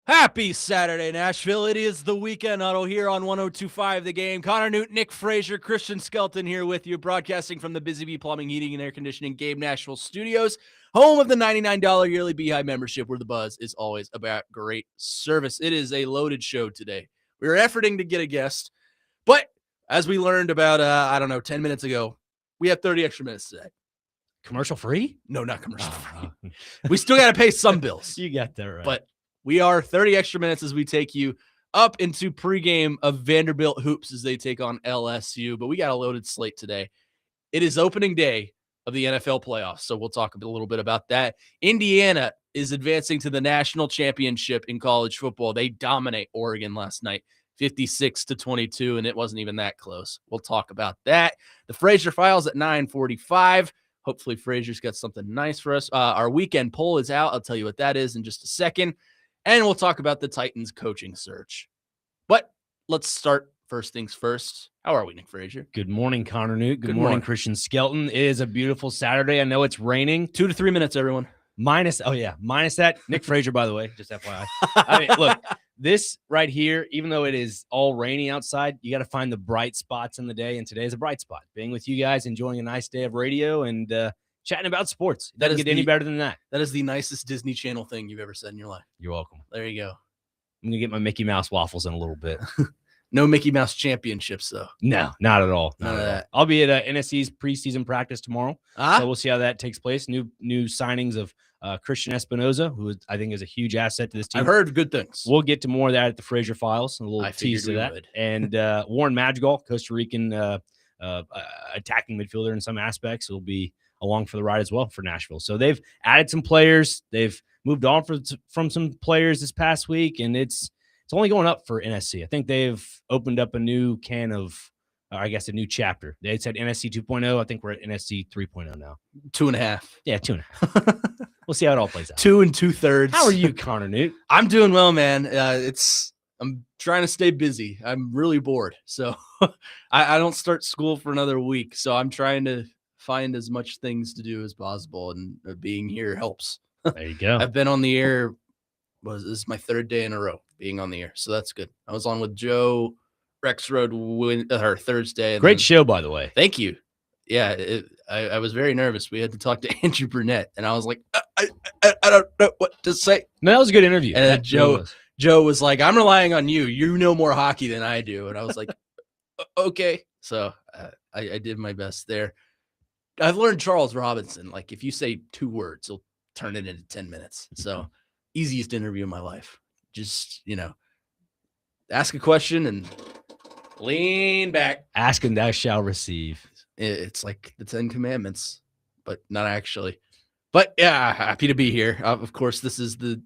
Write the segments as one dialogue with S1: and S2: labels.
S1: Happy Saturday, Nashville. It is the Weekend Huddle here on 102.5 The Game. Connor Newton, Nick Frazier, Christian Skelton here with you, broadcasting from the Busy Bee Plumbing, Heating, and Air Conditioning Gabe Nashville Studios, home of the $99 yearly Beehive membership, where the buzz is always about great service. It is a loaded show today. We were efforting to get a guest, but as we learned about, 10 minutes ago, we have 30 extra minutes today.
S2: Commercial free?
S1: No, not commercial free. We still got to pay some bills.
S2: You got that right.
S1: But we are 30 extra minutes as we take you up into pregame of Vanderbilt hoops as they take on LSU. But we got a loaded slate today. It is opening day of the NFL playoffs, so we'll talk a little bit about that. Indiana is advancing to the national championship in college football. They dominate Oregon last night, 56-22, and it wasn't even that close. We'll talk about that. The Frazier Files at 9:45. Hopefully Frazier's got something nice for us. Our weekend poll is out. I'll tell you what that is in just a second. And we'll talk about the Titans coaching search. But let's start first things first. How are we, Nick Frazier?
S2: Good morning, Connor Newt. Good morning, Christian Skelton. It is a beautiful Saturday. I know it's raining.
S1: 2 to 3 minutes, everyone.
S2: Minus that. Nick Frazier, by the way, just FYI. I mean, look, this right here, even though it is all rainy outside, you got to find the bright spots in the day, and today is a bright spot. Being with you guys, enjoying a nice day of radio, and chatting about sports. It doesn't get any better than that.
S1: That is the nicest Disney Channel thing you've ever said in your life.
S2: You're welcome.
S1: There you go.
S2: I'm going to get my Mickey Mouse waffles in a little bit.
S1: No Mickey Mouse championships, though.
S2: No, not at all.
S1: None of that.
S2: I'll be at NSC's preseason practice tomorrow. So we'll see how that takes place. New signings of Christian Espinoza, who I think is a huge asset to this team.
S1: I've heard good things.
S2: We'll get to more of that at the Frazier Files. A little tease to that. And Warren Madrigal, Costa Rican attacking midfielder in some aspects, will be along for the ride as well for Nashville. So they've added some players. They've moved on from some players this past week, and it's only going up for NSC. I think they've opened up a new can of, a new chapter. They said NSC 2.0. I think we're at NSC 3.0 now.
S1: 2.5.
S2: Yeah, 2.5. We'll see how it all plays out.
S1: 2 2/3.
S2: How are you, Connor Newt?
S1: I'm doing well, man. I'm trying to stay busy. I'm really bored. So I don't start school for another week. So I'm trying to find as much things to do as possible, and being here helps.
S2: There you go.
S1: I've been on the air. This is my third day in a row being on the air, so that's good. I was on with Joe Rexroad Thursday.
S2: Great show, by the way.
S1: Thank you. Yeah, I was very nervous. We had to talk to Andrew Burnett, and I was like, I don't know what to say.
S2: No, that was a good interview.
S1: And Joe was like, I'm relying on you. You know more hockey than I do. And I was like, okay. So I did my best there. I've learned Charles Robinson. Like, if you say 2 words, he'll turn it into 10 minutes. So easiest interview of my life. Just, ask a question and lean back.
S2: Ask and thou shalt receive.
S1: It's like the 10 Commandments, but not actually. But yeah, happy to be here. Of course, this is the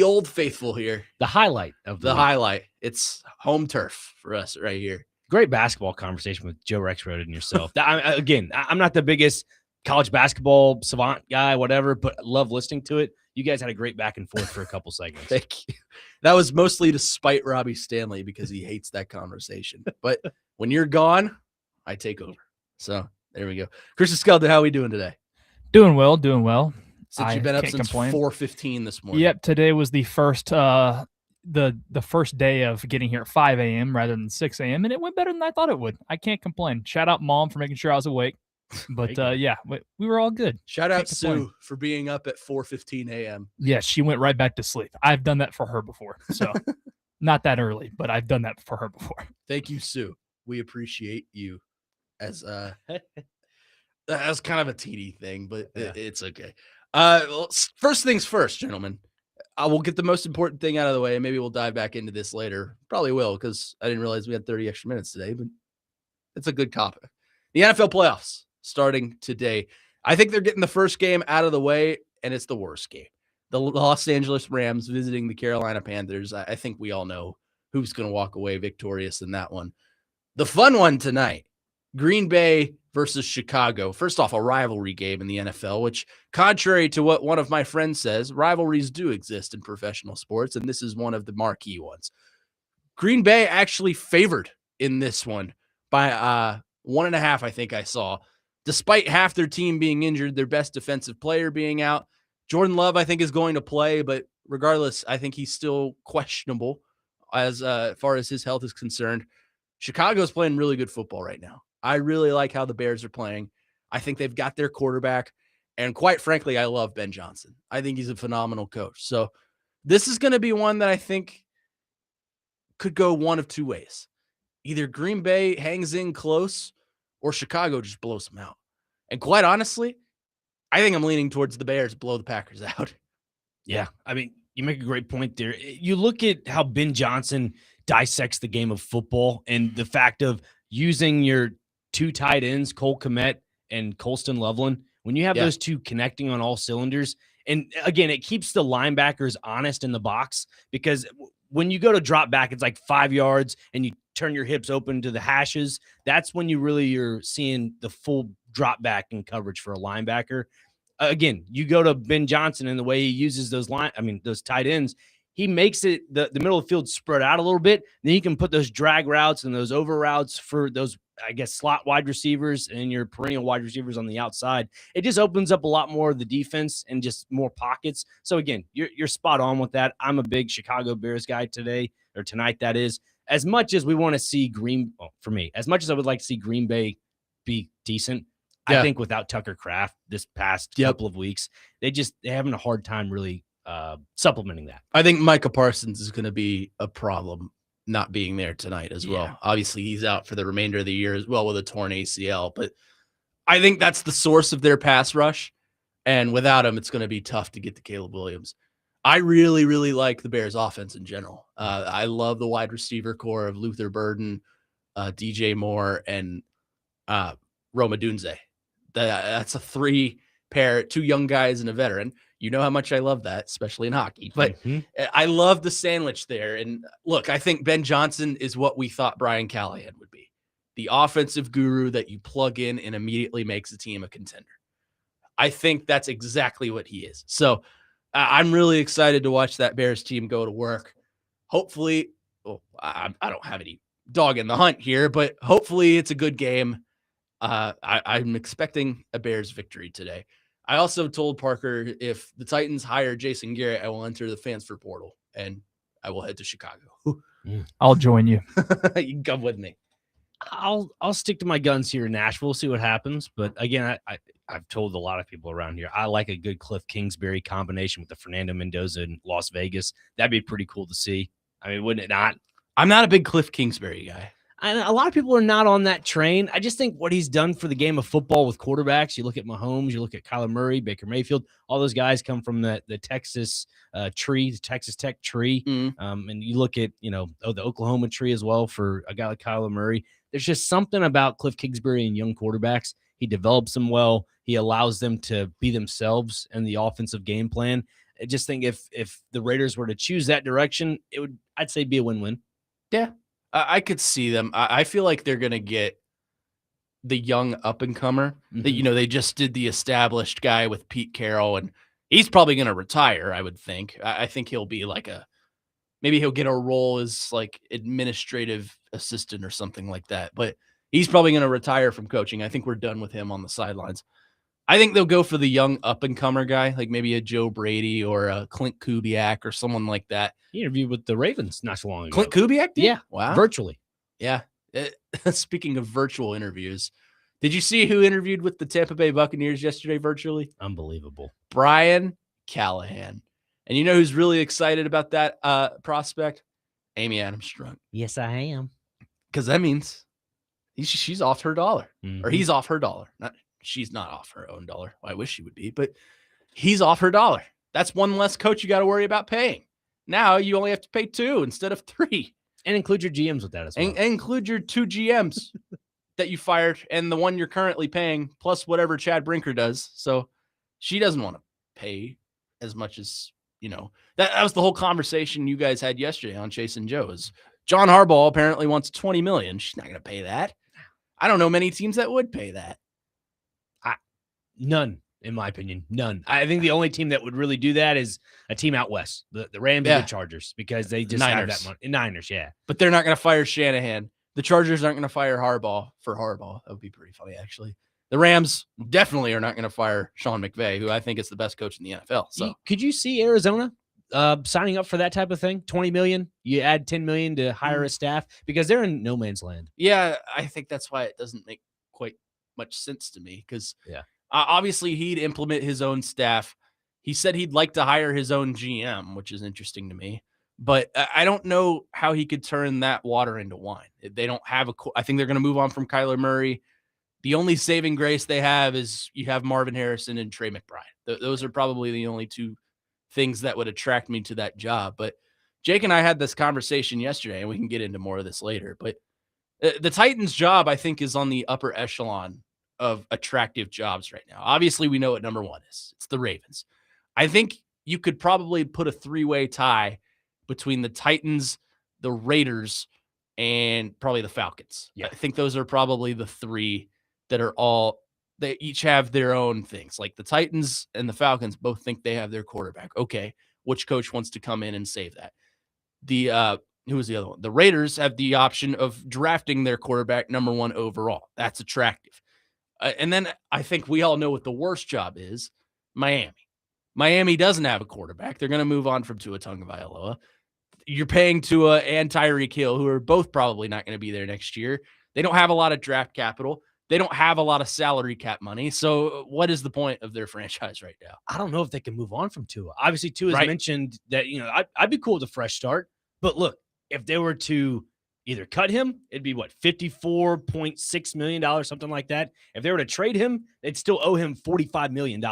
S1: old faithful here.
S2: The highlight of
S1: the highlight. It's home turf for us right here.
S2: Great basketball conversation with Joe Rexroad and yourself. I'm not the biggest college basketball savant guy, whatever, but I love listening to it. You guys had a great back and forth for a couple segments.
S1: Thank you. That was mostly to spite Robbie Stanley because he hates that conversation. But when you're gone, I take over. So there we go. Christian Skelton, how are we doing today?
S3: Doing well.
S1: Since you've been up since 4:15 this morning.
S3: Yep, today was the first the first day of getting here at 5 a.m. rather than 6 a.m. and it went better than I thought it would. I can't complain. Shout out Mom for making sure I was awake. But we were all good.
S1: Shout out Sue for being up at 4:15 a.m.
S3: Yes, she went right back to sleep. I've done that for her before. So not that early, but I've done that for her before.
S1: Thank you, Sue. We appreciate you as that's kind of a TD thing, but it's okay. First things first, gentlemen. I will get the most important thing out of the way, and maybe we'll dive back into this later. Probably will, because I didn't realize we had 30 extra minutes today, but it's a good topic. The NFL playoffs starting today. I think they're getting the first game out of the way, and it's the worst game. The Los Angeles Rams visiting the Carolina Panthers. I think we all know who's going to walk away victorious in that one. The fun one tonight, Green Bay versus Chicago. First off, a rivalry game in the NFL, which, contrary to what one of my friends says, rivalries do exist in professional sports, and this is one of the marquee ones. Green Bay actually favored in this one by 1.5, I think I saw, despite half their team being injured, their best defensive player being out. Jordan Love, I think, is going to play, but regardless, I think he's still questionable as far as his health is concerned. Chicago's playing really good football right now. I really like how the Bears are playing. I think they've got their quarterback. And quite frankly, I love Ben Johnson. I think he's a phenomenal coach. So this is going to be one that I think could go one of two ways. Either Green Bay hangs in close or Chicago just blows them out. And quite honestly, I think I'm leaning towards the Bears blow the Packers out.
S2: Yeah. I mean, you make a great point there. You look at how Ben Johnson dissects the game of football and the fact of using your two tight ends, Cole Kmet and Colston Loveland, when you have those two connecting on all cylinders. And again, it keeps the linebackers honest in the box, because when you go to drop back, it's like 5 yards and you turn your hips open to the hashes. That's when you're seeing the full drop back in coverage for a linebacker. Again, you go to Ben Johnson and the way he uses those tight ends, he makes it the middle of the field spread out a little bit. Then you can put those drag routes and those over routes for those, I guess, slot wide receivers and your perennial wide receivers on the outside. It just opens up a lot more of the defense and just more pockets. So again, you're spot on with that. I'm a big Chicago Bears guy tonight. That is, as much as we want to see as much as I would like to see Green Bay be decent, I think without Tucker Kraft this past couple of weeks, they're having a hard time really supplementing that.
S1: I think Micah Parsons is going to be a problem not being there tonight as well. Obviously, he's out for the remainder of the year as well with a torn ACL, but I think that's the source of their pass rush. And without him, it's going to be tough to get to Caleb Williams. I really, really like the Bears offense in general. I love the wide receiver core of Luther Burden, DJ Moore, and Roma Dunze. That's a 3-pair, 2 young guys and a veteran. You know how much I love that, especially in hockey. But I love the sandwich there. And look, I think Ben Johnson is what we thought Brian Callahan would be. The offensive guru that you plug in and immediately makes a team a contender. I think that's exactly what he is. So I'm really excited to watch that Bears team go to work. Hopefully, I don't have any dog in the hunt here, but hopefully it's a good game. I'm expecting a Bears victory today. I also told Parker, if the Titans hire Jason Garrett, I will enter the transfer portal and I will head to Chicago.
S3: I'll join you.
S1: You can come with me.
S2: I'll stick to my guns here in Nashville, see what happens. But again, I've told a lot of people around here, I like a good Cliff Kingsbury combination with the Fernando Mendoza in Las Vegas. That'd be pretty cool to see. I mean, wouldn't it not?
S1: I'm not a big Cliff Kingsbury guy.
S2: And a lot of people are not on that train. I just think what he's done for the game of football with quarterbacks, you look at Mahomes, you look at Kyler Murray, Baker Mayfield, all those guys come from the Texas tree, the Texas Tech tree. And you look at, the Oklahoma tree as well for a guy like Kyler Murray. There's just something about Cliff Kingsbury and young quarterbacks. He develops them well. He allows them to be themselves in the offensive game plan. I just think if the Raiders were to choose that direction, it would, I'd say, be a win-win.
S1: Yeah. I could see them. I feel like they're going to get the young up-and-comer. They just did the established guy with Pete Carroll, and he's probably going to retire, I would think. I think he'll be like maybe he'll get a role as like administrative assistant or something like that. But he's probably going to retire from coaching. I think we're done with him on the sidelines. I think they'll go for the young up-and-comer guy, like maybe a Joe Brady or a Clint Kubiak or someone like that.
S2: He interviewed with the Ravens not so long ago.
S1: Clint Kubiak did?
S2: Yeah.
S1: Wow.
S2: Virtually.
S1: Yeah. Speaking of virtual interviews, did you see who interviewed with the Tampa Bay Buccaneers yesterday virtually?
S2: Unbelievable.
S1: Brian Callahan. And you know who's really excited about that prospect? Amy Adams-Strunk.
S2: Yes, I am.
S1: Because that means she's off her dollar. Or he's off her dollar. She's not off her own dollar. Well, I wish she would be, but he's off her dollar. That's one less coach you got to worry about paying. Now you only have to pay 2 instead of 3.
S2: And include your GMs with that as well.
S1: And include your 2 GMs that you fired and the one you're currently paying, plus whatever Chad Brinker does. So she doesn't want to pay as much as, that was the whole conversation you guys had yesterday on Chase and Joe's. John Harbaugh apparently wants $20 million. She's not going to pay that. I don't know many teams that would pay that.
S2: None, in my opinion. None. I think the only team that would really do that is a team out west, the Rams and the Chargers, because they just have that money. Niners, yeah.
S1: But they're not going to fire Shanahan. The Chargers aren't going to fire Harbaugh for Harbaugh. That would be pretty funny, actually. The Rams definitely are not going to fire Sean McVay, who I think is the best coach in the NFL. So
S2: could you see Arizona signing up for that type of thing. 20 million, you add 10 million to hire a staff because they're in no man's land.
S1: Yeah, I think that's why it doesn't make quite much sense to me because obviously he'd implement his own staff. He said he'd like to hire his own GM, which is interesting to me. But I don't know how he could turn that water into wine. They don't have I think they're going to move on from Kyler Murray. The only saving grace they have is you have Marvin Harrison and Trey McBride. Those are probably the only two things that would attract me to that job. But Jake and I had this conversation yesterday, and we can get into more of this later. But the Titans' job, I think, is on the upper echelon of attractive jobs right now. Obviously, we know what number one is. It's the Ravens. I think you could probably put a three-way tie between the Titans, the Raiders, and probably the Falcons. I think those are probably the three that are all – they each have their own things. Like the Titans and the Falcons both think they have their quarterback. Okay, which coach wants to come in and save that? Who was the other one? The Raiders have the option of drafting their quarterback number one overall. That's attractive. And then I think we all know what the worst job is, Miami. Miami doesn't have a quarterback. They're going to move on from Tua Tagovailoa. You're paying Tua and Tyreek Hill, who are both probably not going to be there next year. They don't have a lot of draft capital. They don't have a lot of salary cap money. So what is the point of their franchise right now?
S2: I don't know if they can move on from Tua. Obviously, Tua has mentioned that, I'd be cool with a fresh start. But look, if they were to either cut him, it'd be what, $54.6 million, something like that. If they were to trade him, they'd still owe him $45 million.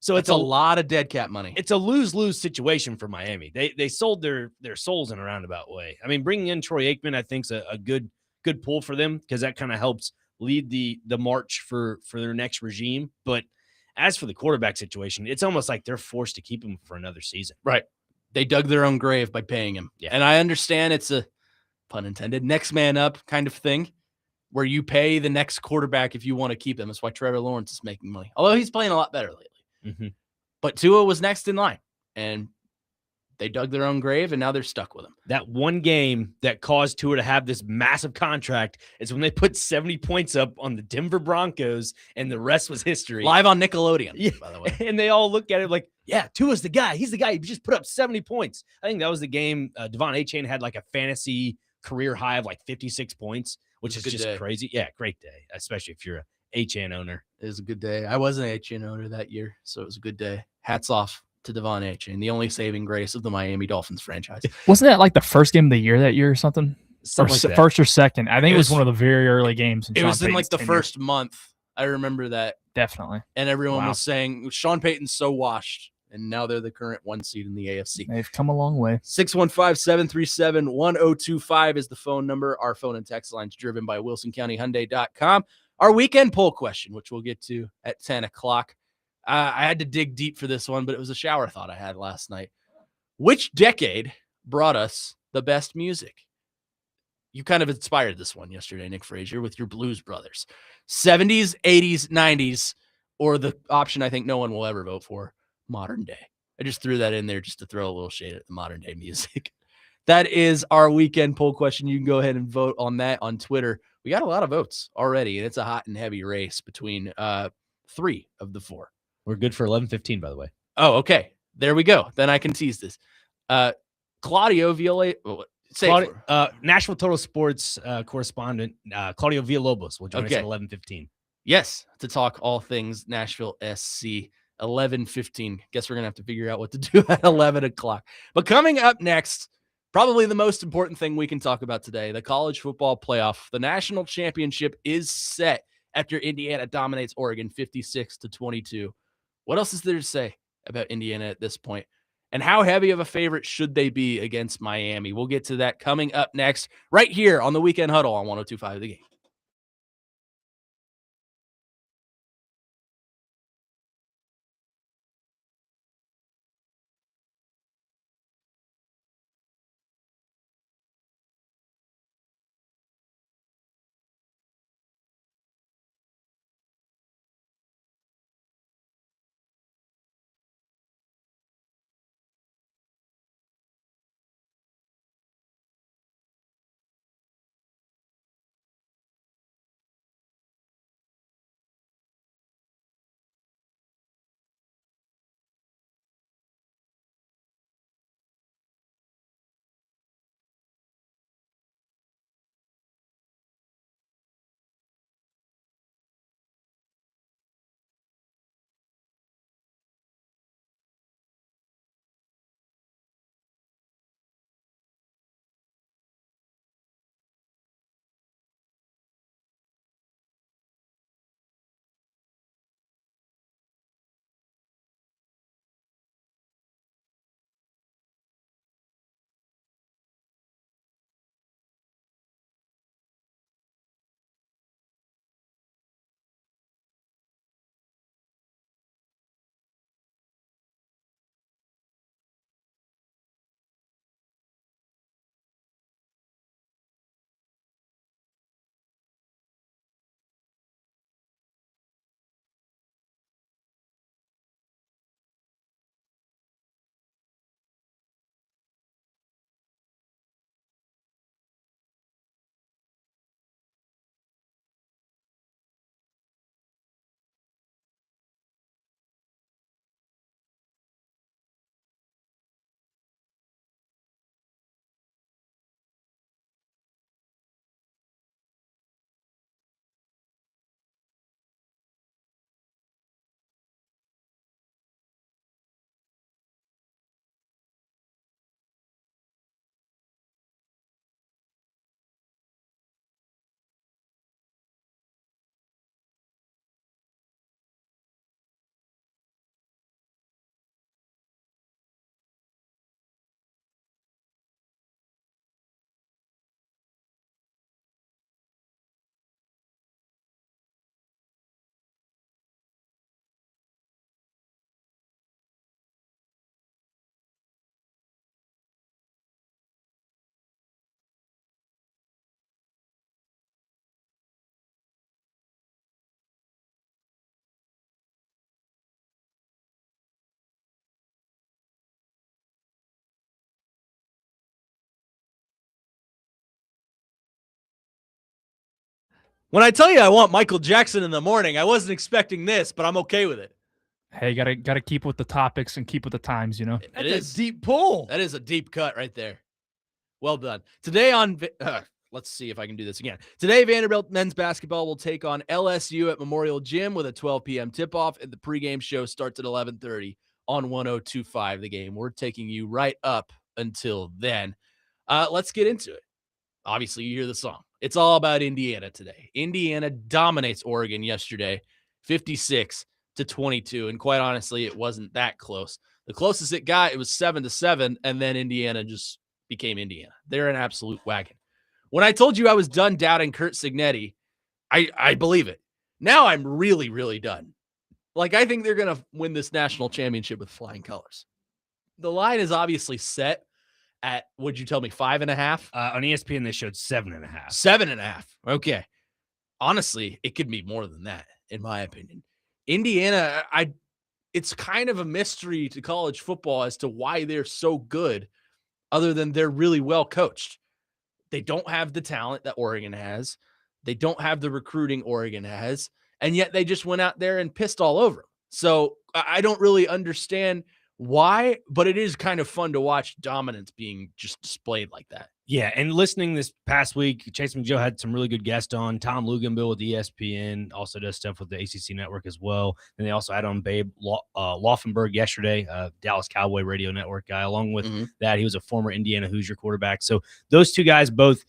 S2: So
S1: it's a lot of dead cap money.
S2: It's a lose-lose situation for Miami. They sold their souls in a roundabout way. I mean, bringing in Troy Aikman, I think, is a good pull for them because that kind of helps lead the march for their next regime. But as for the quarterback situation, it's almost like they're forced to keep him for another season.
S1: Right. They dug their own grave by paying him. Yeah. And I understand it's a, pun intended, next man up kind of thing where you pay the next quarterback if you want to keep him. That's why Trevor Lawrence is making money, although he's playing a lot better lately. Mm-hmm. But Tua was next in line, and they dug their own grave, and now they're stuck with him.
S2: That one game that caused Tua to have this massive contract is when they put 70 points up on the Denver Broncos, and the rest was history.
S1: Live on Nickelodeon, by the way.
S2: And they all look at it like, yeah, Tua's the guy. He's the guy. He just put up 70 points. I think that was the game. Devon Achane had like a fantasy career high of like 56 points, which is just crazy. Yeah, great day, especially if you're a Achane owner.
S1: It was a good day. I was an Achane owner that year, so it was a good day. Hats off to Devon Achane, the only saving grace of the Miami Dolphins franchise.
S3: Wasn't that like the first game of the year that year or something? Or like first or second? I think it was one of the very early games.
S1: It was in like the first month. I remember that.
S3: Definitely.
S1: And everyone was saying, Sean Payton's so washed, and now they're the current one seed in the AFC.
S3: They've come a long way.
S1: 615-737-1025 is the phone number. Our phone and text line's driven by WilsonCountyHyundai.com. Our weekend poll question, which we'll get to at 10 o'clock. I had to dig deep for this one, but it was a shower thought I had last night. Which decade brought us the best music? You kind of inspired this one yesterday, Nick Frazier, with your Blues Brothers. 70s, 80s, 90s, or the option I think no one will ever vote for, modern day. I just threw that in there just to throw a little shade at the modern day music. That is our weekend poll question. You can go ahead and vote on that on Twitter. We got a lot of votes already, and it's a hot and heavy race between 3 of the 4.
S2: We're good for 11:15, by the way.
S1: Oh, okay. There we go. Then I can tease this. Claudio Viola,
S2: Nashville Total Sports correspondent Claudio Villalobos will join us at 11:15.
S1: Yes, to talk all things Nashville SC. 11:15. Guess we're gonna have to figure out what to do at 11 o'clock. But coming up next, probably the most important thing we can talk about today: the college football playoff. The national championship is set after Indiana dominates Oregon 56-22. What else is there to say about Indiana at this point? And how heavy of a favorite should they be against Miami? We'll get to that coming up next, right here on the Weekend Huddle on 102.5 The Game. When I tell you I want Michael Jackson in the morning, I wasn't expecting this, but I'm okay with it.
S3: Hey, gotta keep with the topics and keep with the times, you know.
S1: That's a deep pull. That is a deep cut right there. Well done. Today on let's see if I can do this again. Today, Vanderbilt men's basketball will take on LSU at Memorial Gym with a 12 p.m. tip-off, and the pregame show starts at 11:30 on 102.5 The Game. We're taking you right up until then. Let's get into it. Obviously, you hear the song. It's all about Indiana today. Indiana dominates Oregon yesterday, 56-22, and quite honestly, it wasn't that close. The closest it got, it was 7-7, and then Indiana just became Indiana. They're an absolute wagon. When I told you I was done doubting Curt Cignetti, I believe it. Now I'm really, really done. Like, I think they're going to win this national championship with flying colors. The line is obviously set at, would you tell me, 5.5?
S2: On ESPN, they showed 7.5.
S1: 7.5. Okay. Honestly, it could be more than that, in my opinion. Indiana, it's kind of a mystery to college football as to why they're so good, other than they're really well coached. They don't have the talent that Oregon has. They don't have the recruiting Oregon has. And yet they just went out there and pissed all over them. So I don't really understand why, but it is kind of fun to watch dominance being just displayed like that.
S2: Yeah, and listening this past week, Chase McJoe had some really good guests on. Tom Luganbill with ESPN also does stuff with the ACC network as well. And they also had on Babe Laufenberg yesterday, Dallas Cowboy Radio Network guy. Along with that, he was a former Indiana Hoosier quarterback. So those two guys both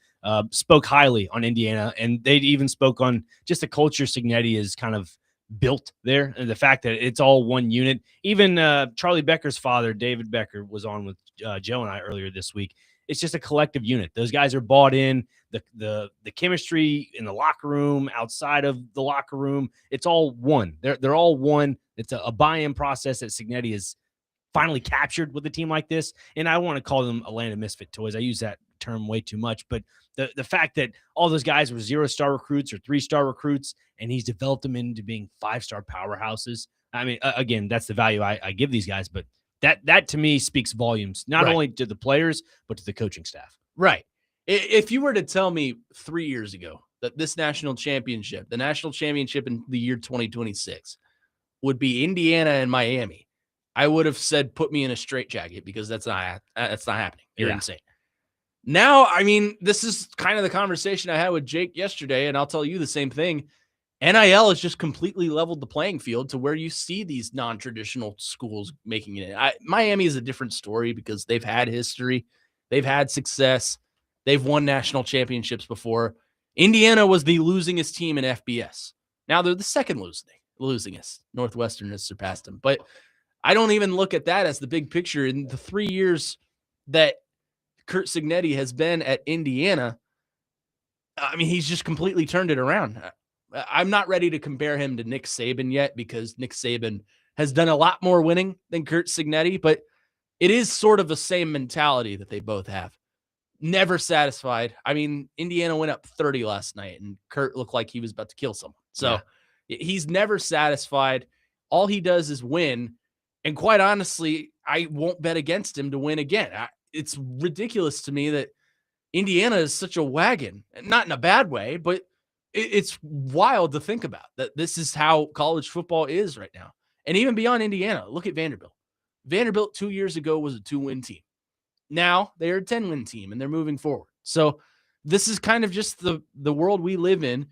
S2: spoke highly on Indiana, and they even spoke on just the culture Cignetti is kind of built there, and the fact that it's all one unit. Even Charlie Becker's father, David Becker, was on with Joe and I earlier this week. It's just a collective unit. Those guys are bought in. The chemistry in the locker room, outside of the locker room, it's all one. They're all one. It's a buy-in process that Cignetti has finally captured with a team like this. And I want to call them a land of misfit toys. I use that term way too much, but the fact that all those guys were 0-star recruits or 3-star recruits, and he's developed them into being 5-star powerhouses. I mean, again, that's the value I give these guys, but that to me speaks volumes, not only to the players, but to the coaching staff.
S1: Right. If you were to tell me 3 years ago that this national championship, the national championship in the year 2026, would be Indiana and Miami, I would have said, put me in a straitjacket, because that's not happening. You're insane. Now, I mean, this is kind of the conversation I had with Jake yesterday, and I'll tell you the same thing. NIL has just completely leveled the playing field to where you see these non-traditional schools making it. Miami is a different story because they've had history. They've had success. They've won national championships before. Indiana was the losingest team in FBS. Now they're the second losingest. Northwestern has surpassed them. But I don't even look at that as the big picture. In the 3 years that Curt Cignetti has been at Indiana, I mean, he's just completely turned it around. I'm not ready to compare him to Nick Saban yet, because Nick Saban has done a lot more winning than Curt Cignetti, but it is sort of the same mentality that they both have. Never satisfied. I mean, Indiana went up 30 last night, and Curt looked like he was about to kill someone. So he's never satisfied. All he does is win. And quite honestly, I won't bet against him to win again. It's ridiculous to me that Indiana is such a wagon, not in a bad way, but it's wild to think about that this is how college football is right now. And even beyond Indiana, look at Vanderbilt. Vanderbilt 2 years ago was a 2-win team. Now they're a 10-win team, and they're moving forward. So this is kind of just the world we live in.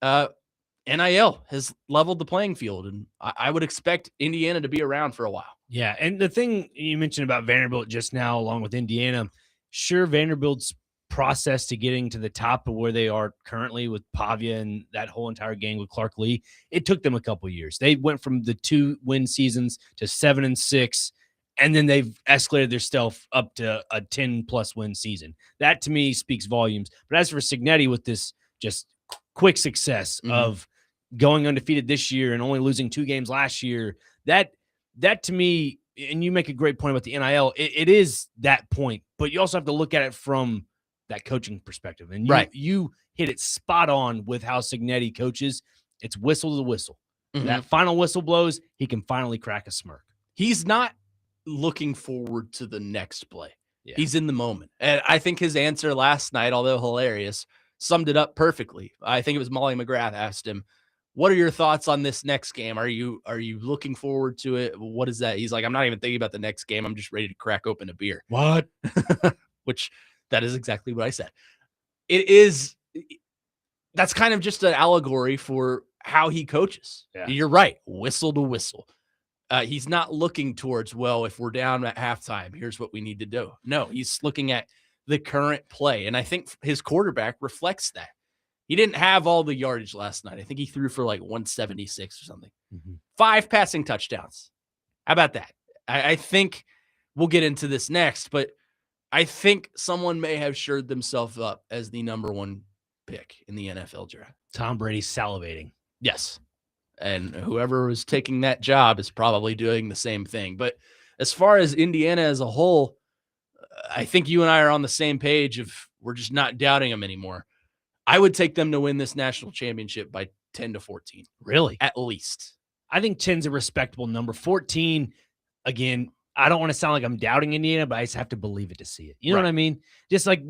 S1: NIL has leveled the playing field, and I would expect Indiana to be around for a while.
S2: Yeah, and the thing you mentioned about Vanderbilt just now, along with Indiana, sure, Vanderbilt's process to getting to the top of where they are currently with Pavia and that whole entire gang with Clark Lee, it took them a couple of years. They went from the 2-win seasons to 7-6, and then they've escalated their stuff up to a 10+ win season. That to me speaks volumes. But as for Cignetti, with this just quick success of going undefeated this year and only losing 2 games last year, that to me, and you make a great point about the NIL, it is that point, but you also have to look at it from that coaching perspective. And you hit it spot on with how Cignetti coaches. It's whistle to whistle. That final whistle blows, he can finally crack a smirk.
S1: He's not looking forward to the next play. He's in the moment. And I think his answer last night, although hilarious, summed it up perfectly. I think it was Molly McGrath asked him, what are your thoughts on this next game? Are you looking forward to it? What is that? He's like, I'm not even thinking about the next game. I'm just ready to crack open a beer.
S2: What?
S1: Which that is exactly what I said. It is. That's kind of just an allegory for how he coaches.
S2: Yeah.
S1: You're right. Whistle to whistle. He's not looking towards, well, if we're down at halftime, here's what we need to do. No, he's looking at the current play. And I think his quarterback reflects that. He didn't have all the yardage last night. I think he threw for like 176 or something. 5 passing touchdowns. How about that? I think we'll get into this next, but I think someone may have shored themselves up as the number 1 pick in the NFL draft.
S2: Tom Brady's salivating.
S1: Yes. And whoever was taking that job is probably doing the same thing. But as far as Indiana as a whole, I think you and I are on the same page of we're just not doubting them anymore. I would take them to win this national championship by 10 to 14.
S2: Really?
S1: At least.
S2: I think 10's a respectable number. 14, again, I don't want to sound like I'm doubting Indiana, but I just have to believe it to see it. You know what I mean? Just like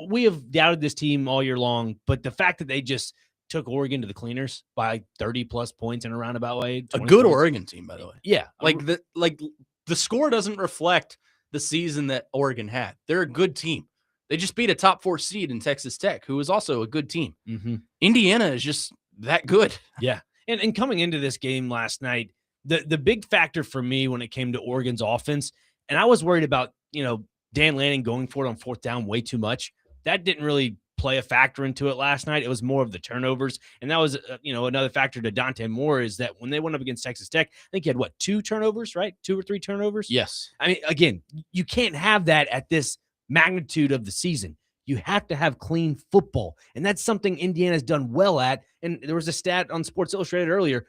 S2: we have doubted this team all year long, but the fact that they just took Oregon to the cleaners by 30-plus points in a roundabout way.
S1: A good
S2: points.
S1: Oregon team, by the way.
S2: Yeah.
S1: Like the score doesn't reflect the season that Oregon had. They're a good team. They just beat a top 4 seed in Texas Tech, who is also a good team. Indiana is just that good.
S2: Yeah. And coming into this game last night, the big factor for me when it came to Oregon's offense, and I was worried about, Dan Lanning going for it on 4th down way too much. That didn't really play a factor into it last night. It was more of the turnovers. And that was, another factor to Dante Moore is that when they went up against Texas Tech, I think he had 2 turnovers, right? 2 or 3 turnovers?
S1: Yes.
S2: I mean, again, you can't have that at this magnitude of the season. You have to have clean football. And that's something Indiana's done well at. And there was a stat on Sports Illustrated earlier.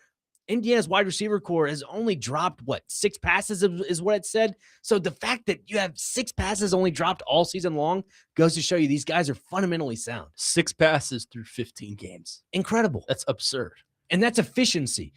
S2: Indiana's wide receiver core has only dropped, 6 passes is what it said. So the fact that you have 6 passes only dropped all season long goes to show you these guys are fundamentally sound.
S1: 6 passes through 15 games.
S2: Incredible.
S1: That's absurd.
S2: And that's efficiency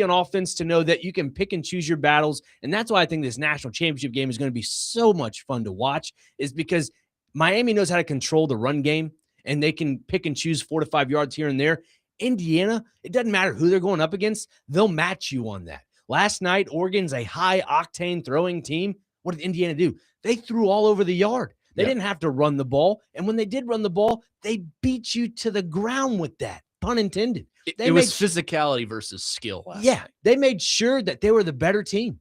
S2: on offense to know that you can pick and choose your battles. And that's why I think this national championship game is going to be so much fun to watch, is because Miami knows how to control the run game and they can pick and choose 4 to 5 yards here and there. Indiana, it doesn't matter who they're going up against. They'll match you on that. Last night, Oregon's a high octane throwing team. What did Indiana do? They threw all over the yard. They didn't have to run the ball. And when they did run the ball, they beat you to the ground with that. Pun intended.
S1: It was physicality versus skill.
S2: Night. They made sure that they were the better team.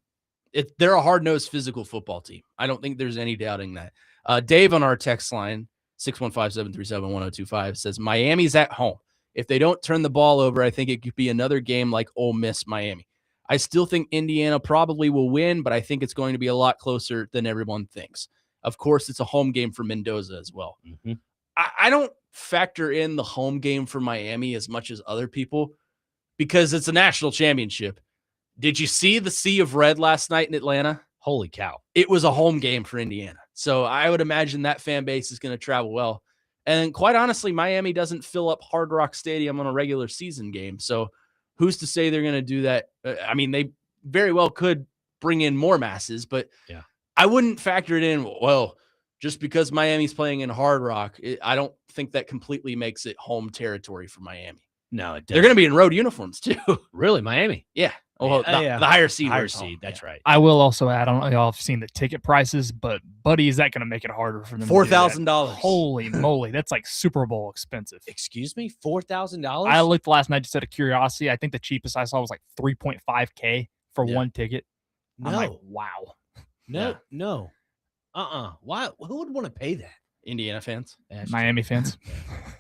S1: They're a hard-nosed physical football team. I don't think there's any doubting that. Dave on our text line, 615-737-1025, says Miami's at home. If they don't turn the ball over, I think it could be another game like Ole Miss Miami. I still think Indiana probably will win, but I think it's going to be a lot closer than everyone thinks. Of course, it's a home game for Mendoza as well. I don't factor in the home game for Miami as much as other people because it's a national championship. Did you see the sea of red last night in Atlanta?
S2: Holy cow.
S1: It was a home game for Indiana. So I would imagine that fan base is going to travel well. And quite honestly, Miami doesn't fill up Hard Rock Stadium on a regular season game. So who's to say they're going to do that? I mean, they very well could bring in more masses, but I wouldn't factor it in. Well, just because Miami's playing in Hard Rock, I don't think that completely makes it home territory for Miami.
S2: No, it doesn't.
S1: They're going to be in road uniforms too.
S2: Really, Miami?
S1: Yeah. Well, the higher seed.
S2: Higher seed. That's right.
S3: I will also add, I don't know if y'all have seen the ticket prices, but buddy, is that going to make it harder for them?
S1: $4,000.
S3: Holy moly. That's like Super Bowl expensive.
S2: Excuse me? $4,000?
S3: I looked last night just out of curiosity. I think the cheapest I saw was like $3.5K for one ticket.
S2: No.
S3: I'm like, wow.
S2: No. Why? Who would want to pay that?
S1: Indiana fans.
S3: Miami fans.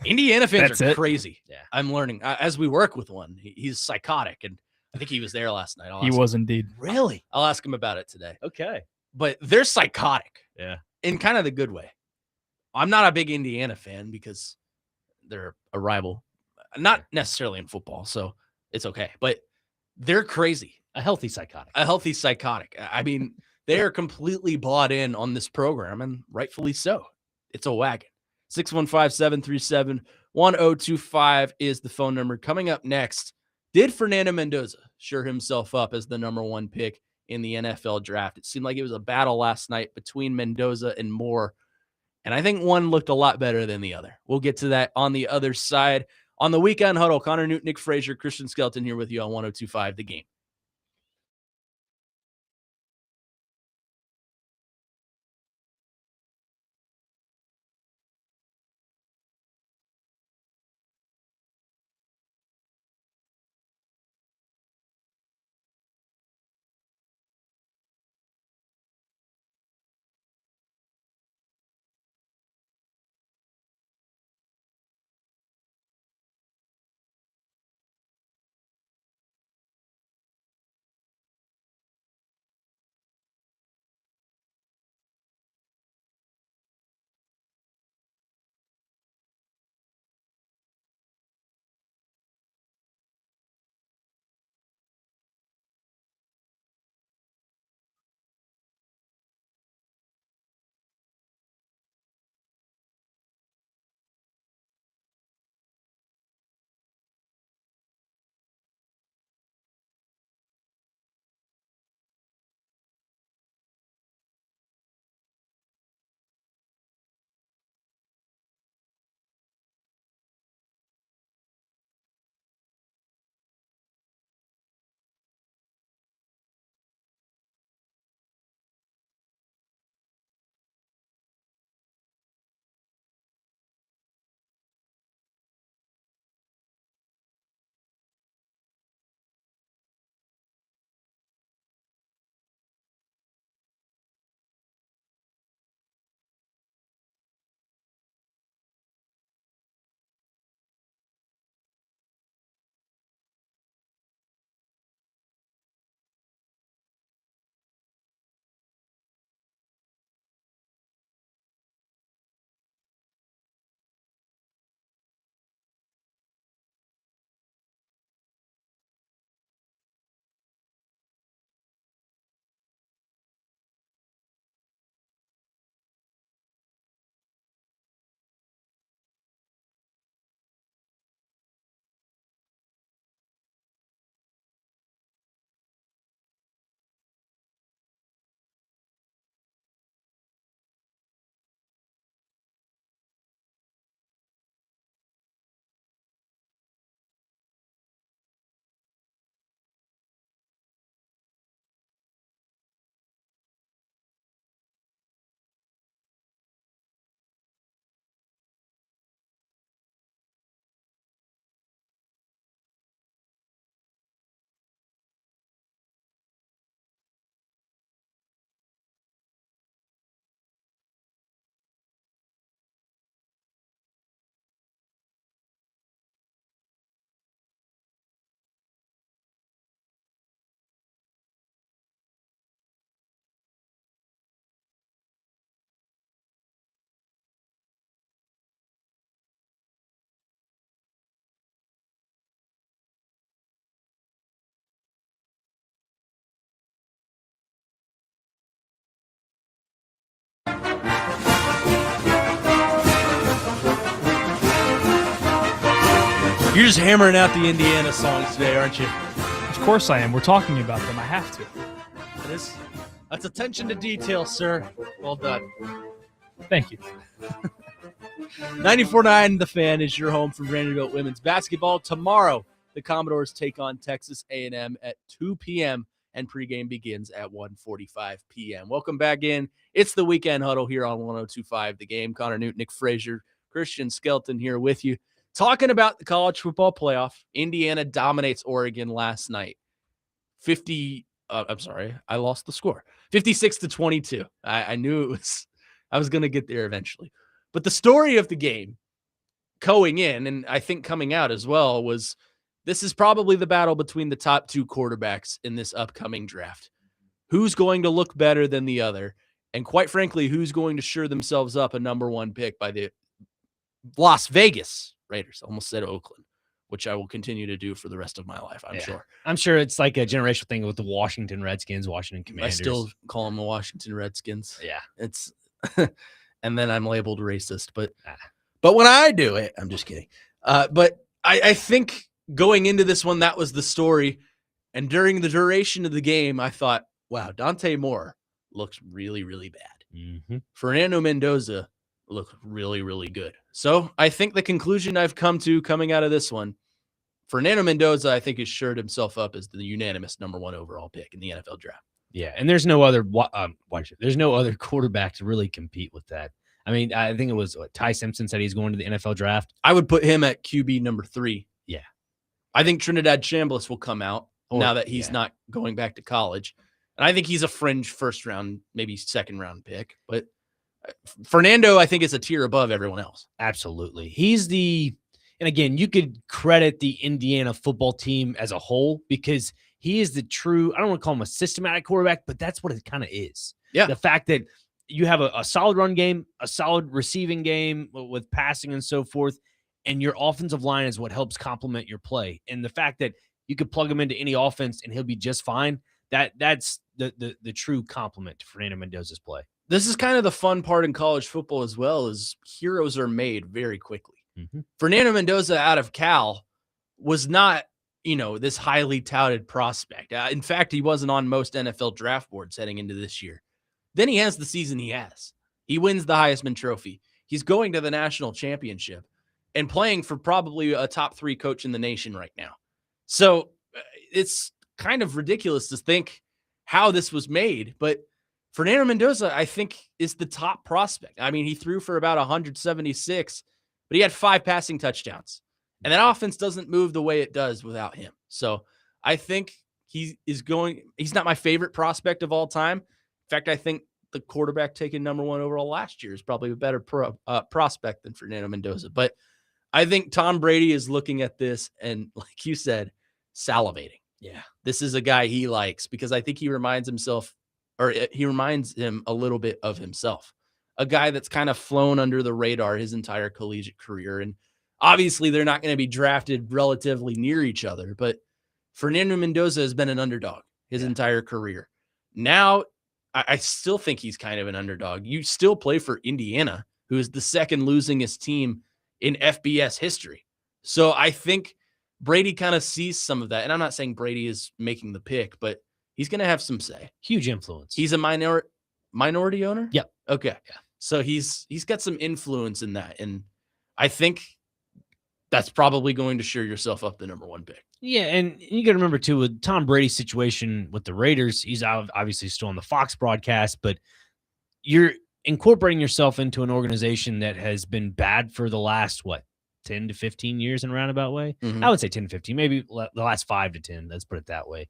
S1: Indiana fans are crazy.
S2: Yeah.
S1: I'm learning. As we work with one, he's psychotic, and I think he was there last night.
S3: He was indeed.
S2: Really?
S1: I'll ask him about it today.
S2: Okay.
S1: But they're psychotic.
S2: Yeah.
S1: In kind of the good way. I'm not a big Indiana fan because they're a rival. Not necessarily in football, so it's okay. But they're crazy.
S2: A healthy psychotic.
S1: I mean, they are completely bought in on this program, and rightfully so. It's a wagon. 615-737-1025 is the phone number. Coming up next, did Fernando Mendoza sure himself up as the number 1 pick in the NFL draft? It seemed like it was a battle last night between Mendoza and Moore. And I think one looked a lot better than the other. We'll get to that on the other side. On the Weekend Huddle, Connor Newton, Nick Frazier, Christian Skelton here with you on 102.5 The Game. You're just hammering out the Indiana songs today, aren't you?
S3: Of course I am. We're talking about them. I have to.
S1: That's attention to detail, sir. Well done.
S3: Thank you.
S1: 94.9 The Fan is your home for Vanderbilt women's basketball. Tomorrow, the Commodores take on Texas A&M at 2 p.m. and pregame begins at 1:45 p.m. Welcome back in. It's the Weekend Huddle here on 102.5 The Game. Connor Newton, Nick Frazier, Christian Skelton here with you. Talking about the college football playoff, Indiana dominates Oregon last night. I lost the score. 56-22. I knew I was going to get there eventually. But the story of the game going in, and I think coming out as well, was this is probably the battle between the top two quarterbacks in this upcoming draft. Who's going to look better than the other? And quite frankly, who's going to sure themselves up a number one pick by the Las Vegas Raiders? Almost said Oakland, which I will continue to do for the rest of my life, I'm sure.
S2: I'm sure it's like a generational thing with the Washington Redskins, Washington Commanders.
S1: I still call them the Washington Redskins.
S2: Yeah.
S1: It's and then I'm labeled racist, but when I do it, I'm just kidding. But I think going into this one, that was the story. And during the duration of the game, I thought, wow, Dante Moore looks really, really bad.
S2: Mm-hmm.
S1: Fernando Mendoza look really, really good. So I think the conclusion I've come to coming out of this one, Fernando Mendoza, I think, has shored himself up as the unanimous number 1 overall pick in the NFL draft.
S2: Yeah, and there's no other there's no other quarterback to really compete with that. I mean, I think it was Ty Simpson said he's going to the NFL draft.
S1: I would put him at QB number 3.
S2: Yeah.
S1: I think Trinidad Chambliss will come out now that he's not going back to college. And I think he's a fringe first round, maybe second round pick. But Fernando, I think, is a tier above everyone else.
S2: Absolutely. And again, you could credit the Indiana football team as a whole because he is the true, I don't want to call him a systematic quarterback, but that's what it kind of is.
S1: Yeah.
S2: The fact that you have a solid run game, a solid receiving game with passing and so forth, and your offensive line is what helps complement your play. And the fact that you could plug him into any offense and he'll be just fine, that's the true compliment to Fernando Mendoza's play.
S1: This is kind of the fun part in college football as well, is heroes are made very quickly.
S2: Mm-hmm.
S1: Fernando Mendoza out of Cal was not, this highly touted prospect. In fact, he wasn't on most NFL draft boards heading into this year. Then he has the season he has. He wins the Heisman Trophy. He's going to the national championship and playing for probably a top 3 coach in the nation right now. So it's kind of ridiculous to think how this was made, but Fernando Mendoza, I think, is the top prospect. I mean, he threw for about 176, but he had 5 passing touchdowns. And that offense doesn't move the way it does without him. So I think he's not my favorite prospect of all time. In fact, I think the quarterback taken number 1 overall last year is probably a better prospect than Fernando Mendoza. But I think Tom Brady is looking at this and, like you said, salivating.
S2: Yeah,
S1: this is a guy he likes because I think he reminds him a little bit of himself, a guy that's kind of flown under the radar his entire collegiate career. And obviously they're not going to be drafted relatively near each other, but Fernando Mendoza has been an underdog his entire career. Now, I still think he's kind of an underdog. You still play for Indiana, who is the second losingest team in FBS history. So I think Brady kind of sees some of that. And I'm not saying Brady is making the pick, but he's going to have some say.
S2: Huge influence.
S1: He's a minority owner?
S2: Yep.
S1: Okay.
S2: Yeah.
S1: So he's got some influence in that. And I think that's probably going to shore yourself up the number 1 pick.
S2: Yeah, and you got to remember, too, with Tom Brady's situation with the Raiders, he's obviously still on the Fox broadcast, but you're incorporating yourself into an organization that has been bad for the last, 10 to 15 years in a roundabout way?
S1: Mm-hmm.
S2: I would say 10 to 15, maybe the last 5 to 10. Let's put it that way.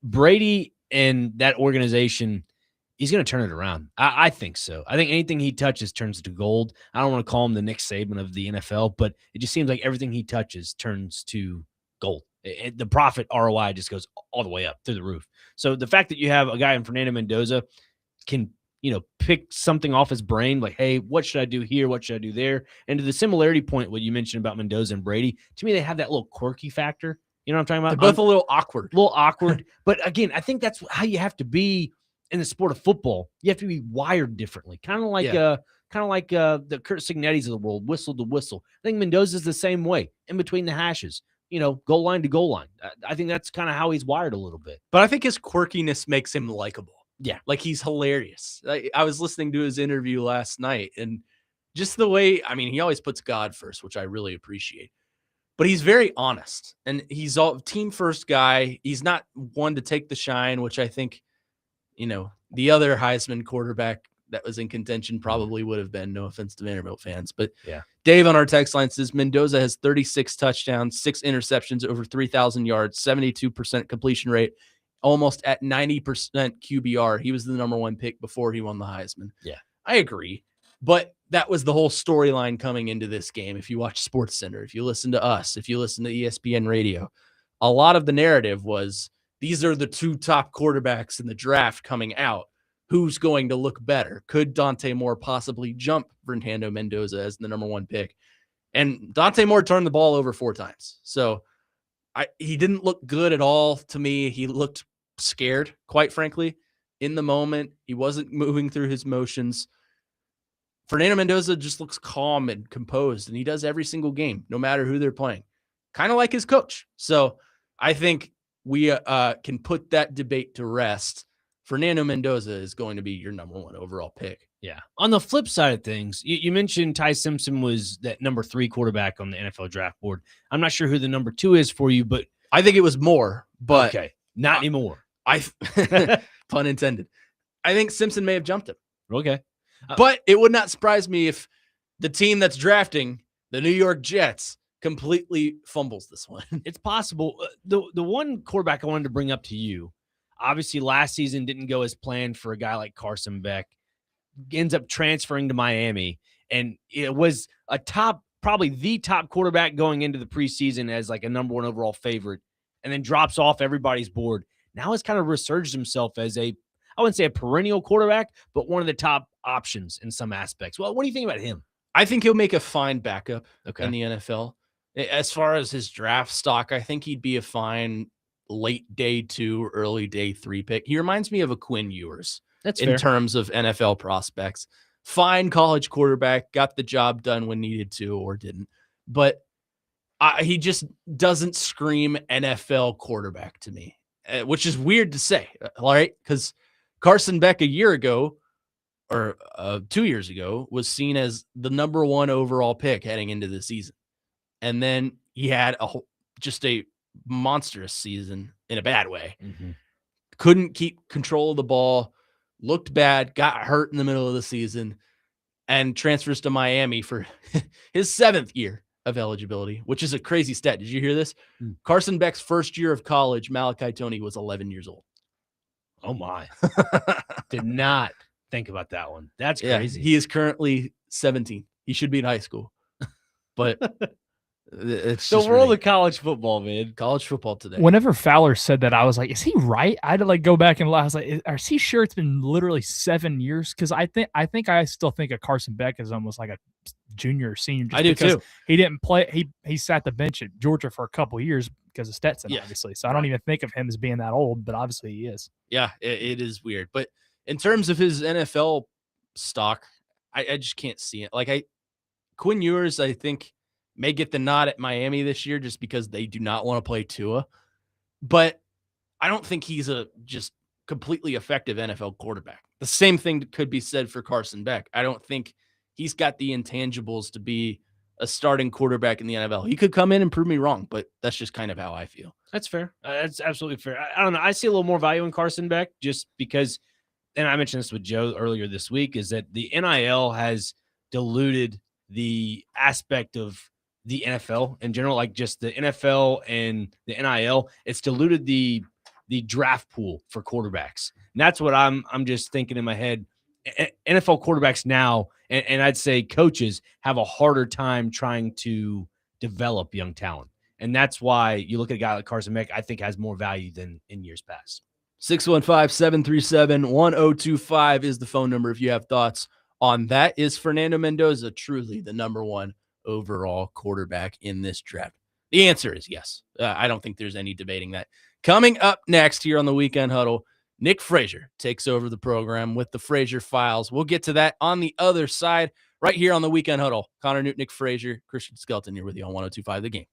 S2: Brady and that organization, he's going to turn it around. I think so. I think anything he touches turns to gold. I don't want to call him the Nick Saban of the NFL, but it just seems like everything he touches turns to gold. The profit ROI just goes all the way up through the roof. So the fact that you have a guy in Fernando Mendoza can, pick something off his brain, like, hey, what should I do here? What should I do there? And to the similarity point, what you mentioned about Mendoza and Brady, to me, they have that little quirky factor. You know what I'm talking about?
S1: They're both a little awkward.
S2: But again, I think that's how you have to be in the sport of football. You have to be wired differently. Kind of like the Kurt Signettis of the world, whistle to whistle. I think Mendoza's the same way, in between the hashes. Goal line to goal line. I think that's kind of how he's wired a little bit.
S1: But I think his quirkiness makes him likable.
S2: Yeah.
S1: Like, he's hilarious. I was listening to his interview last night, and just the way, he always puts God first, which I really appreciate. But he's very honest, and he's all team first guy. He's not one to take the shine, which I think, the other Heisman quarterback that was in contention probably would have been. No offense to Vanderbilt fans, but
S2: yeah.
S1: Dave on our text line says Mendoza has 36 touchdowns, 6 interceptions, over 3,000 yards, 72% completion rate, almost at 90% QBR. He was the number 1 pick before he won the Heisman.
S2: Yeah,
S1: I agree. But that was the whole storyline coming into this game. If you watch SportsCenter, if you listen to us, if you listen to ESPN radio, a lot of the narrative was these are the 2 top quarterbacks in the draft coming out. Who's going to look better? Could Dante Moore possibly jump Fernando Mendoza as the number 1 pick? And Dante Moore turned the ball over 4 times. So he didn't look good at all to me. He looked scared, quite frankly, in the moment. He wasn't moving through his motions. Fernando Mendoza just looks calm and composed, and he does every single game, no matter who they're playing. Kind of like his coach. So I think we can put that debate to rest. Fernando Mendoza is going to be your number 1 overall pick
S2: Yeah. On the flip side of things, you mentioned Ty Simpson was that number 3 quarterback on the NFL draft board. I'm not sure who the number 2 is for you, but
S1: I think it was more, but
S2: okay, not anymore.
S1: Pun intended. I think Simpson may have jumped him.
S2: Okay.
S1: But it would not surprise me if the team that's drafting, the New York Jets, completely fumbles this one.
S2: It's possible. The one quarterback I wanted to bring up to you, obviously last season didn't go as planned for a guy like Carson Beck. Ends up transferring to Miami, and it was probably the top quarterback going into the preseason as like a number 1 overall favorite, and then drops off everybody's board. Now has kind of resurged himself as I wouldn't say a perennial quarterback, but one of the top options in some aspects. Well, what do you think about him?
S1: I think he'll make a fine backup in the NFL. As far as his draft stock, I think he'd be a fine late day 2, early day 3 pick. He reminds me of a Quinn Ewers.
S2: That's
S1: in
S2: fair.
S1: terms of NFL prospects. Fine college quarterback, got the job done when needed to or didn't. But he just doesn't scream NFL quarterback to me, which is weird to say, all right? Because Carson Beck a year ago or 2 years ago was seen as the number 1 overall pick heading into the season. And then he had just a monstrous season in a bad way.
S2: Mm-hmm.
S1: Couldn't keep control of the ball. Looked bad, got hurt in the middle of the season, and transfers to Miami for his 7th year of eligibility, which is a crazy stat. Did you hear this? Carson Beck's first year of college, Malachi Toney was 11 years old.
S2: Oh, my. Did not think about that one. That's crazy.
S1: He is currently 17. He should be in high school. But it's
S2: the world of college football, man.
S1: College football today.
S3: Whenever Fowler said that, I was like, is he right? I had to like go back and I was like, is he sure it's been literally 7 years? Because I still think of Carson Beck as almost like a junior or senior.
S1: I do too.
S3: He didn't play. He sat the bench at Georgia for a couple of years because of Stetson, obviously. So I don't even think of him as being that old, but obviously he is.
S1: Yeah, it is weird. But in terms of his NFL stock, I just can't see it. Like Quinn Ewers, I think, may get the nod at Miami this year just because they do not want to play Tua. But I don't think he's a just completely effective NFL quarterback. The same thing could be said for Carson Beck. I don't think he's got the intangibles to be a starting quarterback in the NFL. He could come in and prove me wrong, but that's just kind of how I feel.
S2: That's fair. That's absolutely fair. I don't know. I see a little more value in Carson Beck just because, and I mentioned this with Joe earlier this week, is that the NIL has diluted the aspect of the NFL in general, like just the NFL and the NIL. It's diluted the draft pool for quarterbacks. And that's what I'm just thinking in my head. NFL quarterbacks now, and I'd say coaches, have a harder time trying to develop young talent. And that's why you look at a guy like Carson Beck, I think has more value than in years past.
S1: 615-737-1025 is the phone number if you have thoughts on that. Is Fernando Mendoza truly the number 1 overall quarterback in this draft? The answer is yes. I don't think there's any debating that. Coming up next here on the Weekend Huddle, Nick Frazier takes over the program with the Frazier Files. We'll get to that on the other side right here on the Weekend Huddle. Connor Newton, Nick Frazier, Christian Skelton here with you on 102.5 The Game.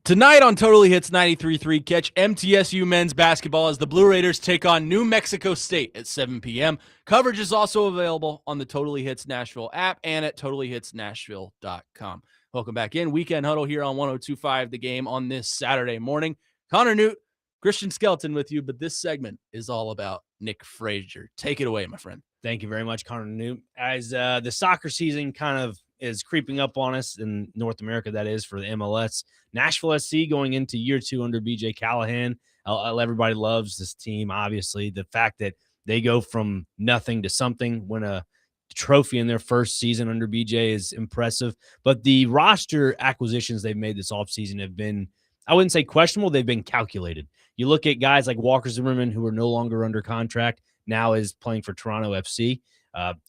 S1: Tonight on Totally Hits 93.3, catch MTSU men's basketball as the Blue Raiders take on New Mexico State at 7 p.m. Coverage is also available on the Totally Hits Nashville app and at totallyhitsnashville.com. Welcome back in. Weekend Huddle here on 102.5 The Game on this Saturday morning. Connor Newt, Christian Skelton with you, but this segment is all about Nick Frazier. Take it away, my friend.
S2: Thank you very much, Connor Newt. As the soccer season kind of is creeping up on us in North America, that is, for the MLS. Nashville SC going into year 2 under BJ Callahan. Everybody loves this team, obviously. The fact that they go from nothing to something, win a trophy in their first season under BJ is impressive. But the roster acquisitions they've made this offseason have been, I wouldn't say questionable, they've been calculated. You look at guys like Walker Zimmerman, who are no longer under contract, now is playing for Toronto FC.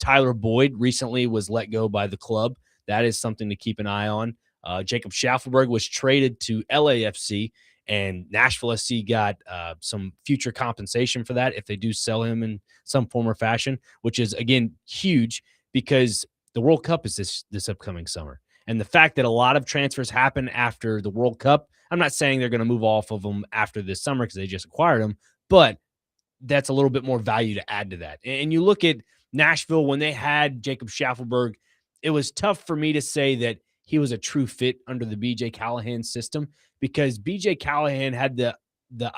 S2: Tyler Boyd recently was let go by the club. That is something to keep an eye on. Jacob Schaffelberg was traded to LAFC, and Nashville SC got some future compensation for that if they do sell him in some form or fashion, which is, again, huge because the World Cup is this upcoming summer. And the fact that a lot of transfers happen after the World Cup, I'm not saying they're going to move off of them after this summer because they just acquired them, but that's a little bit more value to add to that. And you look at Nashville, when they had Jacob Schaffelberg, it was tough for me to say that he was a true fit under the BJ Callahan system because BJ Callahan had the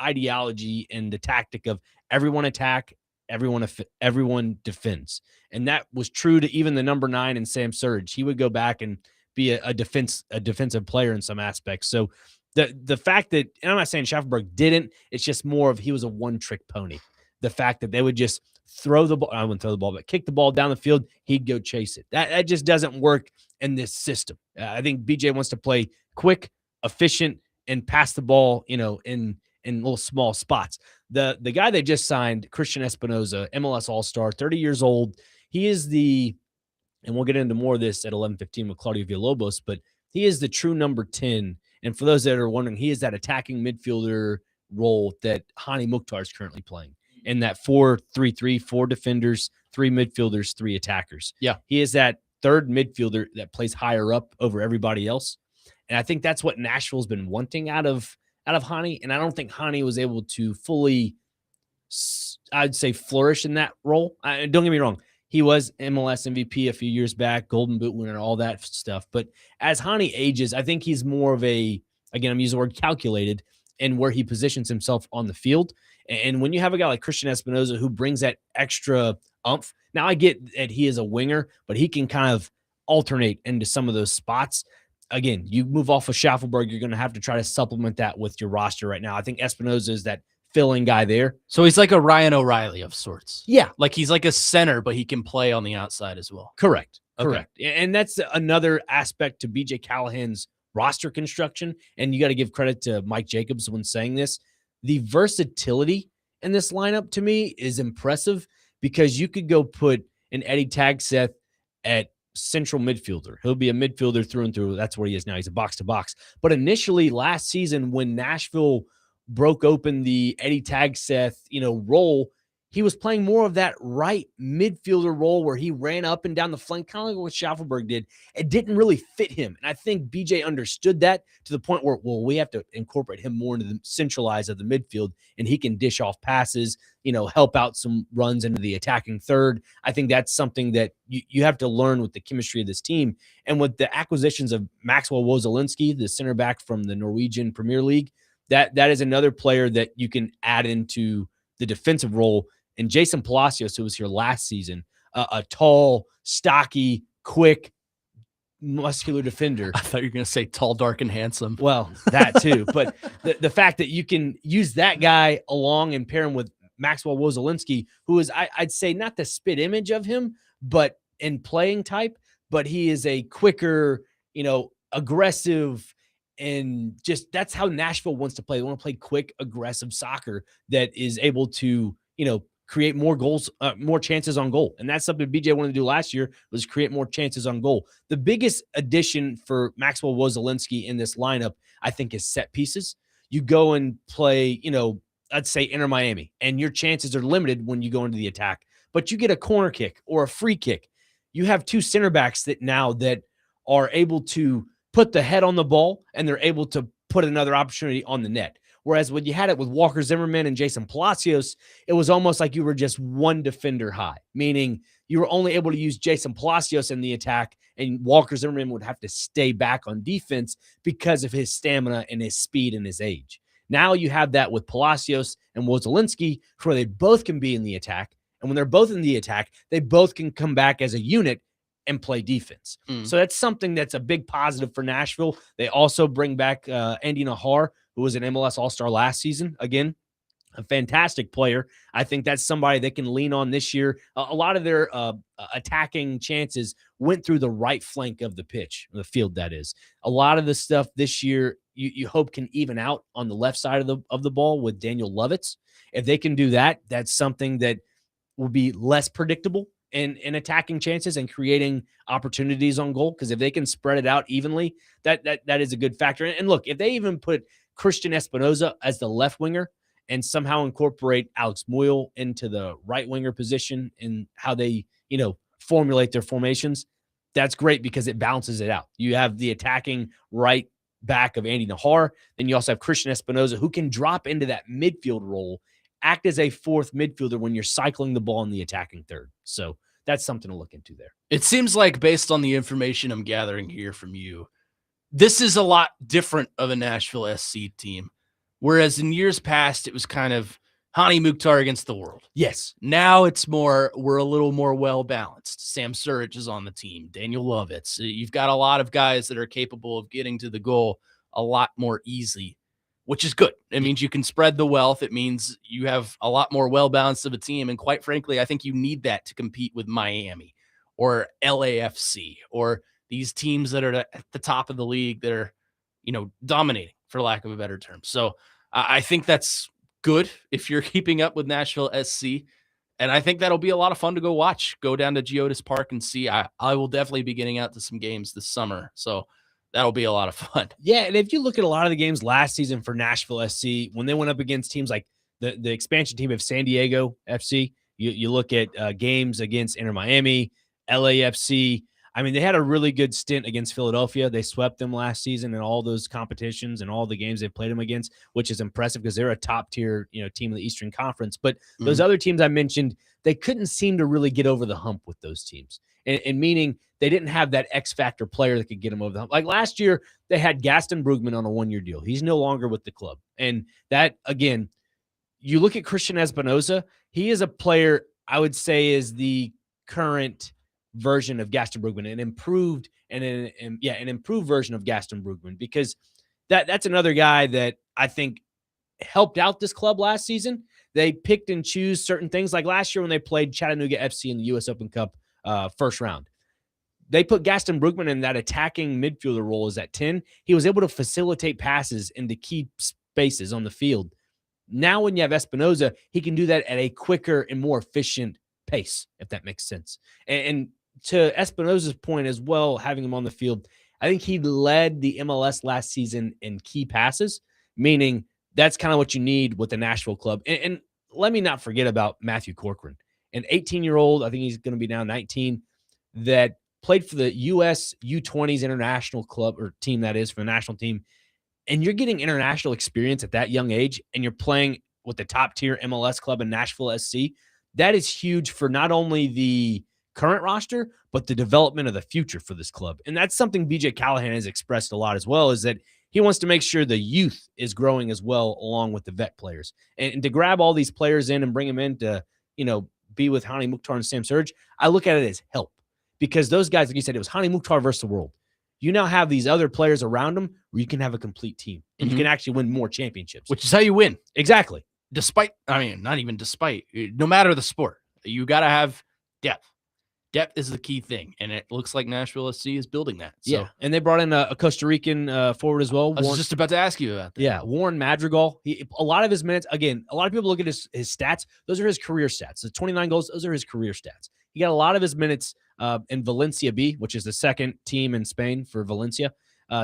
S2: ideology and the tactic of everyone attack, everyone defends. And that was true to even the number 9 in Sam Surridge. He would go back and be a defensive player in some aspects. So the fact that, and I'm not saying Schaffelberg didn't, it's just more of he was a one-trick pony. The fact that they would just throw the ball, I wouldn't throw the ball, but kick the ball down the field, he'd go chase it. That just doesn't work in this system. I think BJ wants to play quick, efficient, and pass the ball, in little small spots. The guy they just signed, Christian Espinoza, MLS All-Star, 30 years old. He is and we'll get into more of this at 11:15 with Claudio Villalobos, but he is the true number 10. And for those that are wondering, he is that attacking midfielder role that Hani Mukhtar is currently playing. In that 4-3-3, 4 defenders, 3 midfielders, 3 attackers.
S1: Yeah.
S2: He is that third midfielder that plays higher up over everybody else. And I think that's what Nashville's been wanting out of Hani. And I don't think Hani was able to fully, I'd say, flourish in that role. Don't get me wrong. He was MLS MVP a few years back, Golden Boot winner, all that stuff. But as Hani ages, I think he's more of again, I'm using the word calculated, in where he positions himself on the field. And when you have a guy like Christian Espinoza who brings that extra umph, now I get that he is a winger, but he can kind of alternate into some of those spots. Again, you move off of Schaffelberg, you're going to have to try to supplement that with your roster right now. I think Espinoza is that filling guy there.
S1: So he's like a Ryan O'Reilly of sorts.
S2: Yeah.
S1: Like he's like a center, but he can play on the outside as well.
S2: Correct.
S1: Okay.
S2: Correct. And that's another aspect to BJ Callahan's roster construction. And you got to give credit to Mike Jacobs when saying this. The versatility in this lineup to me is impressive because you could go put an Eddie Tagseth at central midfielder. He'll be a midfielder through and through. That's where he is now. He's a box to box. But initially last season when Nashville broke open the Eddie Tagseth, role, he was playing more of that right midfielder role where he ran up and down the flank, kind of like what Schaffelberg did. It didn't really fit him. And I think BJ understood that to the point where, we have to incorporate him more into the centralize of the midfield, and he can dish off passes, help out some runs into the attacking third. I think that's something that you have to learn with the chemistry of this team. And with the acquisitions of Maxwell Wozelinski, the center back from the Norwegian Premier League, that is another player that you can add into the defensive role. And Jason Palacios, who was here last season, a tall, stocky, quick, muscular defender.
S1: I thought you were going to say tall, dark, and handsome.
S2: Well, that too. But the fact that you can use that guy along and pair him with Maxwell Wozelinski, who is, I'd say, not the spit image of him, but in playing type, but he is a quicker, aggressive, and just that's how Nashville wants to play. They want to play quick, aggressive soccer that is able to, create more goals, more chances on goal. And that's something BJ wanted to do last year, was create more chances on goal. The biggest addition for Maxwell Wozelinski in this lineup, I think, is set pieces. You go and play, I'd say Inter Miami, and your chances are limited when you go into the attack. But you get a corner kick or a free kick. You have 2 center backs that are able to put the head on the ball, and they're able to put another opportunity on the net. Whereas when you had it with Walker Zimmerman and Jason Palacios, it was almost like you were just one defender high, meaning you were only able to use Jason Palacios in the attack, and Walker Zimmerman would have to stay back on defense because of his stamina and his speed and his age. Now you have that with Palacios and Wozelinski, where they both can be in the attack. And when they're both in the attack, they both can come back as a unit and play defense. So that's something that's a big positive for Nashville. They also bring back Andy Nahar, who was an MLS All-Star last season. Again, a fantastic player. I think that's somebody they can lean on this year. A lot of their attacking chances went through the right flank of the pitch, the field, that is. A lot of the stuff this year you hope can even out on the left side of the ball with Daniel Lovitz. If they can do that, that's something that will be less predictable in attacking chances and creating opportunities on goal. Because if they can spread it out evenly, that is a good factor. And look, if they even put Christian Espinoza as the left winger and somehow incorporate Alex Muyl into the right winger position and how they, formulate their formations, that's great because it balances it out. You have the attacking right back of Andy Nahar. Then you also have Christian Espinoza, who can drop into that midfield role, act as a fourth midfielder when you're cycling the ball in the attacking third. So that's something to look into there.
S1: It seems like, based on the information I'm gathering here from you, this is a lot different of a Nashville SC team. Whereas in years past, it was kind of Hani Mukhtar against the world.
S2: Yes.
S1: Now it's we're a little more well-balanced. Sam Surridge is on the team. Daniel Lovitz. You've got a lot of guys that are capable of getting to the goal a lot more easily, which is good. It means you can spread the wealth. It means you have a lot more well-balanced of a team. And quite frankly, I think you need that to compete with Miami or LAFC or these teams that are at the top of the league that are, dominating, for lack of a better term. So I think that's good if you're keeping up with Nashville SC. And I think that'll be a lot of fun to go watch. Go down to Geodis Park and see. I will definitely be getting out to some games this summer. So that'll be a lot of fun.
S2: Yeah, and if you look at a lot of the games last season for Nashville SC, when they went up against teams like the expansion team of San Diego FC, you look at games against Inter Miami, LAFC. I mean, they had a really good stint against Philadelphia. They swept them last season in all those competitions and all the games they've played them against, which is impressive because they're a top-tier, team in the Eastern Conference. But those other teams I mentioned, they couldn't seem to really get over the hump with those teams. And meaning they didn't have that X-factor player that could get them over the hump. Like last year, they had Gaston Brugman on a one-year deal. He's no longer with the club. And that, again, you look at Christian Espinoza, he is a player I would say is the current version of Gaston Brugman, an improved version of Gaston Brugman, because that's another guy that I think helped out this club last season. They picked and choose certain things, like last year when they played Chattanooga FC in the U.S. Open Cup first round. They put Gaston Brugman in that attacking midfielder role as that 10. He was able to facilitate passes into key spaces on the field. Now when you have Espinoza, he can do that at a quicker and more efficient pace, if that makes sense. And to Espinoza's point as well, having him on the field, I think he led the MLS last season in key passes, meaning that's kind of what you need with the Nashville club. And let me not forget about Matthew Corcoran, an 18-year-old, I think he's going to be now 19, that played for the U.S. U20s international club or team, that is, for the national team. And you're getting international experience at that young age, and you're playing with the top-tier MLS club in Nashville SC. That is huge for not only the current roster, but the development of the future for this club. And that's something BJ Callahan has expressed a lot as well, is that he wants to make sure the youth is growing as well along with the vet players. And to grab all these players in and bring them in to, be with Hani Mukhtar and Sam Surridge, I look at it as help. Because those guys, like you said, it was Hani Mukhtar versus the world. You now have these other players around them where you can have a complete team. And you can actually win more championships.
S1: Which is how you win.
S2: Exactly.
S1: Not even despite, no matter the sport, you got to have depth. Depth is the key thing, and it looks like Nashville SC is building that. So.
S2: Yeah, and they brought in a Costa Rican forward as well.
S1: I was just about to ask you about that.
S2: Yeah, Warren Madrigal. A lot of his minutes, again, a lot of people look at his stats. Those are his career stats. The 29 goals, those are his career stats. He got a lot of his minutes in Valencia B, which is the second team in Spain for Valencia.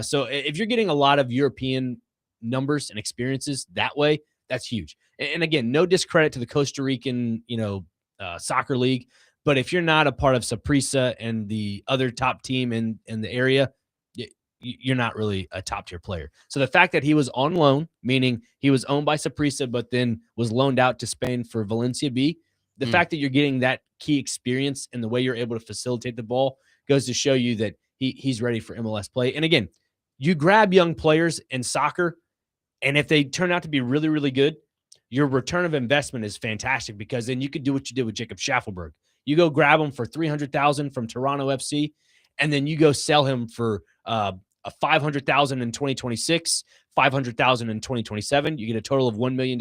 S2: So if you're getting a lot of European numbers and experiences that way, that's huge. And again, no discredit to the Costa Rican, soccer league. But if you're not a part of Saprissa and the other top team in the area, you're not really a top tier player. So the fact that he was on loan, meaning he was owned by Saprissa, but then was loaned out to Spain for Valencia B, the fact that you're getting that key experience and the way you're able to facilitate the ball goes to show you that he's ready for MLS play. And again, you grab young players in soccer, and if they turn out to be really, really good, your return of investment is fantastic, because then you could do what you did with Jacob Schaffelberg. You go grab him for $300,000 from Toronto FC, and then you go sell him for a $500,000 in 2026, $500,000 in 2027. You get a total of $1 million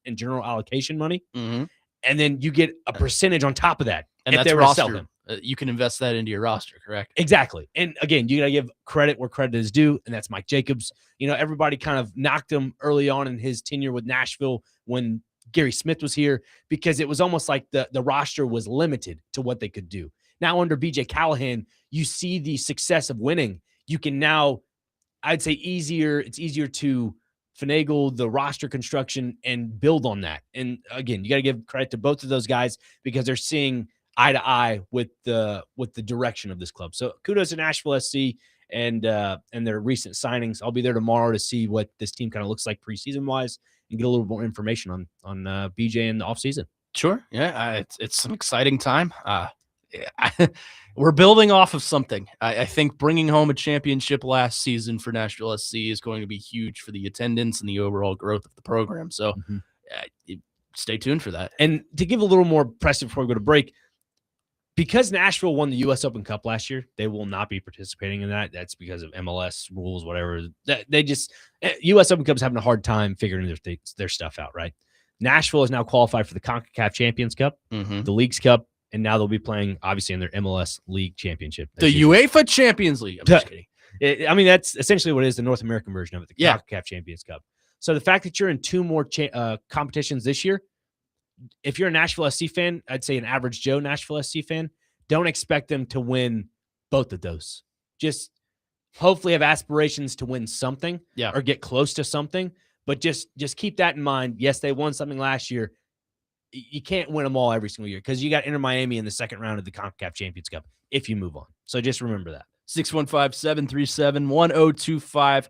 S2: in general allocation money, and then you get a percentage on top of that.
S1: And
S2: if
S1: that's
S2: they were to sell him.
S1: You can invest that into your roster, correct?
S2: Exactly. And again, you got to give credit where credit is due, and that's Mike Jacobs. Everybody kind of knocked him early on in his tenure with Nashville when Gary Smith was here, because it was almost like the roster was limited to what they could do. Now under BJ Callahan, you see the success of winning. You can now, I'd say it's easier to finagle the roster construction and build on that. And again, you got to give credit to both of those guys, because they're seeing eye to eye with the direction of this club. So kudos to Nashville SC and their recent signings. I'll be there tomorrow to see what this team kind of looks like preseason wise and get a little more information on BJ in the offseason.
S1: Sure. Yeah. It's an exciting time. We're building off of something. I think bringing home a championship last season for Nashville SC is going to be huge for the attendance and the overall growth of the program. So stay tuned for that.
S2: And to give a little more impressive before we go to break, because Nashville won the U.S. Open Cup last year, they will not be participating in that. That's because of MLS rules, whatever. They just U.S. Open Cup's having a hard time figuring their stuff out, right? Nashville is now qualified for the CONCACAF Champions Cup, the Leagues Cup, and now they'll be playing, obviously, in their MLS League Championship.
S1: The UEFA Champions League. I'm just kidding.
S2: I mean, that's essentially what it is, the North American version of it, the CONCACAF Champions Cup. So the fact that you're in two more competitions this year, if you're a Nashville SC fan, I'd say an average Joe Nashville SC fan, don't expect them to win both of those. Just hopefully have aspirations to win something or get close to something. But just keep that in mind. Yes, they won something last year. You can't win them all every single year, because you got Inter Miami in the second round of the CONCACAF Champions Cup if you move on. So just remember that.
S1: 615-737-1025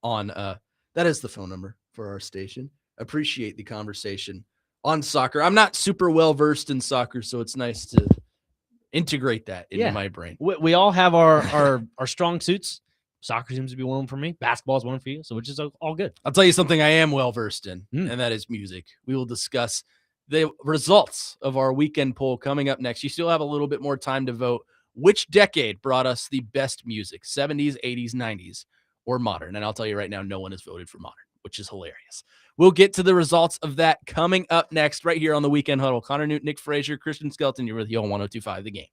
S1: on that is the phone number for our station. Appreciate the conversation on soccer. I'm not super well versed in soccer, so it's nice to integrate that into my brain.
S2: We all have our strong suits. Soccer seems to be one of them for me. Basketball is one for you, so which is all good.
S1: I'll tell you something I am well versed in, and that is music. We will discuss the results of our weekend poll coming up next. You still have a little bit more time to vote. Which decade brought us the best music? 70s, 80s, 90s, or modern? And I'll tell you right now, no one has voted for modern, which is hilarious. We'll get to the results of that coming up next right here on the Weekend Huddle. Connor Newton, Nick Frazier, Christian Skelton, you're with you on 102.5 The Game.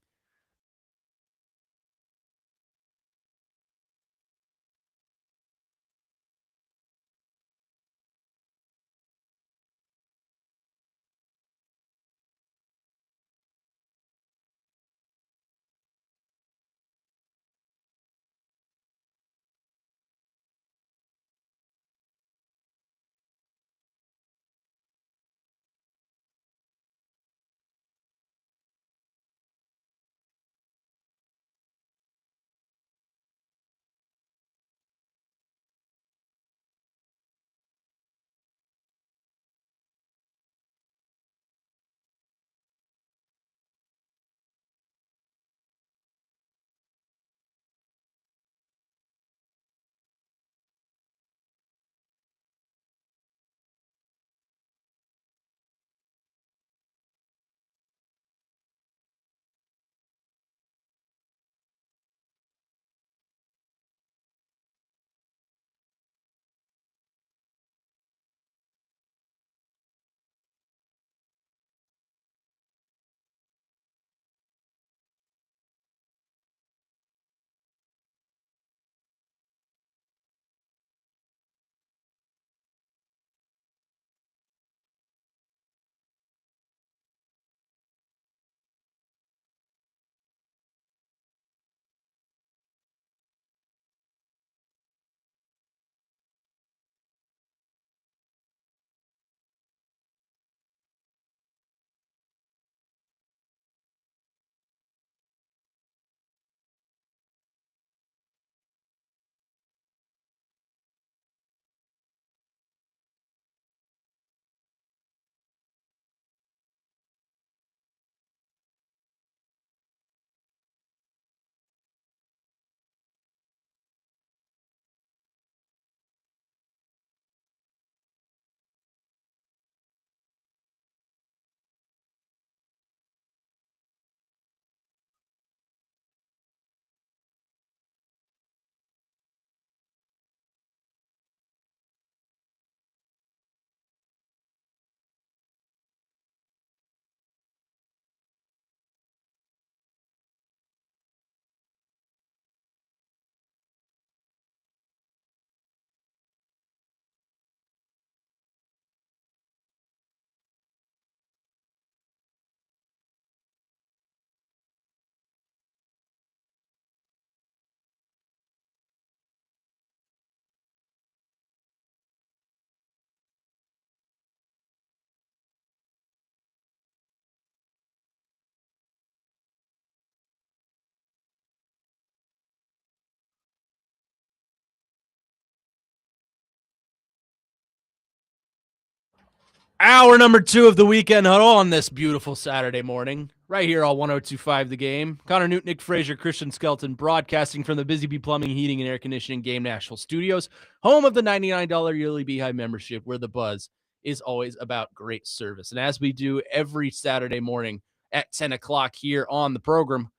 S1: Hour number 2 of the Weekend Huddle on this beautiful Saturday morning, right here on 102.5 The Game. Connor Newton, Nick Frazier, Christian Skelton, broadcasting from the Busy Bee Plumbing, Heating, and Air Conditioning Game Nashville Studios, home of the $99 yearly Beehive membership, where the buzz is always about great service. And as we do every Saturday morning at 10 o'clock here on the program,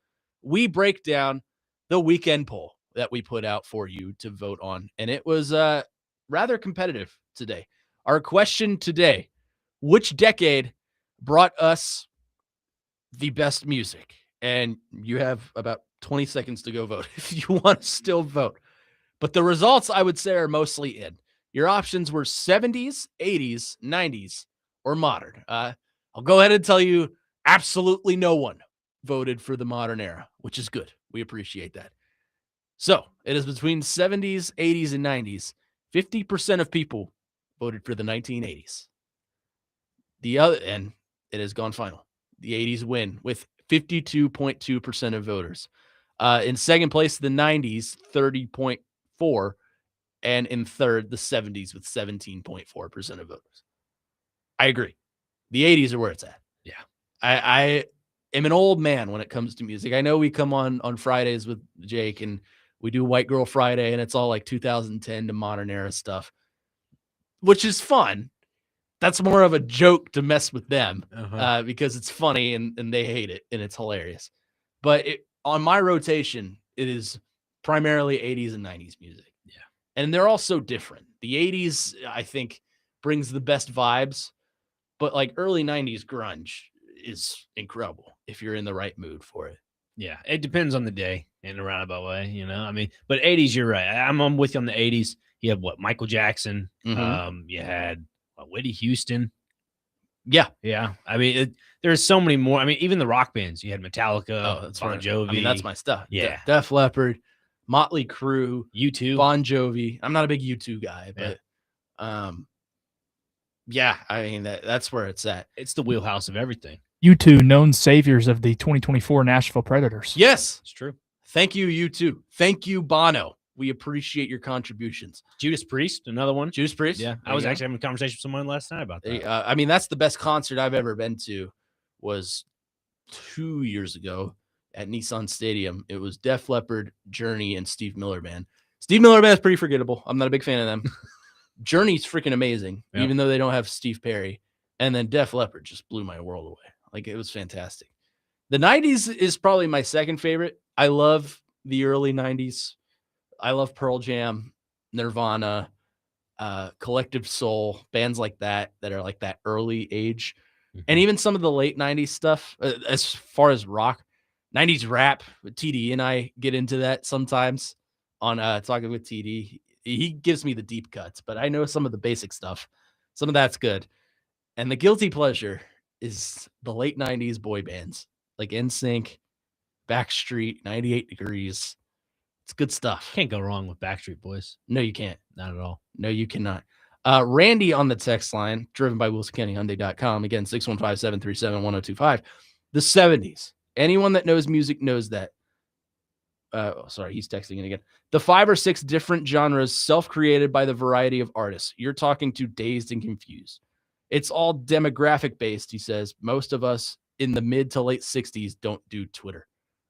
S1: we break down the weekend poll that we put out for you to vote on. And it was rather competitive today. Our question today: which decade brought us the best music? And you have about 20 seconds to go vote if you want to still vote. But the results, I would say, are mostly in. Your options were 70s, 80s, 90s, or modern. I'll go ahead and tell you absolutely no one voted for the modern era, which is good. We appreciate that. So it is between 70s, 80s, and 90s. 50% of people voted for the 1980s. The other, and it has gone final. The 80s win with 52.2% of voters. In second place, the 90s, 30.4%. And in third, the 70s with 17.4% of voters. I agree. The 80s are where it's at.
S2: Yeah.
S1: I am an old man when it comes to music. I know we come on Fridays with Jake and we do White Girl Friday, and it's all like 2010 to modern era stuff, which is fun. That's more of a joke to mess with them because it's funny and they hate it and it's hilarious. But on my rotation, it is primarily 80s and 90s music.
S2: Yeah.
S1: And they're all so different. The 80s, I think, brings the best vibes, but like early 90s grunge is incredible if you're in the right mood for it.
S2: Yeah, it depends on the day in a roundabout way, you know. I mean, but 80s, you're right. I'm with you on the 80s. You have Michael Jackson. You had Whitney Houston.
S1: Yeah.
S2: I mean, there's so many more. I mean, even the rock bands. You had Metallica,
S1: that's
S2: Bon Jovi.
S1: I mean, that's my stuff.
S2: Yeah.
S1: Def Leppard, Motley Crue,
S2: U2,
S1: Bon Jovi. I'm not a big U2 guy, but yeah, I mean that's where it's at.
S2: It's the wheelhouse of everything.
S3: U2, known saviors of the 2024 Nashville Predators.
S1: Yes,
S2: it's true.
S1: Thank you, U2. Thank you, Bono. We appreciate your contributions.
S2: Judas Priest, another one.
S1: Judas Priest.
S2: Yeah, I was actually having a conversation with someone last night about that.
S1: I mean, that's the best concert I've ever been to. Was 2 years ago at Nissan Stadium. It was Def Leppard, Journey, and Steve Miller Band. Steve Miller Band is pretty forgettable. I'm not a big fan of them. Journey's freaking amazing, even though they don't have Steve Perry. And then Def Leppard just blew my world away. Like, it was fantastic. The 90s is probably my second favorite. I love the early 90s. I love Pearl Jam, Nirvana, Collective Soul, bands like that are like that early age. And even some of the late 90s stuff, as far as rock, 90s rap. TD and I get into that sometimes on Talking with TD. He gives me the deep cuts, but I know some of the basic stuff. Some of that's good. And the guilty pleasure is the late 90s boy bands like NSYNC, Backstreet, 98 Degrees. It's good stuff.
S2: Can't go wrong with Backstreet Boys.
S1: No, you can't.
S2: Not at all.
S1: No, you cannot. Randy on the text line, driven by WilsonCountyHyundai.com. Again, 615-737-1025. The 70s. Anyone that knows music knows that. Sorry, he's texting it again. The 5 or 6 different genres self-created by the variety of artists. You're talking to Dazed and Confused. It's all demographic based, he says. Most of us in the mid to late 60s don't do Twitter.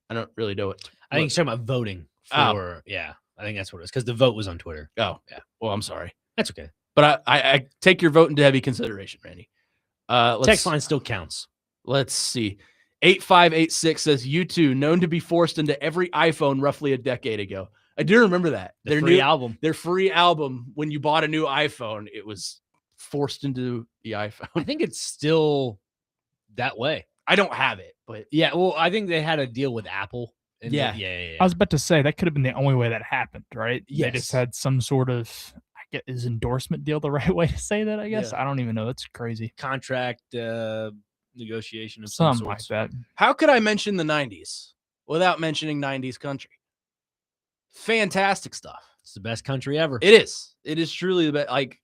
S1: I don't really know it.
S2: I think he's talking about voting for, I think that's what it is, because the vote was on Twitter.
S1: Oh, yeah. Well, I'm sorry.
S2: That's okay.
S1: But I take your vote into heavy consideration, Randy.
S2: Text line still counts.
S1: Let's see. 8586 says U2, known to be forced into every iPhone roughly a decade ago. I do remember that.
S2: Their free album.
S1: Their free album, when you bought a new iPhone, it was forced into the iPhone.
S2: I think it's still that way.
S1: I don't have it, but
S2: yeah, well, I think they had a deal with Apple.
S1: Yeah.
S3: I was about to say that could have been the only way that happened, right?
S1: Yes.
S3: They just had some sort of, is endorsement deal the right way to say that, I guess? Yeah. I don't even know. It's crazy.
S2: Contract negotiation of
S3: something like that.
S1: How could I mention the 90s without mentioning 90s country? Fantastic stuff.
S2: It's the best country ever.
S1: It is. It is truly the best. Like,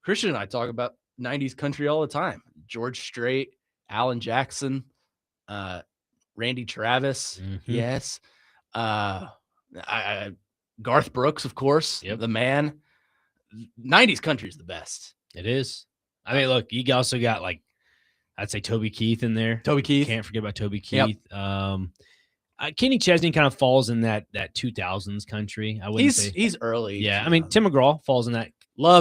S1: Christian and I talk about 90s country all the time. George Strait, Alan Jackson, Randy Travis. Yes. Garth Brooks, of course.
S2: Yep.
S1: The man. 90s country is the best.
S2: It is. I mean, look, you also got like, I'd say Toby Keith in there.
S1: Toby Keith.
S2: Can't forget about Toby Keith. Yep. Kenny Chesney kind of falls in that 2000s country. I wouldn't say
S1: he's early.
S2: Yeah, I mean Tim McGraw falls in that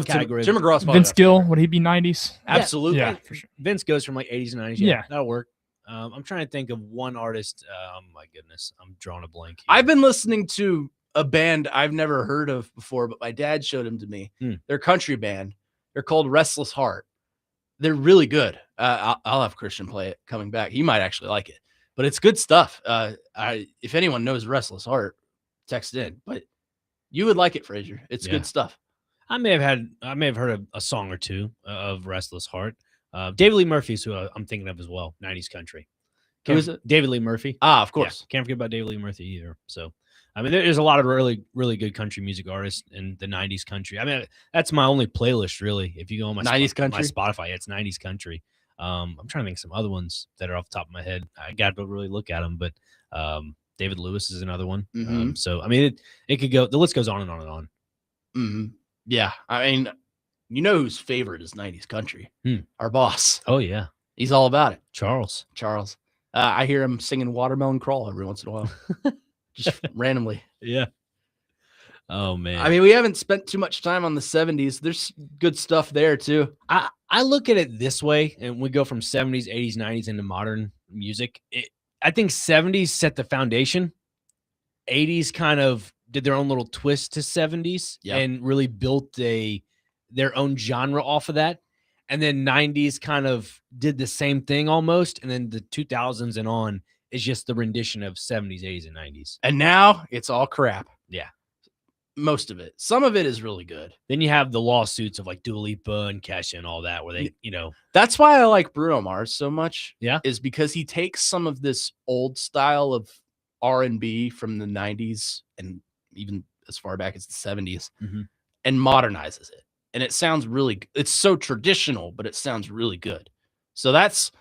S2: category.
S1: Tim McGraw's
S3: Vince Gill, would he be 90s?
S1: Absolutely.
S3: Yeah, for sure.
S2: Vince goes from like 80s and 90s. Yeah, that'll work. I'm trying to think of one artist. Oh my goodness, I'm drawing a blank here.
S1: I've been listening to a band I've never heard of before, but my dad showed them to me. They're a country band. They're called Restless Heart. They're really good. I'll have Christian play it coming back. He might actually like it, but it's good stuff. If anyone knows Restless Heart, text in. But you would like it, Frazier. It's good stuff.
S2: I may have heard a song or two of Restless Heart. David Lee Murphy's who I'm thinking of as well. 90s country.
S1: Who is it?
S2: David Lee Murphy.
S1: Of course.
S2: Yeah, can't forget about David Lee Murphy either. So, I mean, there's a lot of really, really good country music artists in the 90s country. I mean, that's my only playlist, really. If you go on my
S1: 90s country,
S2: my Spotify, it's 90s country. I'm trying to think of some other ones that are off the top of my head. I got to really look at them, but David Lewis is another one. So, I mean, it could go. The list goes on and on and on.
S1: Yeah, I mean, you know whose favorite is 90s country? Our boss.
S2: Oh yeah,
S1: he's all about it.
S2: Charles.
S1: I hear him singing Watermelon Crawl every once in a while. Just randomly.
S2: Yeah. Oh man.
S1: I mean, we haven't spent too much time on the 70s. There's good stuff there too.
S2: I look at it this way, and we go from 70s, 80s, 90s into modern music. I think 70s set the foundation. 80s kind of did their own little twist to 70s and really built their own genre off of that. And then 90s kind of did the same thing almost. And then the 2000s and on is just the rendition of 70s, 80s, and 90s.
S1: And now it's all crap.
S2: Yeah.
S1: Most of it. Some of it is really good.
S2: Then you have the lawsuits of like Dua Lipa and Kesha and all that, where they,
S1: That's why I like Bruno Mars so much.
S2: Yeah.
S1: Is because he takes some of this old style of R&B from the 90s and even as far back as the 70s and modernizes it. And it sounds it's so traditional, but it sounds really good. So that's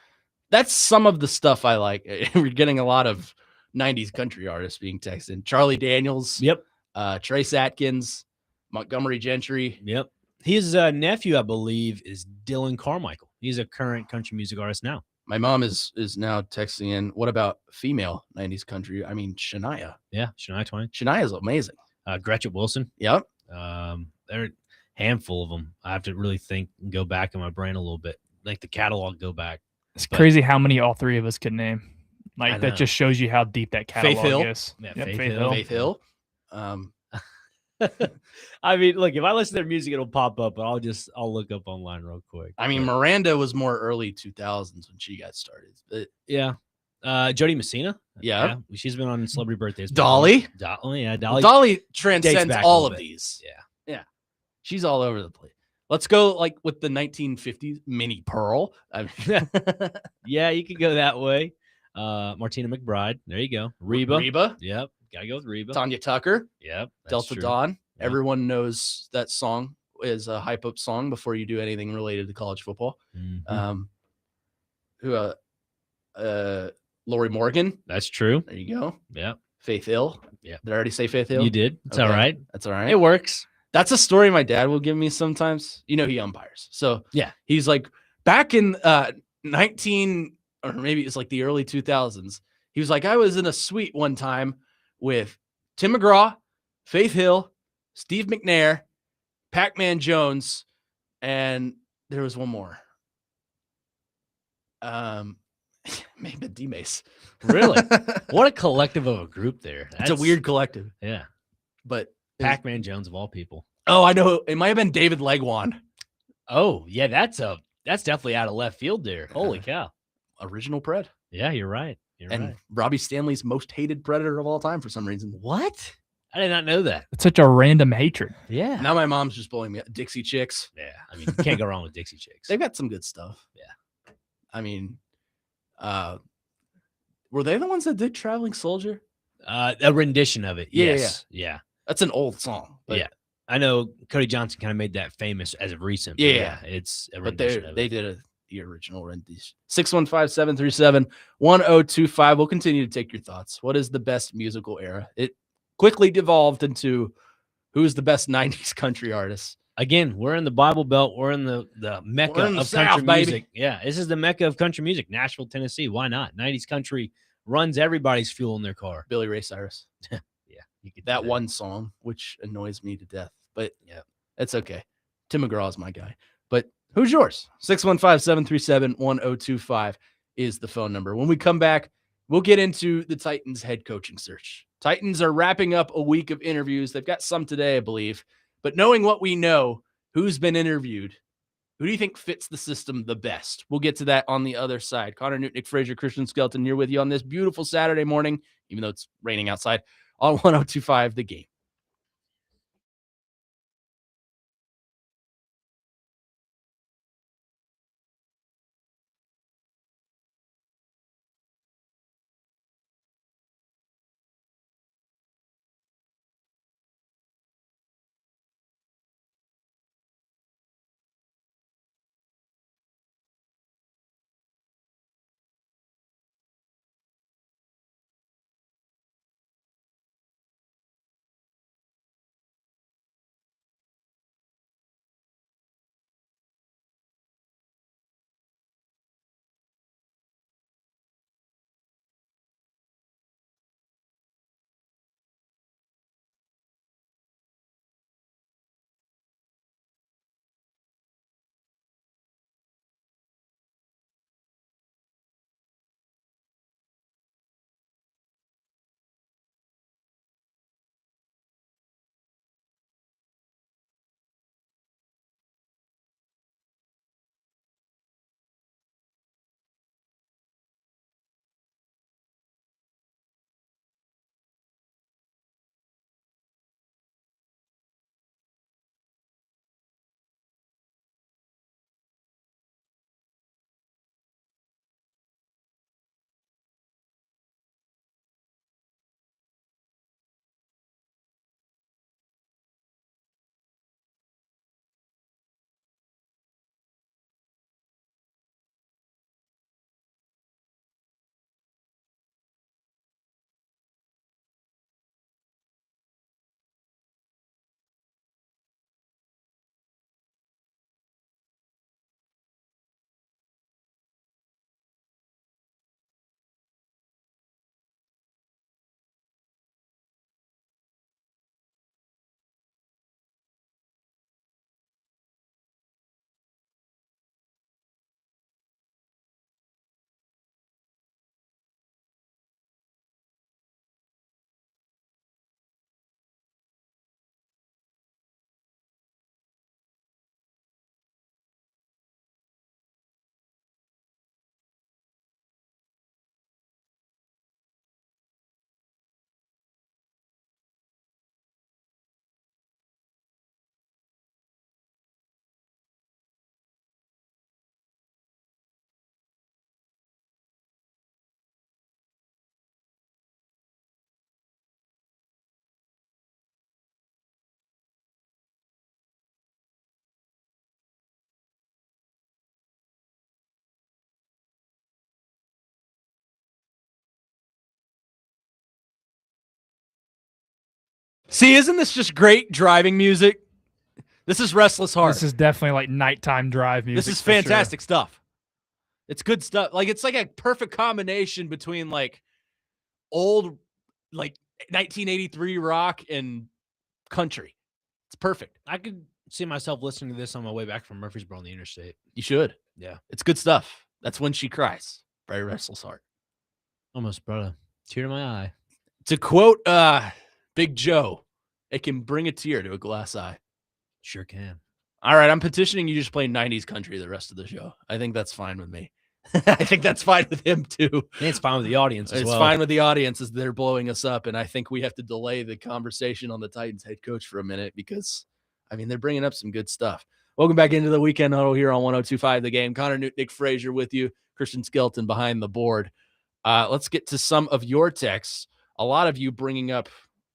S1: some of the stuff I like. We're getting a lot of 90s country artists being texted. Charlie Daniels.
S2: Yep.
S1: Trace Atkins, Montgomery Gentry.
S2: Yep. His nephew, I believe, is Dylan Carmichael. He's a current country music artist now.
S1: My mom is now texting in. What about female 90s country? I mean, Shania.
S2: Yeah, Shania Twain.
S1: Shania is amazing.
S2: Gretchen Wilson.
S1: Yep.
S2: There are a handful of them. I have to really think and go back in my brain a little bit. Like the catalog go back.
S3: It's crazy how many all three of us could name. Like that just shows you how deep that catalog is.
S2: Yeah,
S1: Faith Hill.
S2: I mean, look, if I listen to their music, it'll pop up, but I'll look up online real quick.
S1: I mean, Miranda was more early 2000s when she got started. But
S2: yeah. Jody Messina.
S1: Yeah.
S2: She's been on Celebrity Birthdays.
S1: Dolly.
S2: Dolly
S1: transcends all of these. Yeah. She's all over the place. Let's go like with the 1950s. Minnie Pearl.
S2: Yeah, you could go that way. Martina McBride. There you go. Reba. Yep. Gotta go with Reba.
S1: Tanya Tucker.
S2: Yep.
S1: Delta Dawn. Yep. Everyone knows that song is a hype up song before you do anything related to college football. Lori Morgan.
S2: That's true.
S1: There you go.
S2: Yep.
S1: Faith Hill.
S2: Yeah.
S1: Did I already say Faith Hill?
S2: You did. It's all right.
S1: That's all right.
S2: It works.
S1: That's a story my dad will give me sometimes. He umpires. So
S2: yeah,
S1: he's like back in 19 or maybe it's like the early 2000s. He was like, I was in a suite one time with Tim McGraw, Faith Hill, Steve McNair, Pac-Man Jones, and there was one more. Maybe D-Mace.
S2: Really? What a collective of a group there.
S1: It's a weird collective.
S2: Yeah.
S1: But
S2: Pac-Man Jones of all people.
S1: Oh, I know. It might have been David Legwan.
S2: Oh, yeah, that's definitely out of left field there. Holy cow.
S1: Original Pred.
S2: Yeah, you're right.
S1: And Robbie Stanley's most hated Predator of all time for some reason.
S2: What? I did not know that.
S3: It's such a random hatred.
S2: Yeah.
S1: Now my mom's just blowing me up. Dixie Chicks.
S2: Yeah. I mean, you can't go wrong with Dixie Chicks.
S1: They've got some good stuff.
S2: Yeah.
S1: I mean, were they the ones that did Traveling Soldier?
S2: A rendition of it. Yes. Yeah.
S1: That's an old song.
S2: Yeah. I know Cody Johnson kind of made that famous as of recent.
S1: Yeah.
S2: It's a
S1: rendition of it. They did the original rendition. 615-737-1025. We'll continue to take your thoughts. What is the best musical era? It quickly devolved into who's the best 90s country artist.
S2: Again, we're in the Bible Belt. We're in the mecca of country music. Yeah, this is the mecca of country music. Nashville, Tennessee. Why not? 90s country runs everybody's fuel in their car.
S1: Billy Ray Cyrus.
S2: Yeah, you
S1: could that one song, which annoys me to death. But yeah, it's okay. Tim McGraw is my guy. But who's yours? 615-737-1025 is the phone number. When we come back, we'll get into the Titans head coaching search. Titans are wrapping up a week of interviews. They've got some today, I believe. But knowing what we know, who's been interviewed, who do you think fits the system the best? We'll get to that on the other side. Connor Newton, Nick Frazier, Christian Skelton here with you on this beautiful Saturday morning, even though it's raining outside, on 102.5 The Game. See, isn't this just great driving music? This is Restless Heart.
S3: This is definitely like nighttime drive music.
S1: This is fantastic stuff. It's good stuff. Like, it's like a perfect combination between like old, like 1983 rock and country. It's perfect.
S2: I could see myself listening to this on my way back from Murfreesboro on the interstate.
S1: You should.
S2: Yeah.
S1: It's good stuff. That's When She Cries by Restless Heart.
S2: Almost brought a tear to my eye.
S1: To quote Big Joe, it can bring a tear to a glass eye.
S2: Sure can.
S1: All right, I'm petitioning you just play 90s country the rest of the show. I think that's fine with me. I think that's fine with him, too.
S2: And it's fine with the audience as well.
S1: It's fine with the audience as they're blowing us up, and I think we have to delay the conversation on the Titans head coach for a minute because, I mean, they're bringing up some good stuff. Welcome back into the Weekend Huddle here on 102.5 The Game. Connor Newton, Nick Frazier with you. Christian Skelton behind the board. Let's get to some of your texts. A lot of you bringing up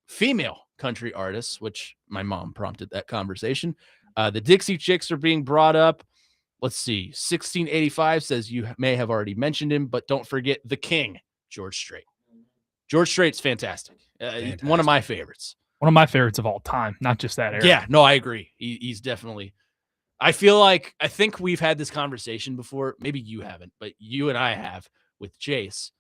S1: female country artists, which my mom prompted that conversation. The Dixie Chicks are being brought up. Let's see. 1685 says you may have already mentioned him, but don't forget the king, George Strait. George Strait's fantastic. One of my favorites.
S3: One of my favorites of all time, not just that era.
S1: Yeah, no, I agree. He's definitely. I think we've had this conversation before. Maybe you haven't, but you and I have with Chase.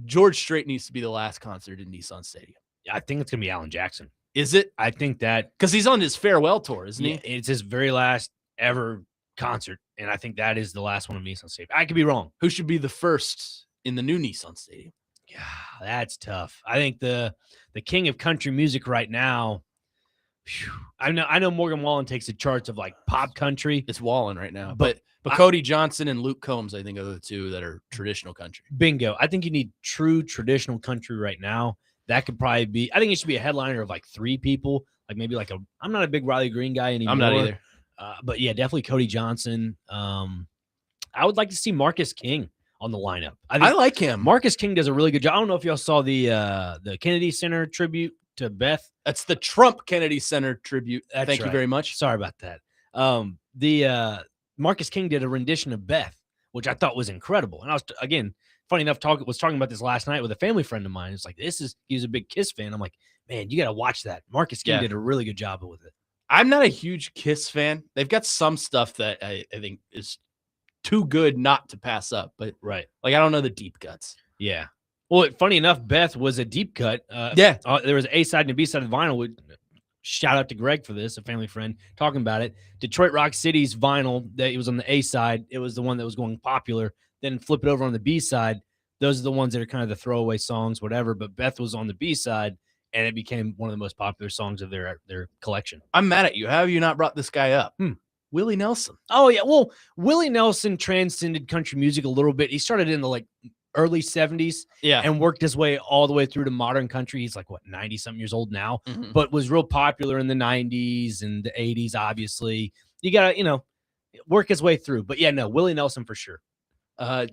S1: George Strait needs to be the last concert in Nissan Stadium.
S2: I think it's going to be Alan Jackson.
S1: Is it?
S2: I think that.
S1: Because he's on his farewell tour, isn't he?
S2: It's his very last ever concert, and I think that is the last one of Nissan Stadium. I could be wrong.
S1: Who should be the first in the new Nissan Stadium?
S2: Yeah, that's tough. I think the king of country music right now, I know Morgan Wallen takes the charts of like pop country.
S1: It's Wallen right now. But Cody Johnson and Luke Combs, I think, are the two that are traditional country.
S2: Bingo. I think you need true traditional country right now. That could probably be, I think it should be a headliner of like 3 people. Like maybe like I'm not a big Riley Green guy anymore.
S1: I'm not either.
S2: But yeah, definitely Cody Johnson. I would like to see Marcus King on the lineup.
S1: I like him.
S2: Marcus King does a really good job. I don't know if y'all saw the Kennedy Center tribute to Beth.
S1: That's the Trump Kennedy Center tribute. Thank you very much.
S2: Sorry about that. The Marcus King did a rendition of Beth, which I thought was incredible. And I was, again, funny enough, was talking about this last night with a family friend of mine. It's like, he was a big Kiss fan. I'm like, man, you got to watch that. Marcus King did a really good job with it.
S1: I'm not a huge Kiss fan. They've got some stuff that I think is too good not to pass up. But
S2: right,
S1: like I don't know the deep cuts.
S2: Yeah. Well, funny enough, Beth was a deep cut.
S1: There
S2: was an A side and a B side of vinyl. Shout out to Greg for this, a family friend, talking about it. Detroit Rock City's vinyl that it was on the A side. It was the one that was going popular. Then flip it over on the B side. Those are the ones that are kind of the throwaway songs, whatever. But Beth was on the B side, and it became one of the most popular songs of their collection.
S1: I'm mad at you. How have you not brought this guy up? Willie Nelson.
S2: Oh, yeah. Well, Willie Nelson transcended country music a little bit. He started in the early 70s and worked his way all the way through to modern country. He's 90-something years old now, but was real popular in the 90s and the 80s, obviously. You got to, work his way through. But, yeah, no, Willie Nelson for sure.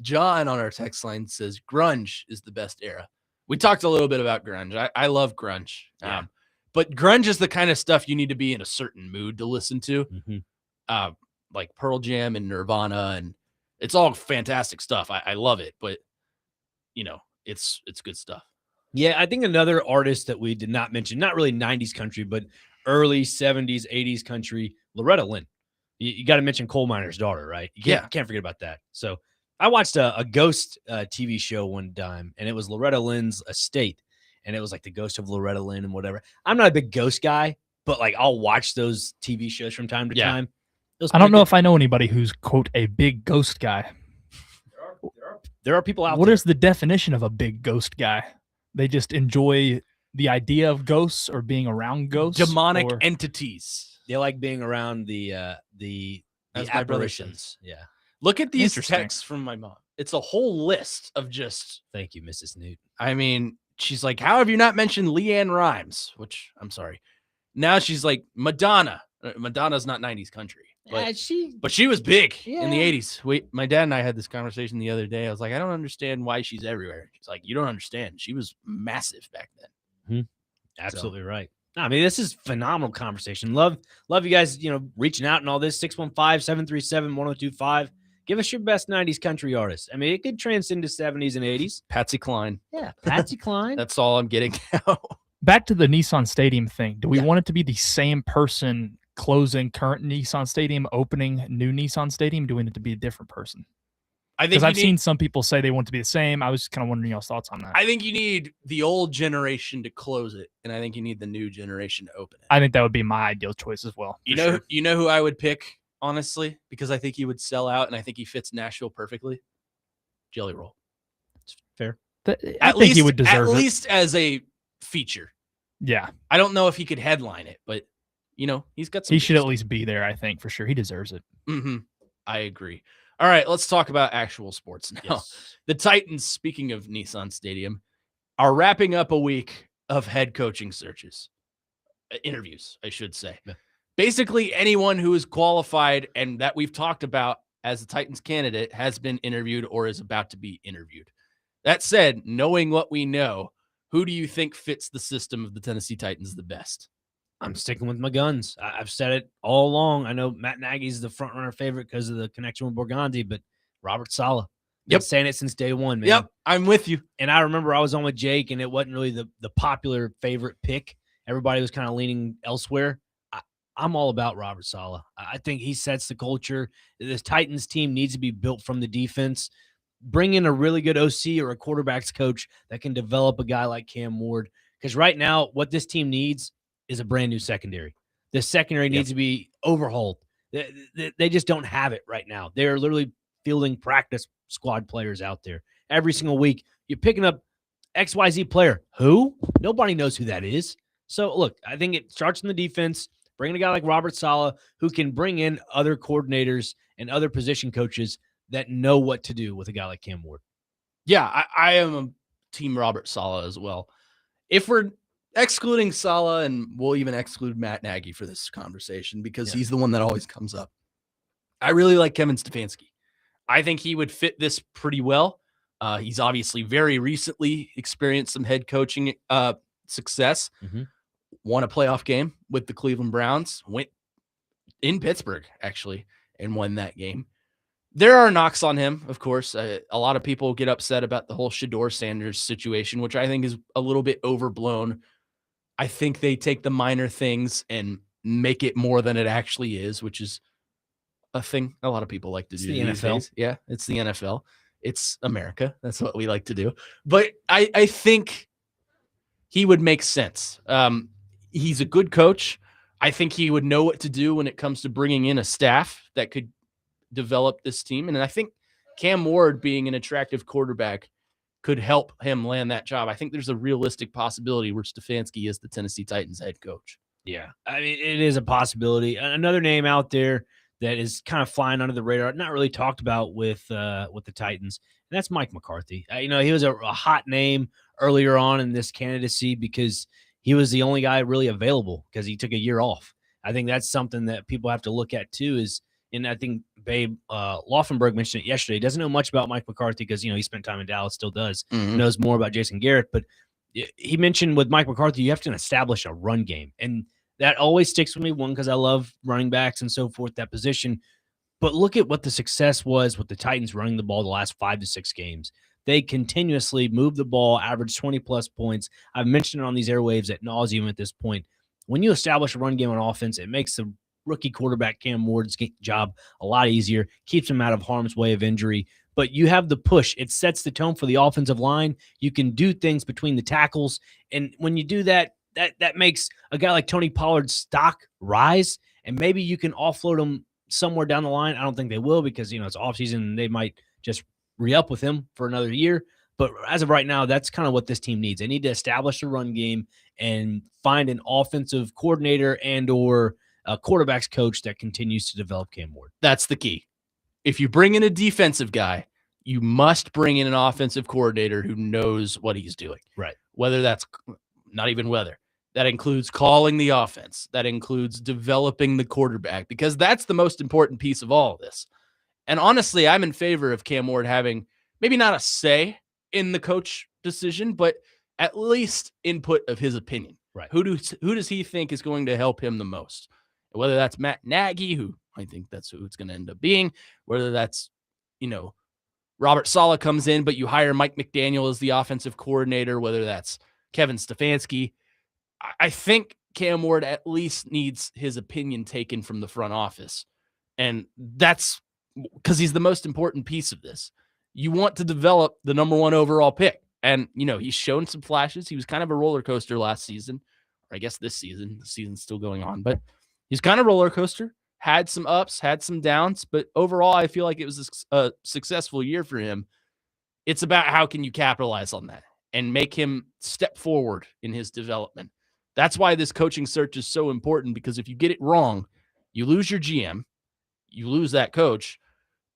S1: John on our text line says grunge is the best era. We talked a little bit about grunge. I love grunge.
S2: Yeah.
S1: But grunge is the kind of stuff you need to be in a certain mood to listen to. Like Pearl Jam and Nirvana, and it's all fantastic stuff. I love it, but it's good stuff.
S2: Yeah, I think another artist that we did not mention, not really 90s country, but early 70s, 80s country, Loretta Lynn. You got to mention Coal Miner's Daughter, right? You can't forget about that. So I watched a ghost TV show one time, and it was Loretta Lynn's estate, and it was like the ghost of Loretta Lynn and whatever. I'm not a big ghost guy, but I'll watch those TV shows from time to time.
S3: I don't know if I know anybody who's, quote, a big ghost guy.
S2: There are people out there.
S3: What is the definition of a big ghost guy? They just enjoy the idea of ghosts or being around ghosts?
S1: Demonic entities.
S2: They like being around the apparitions. Yeah.
S1: Look at these texts from my mom. It's a whole list of just...
S2: Thank you, Mrs. Newt.
S1: I mean, she's like, how have you not mentioned Leanne Rimes? Which, I'm sorry. Now she's like, Madonna. Madonna's not 90s country. But she was big in the 80s. My dad and I had this conversation the other day. I was like, I don't understand why she's everywhere. She's like, you don't understand. She was massive back then.
S2: Absolutely right. I mean, this is phenomenal conversation. Love you guys, reaching out and all this. 615-737-1025. Give us your best 90s country artists. I mean, it could transcend to 70s and 80s.
S1: Patsy Cline.
S2: Yeah, Patsy Cline.
S1: That's all I'm getting now.
S3: Back to the Nissan Stadium thing. Do we want it to be the same person closing current Nissan Stadium, opening new Nissan Stadium? Do we need it to be a different person? Because I've seen some people say they want it to be the same. I was just kind of wondering y'all's thoughts on that.
S1: I think you need the old generation to close it, and I think you need the new generation to open it.
S3: I think that would be my ideal choice as well.
S1: You know who I would pick, honestly, because I think he would sell out, and I think he fits Nashville perfectly. Jelly Roll.
S2: It's fair.
S3: I think he would deserve it.
S1: At least as a feature.
S3: Yeah.
S1: I don't know if he could headline it, but he's got some.
S3: He should at least be there, I think, for sure. He deserves it.
S1: I agree. All right, let's talk about actual sports now.
S2: Yes.
S1: The Titans, speaking of Nissan Stadium, are wrapping up a week of head coaching searches. Interviews, I should say.
S2: Yeah.
S1: Basically, anyone who is qualified and that we've talked about as a Titans candidate has been interviewed or is about to be interviewed. That said, knowing what we know, who do you think fits the system of the Tennessee Titans the best?
S2: I'm sticking with my guns. I've said it all along. I know Matt Nagy's the front runner favorite because of the connection with Borgandi, but Robert Saleh. Been saying it since day one, man.
S1: Yep, I'm with you.
S2: And I remember I was on with Jake, and it wasn't really the popular favorite pick everybody was kind of leaning elsewhere. I'm all about Robert Saleh. I think he sets the culture. This Titans team needs to be built from the defense. Bring in a really good OC or a quarterback's coach that can develop a guy like Cam Ward. Because right now, what this team needs is a brand new secondary. The secondary needs to be overhauled. They just don't have it right now. They're literally fielding practice squad players out there every single week. You're picking up XYZ player. Who? Nobody knows who that is. So, look, I think it starts from the defense. Bring in a guy like Robert Saleh who can bring in other coordinators and other position coaches that know what to do with a guy like Cam Ward.
S1: Yeah, I am a team Robert Saleh as well. If we're excluding Saleh, and we'll even exclude Matt Nagy for this conversation because he's the one that always comes up, I really like Kevin Stefanski. I think he would fit this pretty well. He's obviously very recently experienced some head coaching success. Won a playoff game with the Cleveland Browns, went in Pittsburgh, actually, and won that game. There are knocks on him, of course. A lot of people get upset about the whole Shedeur Sanders situation, which I think is a little bit overblown. I think they take the minor things and make it more than it actually is, which is a thing a lot of people like to do.
S2: The NFL.
S1: Days. Yeah, it's the NFL. It's America. That's what we like to do. But I think he would make sense. He's a good coach. I think he would know what to do when it comes to bringing in a staff that could develop this team. And I think Cam Ward being an attractive quarterback could help him land that job. I think there's a realistic possibility where Stefanski is the Tennessee Titans head coach.
S2: Yeah, I mean, it is a possibility. Another name out there that is kind of flying under the radar, not really talked about with the Titans, and that's Mike McCarthy. He was a hot name earlier on in this candidacy because he was the only guy really available because he took a year off. I think that's something that people have to look at too is, and I think Babe Laufenberg mentioned it yesterday. He doesn't know much about Mike McCarthy because, he spent time in Dallas, still does, knows more about Jason Garrett. But he mentioned with Mike McCarthy, you have to establish a run game. And that always sticks with me, one, because I love running backs and so forth, that position. But look at what the success was with the Titans running the ball the last 5 to 6 games. They continuously move the ball, average 20-plus points. I've mentioned it on these airwaves at nauseum at this point. When you establish a run game on offense, it makes the rookie quarterback Cam Ward's job a lot easier, keeps him out of harm's way of injury. But you have the push. It sets the tone for the offensive line. You can do things between the tackles. And when you do that, that makes a guy like Tony Pollard's stock rise. And maybe you can offload him somewhere down the line. I don't think they will because, it's offseason and they might just re-up with him for another year. But as of right now, that's kind of what this team needs. They need to establish a run game and find an offensive coordinator and or a quarterback's coach that continues to develop Cam Ward.
S1: That's the key. If you bring in a defensive guy, you must bring in an offensive coordinator who knows what he's doing.
S2: Right.
S1: Whether that's not even whether. That includes calling the offense. That includes developing the quarterback because that's the most important piece of all of this. And honestly, I'm in favor of Cam Ward having maybe not a say in the coach decision, but at least input of his opinion.
S2: Right.
S1: Who does he think is going to help him the most? Whether that's Matt Nagy, who I think that's who it's going to end up being, whether that's, Robert Saleh comes in, but you hire Mike McDaniel as the offensive coordinator, whether that's Kevin Stefanski. I think Cam Ward at least needs his opinion taken from the front office. And that's because he's the most important piece of this. You want to develop the number 1 overall pick. And, he's shown some flashes. He was kind of a roller coaster last season, or I guess this season. The season's still going on, but he's kind of roller coaster, had some ups, had some downs, but overall, I feel like it was a successful year for him. It's about how can you capitalize on that and make him step forward in his development. That's why this coaching search is so important, because if you get it wrong, you lose your GM, you lose that coach,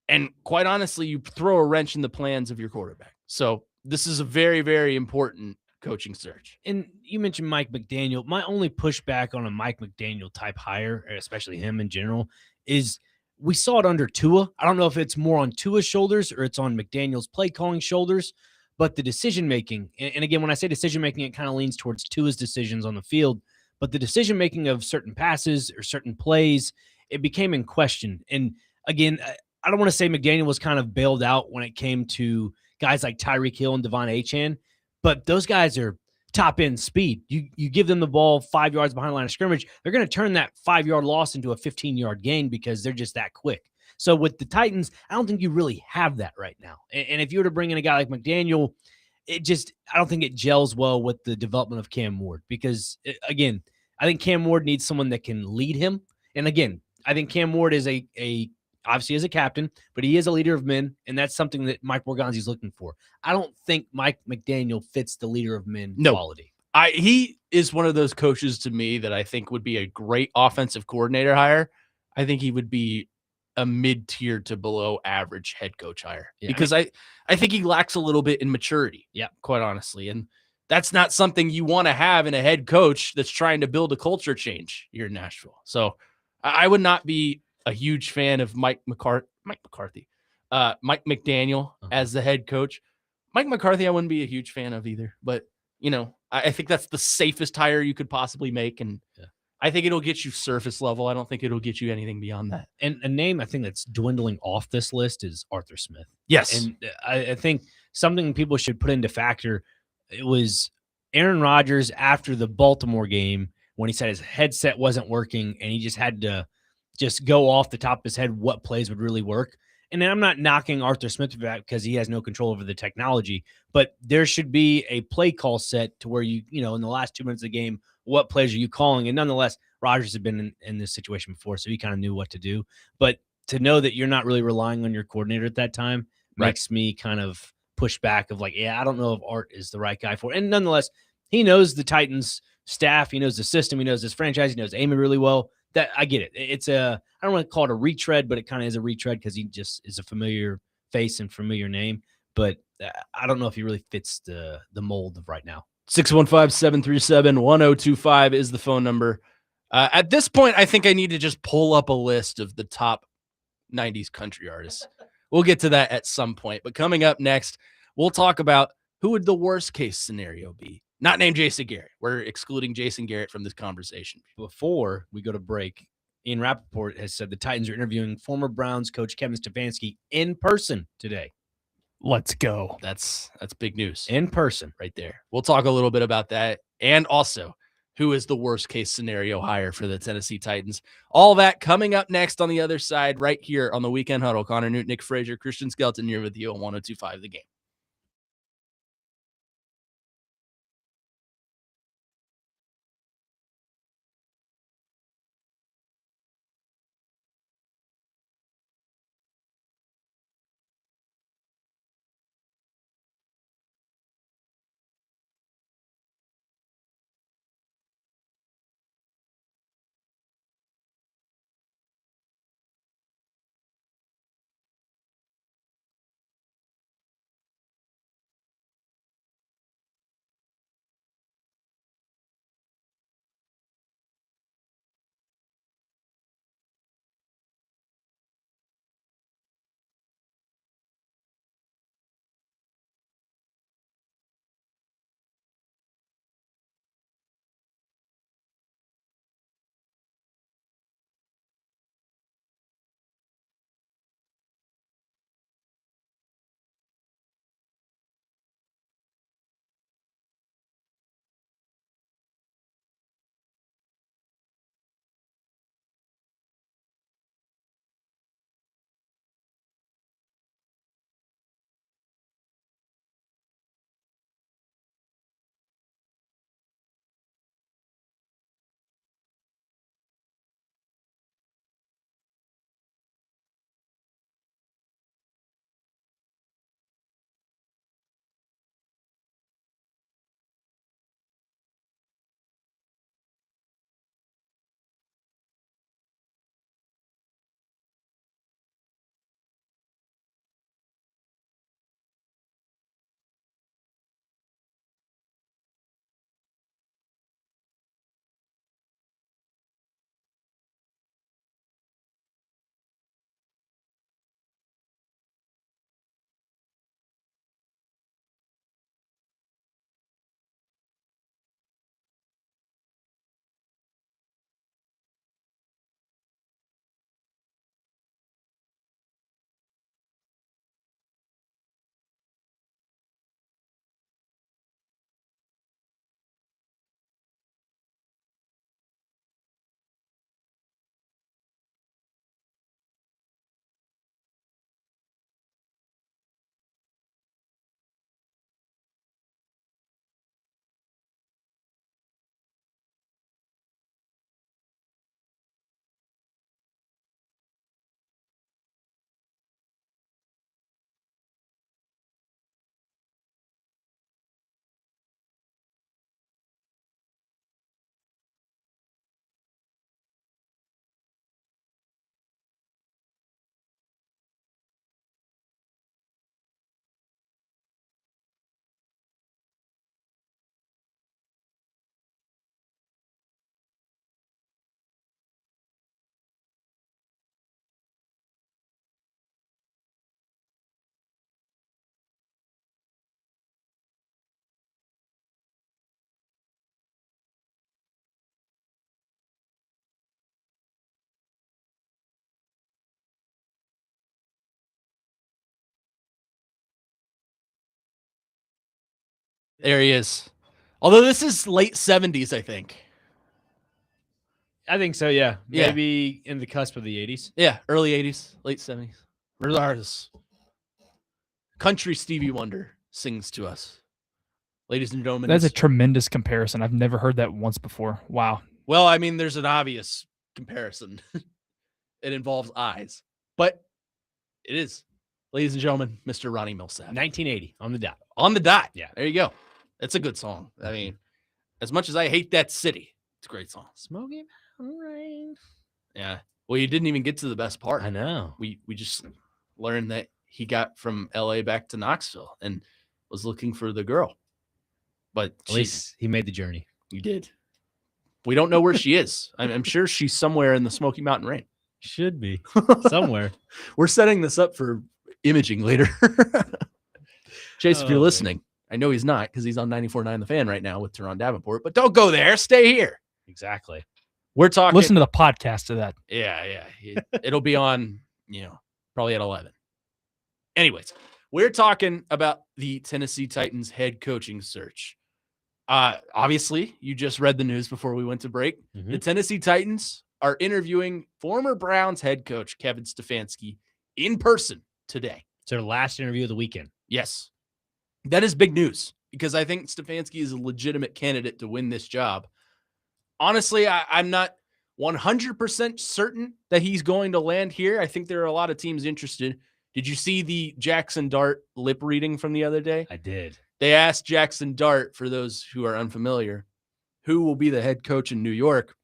S1: and quite honestly, you throw a wrench in the plans of your quarterback. So this is a very, very important coaching search.
S2: And you mentioned Mike McDaniel. My only pushback on a Mike McDaniel type hire, especially him in general, is we saw it under Tua. I don't know if it's more on Tua's shoulders or it's on McDaniel's play calling shoulders, but the decision making, and again, when I say decision making, it kind of leans towards Tua's decisions on the field, but the decision making of certain passes or certain plays, it became in question. And again, I don't want to say McDaniel was kind of bailed out when it came to guys like Tyreek Hill and Devon Achane, but those guys are top end speed. You give them the ball 5 yards behind the line of scrimmage, they're going to turn that 5-yard loss into a 15-yard gain because they're just that quick. So with the Titans, I don't think you really have that right now. And if you were to bring in a guy like McDaniel, I don't think it gels well with the development of Cam Ward because, again, I think Cam Ward needs someone that can lead him. And again, I think Cam Ward is obviously is a captain, but he is a leader of men, and that's something that Mike Morganzi is looking for. I don't think Mike McDaniel fits the leader of men quality.
S1: He is one of those coaches to me that I think would be a great offensive coordinator hire. I think he would be a mid-tier to below average head coach hire because I think he lacks a little bit in maturity.
S2: Yeah,
S1: quite honestly. And that's not something you want to have in a head coach that's trying to build a culture change here in Nashville. So I would not be a huge fan of Mike McDaniel as the head coach. Mike McCarthy, I wouldn't be a huge fan of either, but I think that's the safest hire you could possibly make. And I think it'll get you surface level. I don't think it'll get you anything beyond that.
S2: And a name I think that's dwindling off this list is Arthur Smith.
S1: Yes.
S2: And I think something people should put into factor, it was Aaron Rodgers after the Baltimore game when he said his headset wasn't working and he just had to just go off the top of his head what plays would really work. And I'm not knocking Arthur Smith for that because he has no control over the technology, but there should be a play call set to where in the last 2 minutes of the game, what plays are you calling? And nonetheless, Rodgers had been in this situation before, so he kind of knew what to do. But to know that you're not really relying on your coordinator at that time makes me kind of push back of I don't know if Art is the right guy for it. And nonetheless, he knows the Titans staff, he knows the system, he knows this franchise, he knows Amy really well. That I get it. It's I don't want to call it a retread, but it kind of is a retread because he just is a familiar face and familiar name. But I don't know if he really fits the mold of right now.
S1: 615-737-1025 is the phone number. At this point, I think I need to just pull up a list of the top 90s country artists. We'll get to that at some point. But coming up next, we'll talk about who would the worst case scenario be. Not named Jason Garrett. We're excluding Jason Garrett from this conversation.
S2: Before we go to break, Ian Rappaport has said the Titans are interviewing former Browns coach Kevin Stefanski in person today.
S3: Let's go.
S1: That's big news.
S2: In person
S1: right there. We'll talk a little bit about that. And also, who is the worst case scenario hire for the Tennessee Titans? All that coming up next on the other side right here on the Weekend Huddle. Connor Newton, Nick Frazier, Christian Skelton here with you on 102.5 The Game. There he is. Although this is late 70s, I think.
S2: I think so, yeah. Maybe in the cusp of the 80s.
S1: Yeah, early 80s, late 70s. Regardless. Country Stevie Wonder sings to us. Ladies and gentlemen.
S3: That's a tremendous comparison. I've never heard that once before. Wow.
S1: Well, I mean, there's an obvious comparison. It involves eyes. But it is. Ladies and gentlemen, Mr. Ronnie Millsap.
S2: 1980, on the dot.
S1: On the dot.
S2: Yeah.
S1: There you go. It's a good song. I mean, as much as I hate that city, it's a great song.
S2: Smoky Mountain Rain.
S1: Yeah. Well, you didn't even get to the best part.
S2: I know.
S1: We just learned that he got from LA back to Knoxville and was looking for the girl. But
S2: at least he made the journey.
S1: He did. We don't know where she is. I'm sure she's somewhere in the Smoky Mountain Rain.
S2: Should be somewhere.
S1: We're setting this up for imaging later. Chase, if you're listening, I know he's not because he's on 94.9 The Fan right now with Teron Davenport, but don't go there. Stay here.
S2: Exactly.
S1: We're talking.
S3: Listen to the podcast of that.
S1: Yeah. It'll be on, probably at 11. Anyways, we're talking about the Tennessee Titans head coaching search. Obviously, you just read the news before we went to break. Mm-hmm. The Tennessee Titans are interviewing former Browns head coach Kevin Stefanski in person today.
S2: It's their last interview of the weekend.
S1: Yes. That is big news because I think Stefanski is a legitimate candidate to win this job. Honestly, I'm not 100% certain that he's going to land here. I think there are a lot of teams interested. Did you see the Jackson Dart lip reading from the other day?
S2: I did.
S1: They asked Jackson Dart, for those who are unfamiliar, who will be the head coach in New York.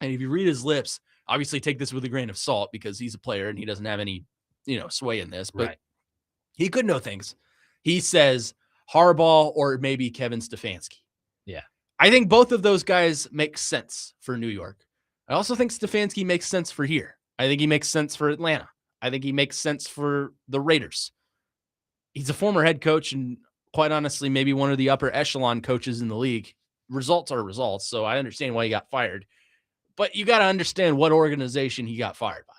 S1: And if you read his lips, obviously take this with a grain of salt because he's a player and he doesn't have any, sway in this. But he could know things. He says Harbaugh or maybe Kevin Stefanski.
S2: Yeah.
S1: I think both of those guys make sense for New York. I also think Stefanski makes sense for here. I think he makes sense for Atlanta. I think he makes sense for the Raiders. He's a former head coach and quite honestly, maybe one of the upper echelon coaches in the league. Results are results, so I understand why he got fired. But you got to understand what organization he got fired by.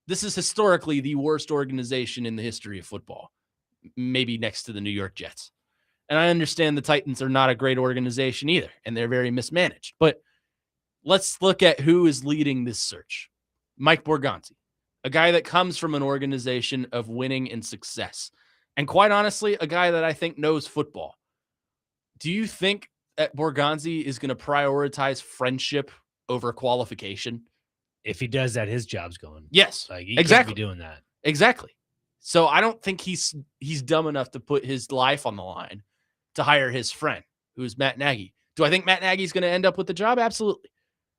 S1: This is historically the worst organization in the history of football, maybe next to the New York Jets. And I understand the Titans are not a great organization either, and they're very mismanaged. But let's look at who is leading this search. Mike Borgonzi, a guy that comes from an organization of winning and success. And quite honestly, a guy that I think knows football. Do you think that Borgonzi is going to prioritize friendship over qualification?
S2: If he does that, his job's going.
S1: Yes,
S2: he
S1: exactly.
S2: Can't be doing that.
S1: Exactly. So I don't think he's dumb enough to put his life on the line to hire his friend, who is Matt Nagy. Do I think Matt Nagy's going to end up with the job? Absolutely.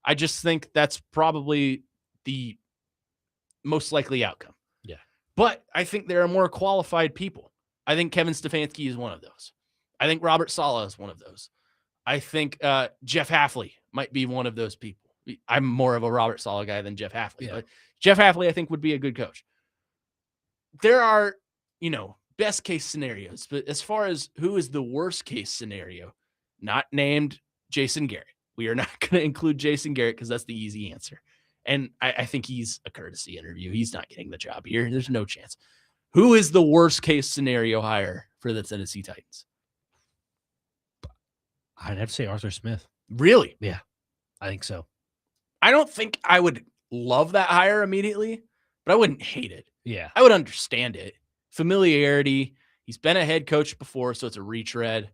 S1: I just think that's probably the most likely outcome.
S2: Yeah.
S1: But I think there are more qualified people. I think Kevin Stefanski is one of those. I think Robert Saleh is one of those. I think Jeff Hafley might be one of those people. I'm more of a Robert Saleh guy than Jeff Hafley. Yeah. But Jeff Hafley, I think, would be a good coach. There are, best case scenarios. But as far as who is the worst case scenario, not named Jason Garrett. We are not going to include Jason Garrett because that's the easy answer. And I think he's a courtesy interview. He's not getting the job here. There's no chance. Who is the worst case scenario hire for the Tennessee Titans?
S2: I'd have to say Arthur Smith.
S1: Really?
S2: Yeah, I think so.
S1: I don't think I would love that hire immediately, but I wouldn't hate it.
S2: Yeah.
S1: I would understand it. Familiarity. He's been a head coach before, so it's a retread.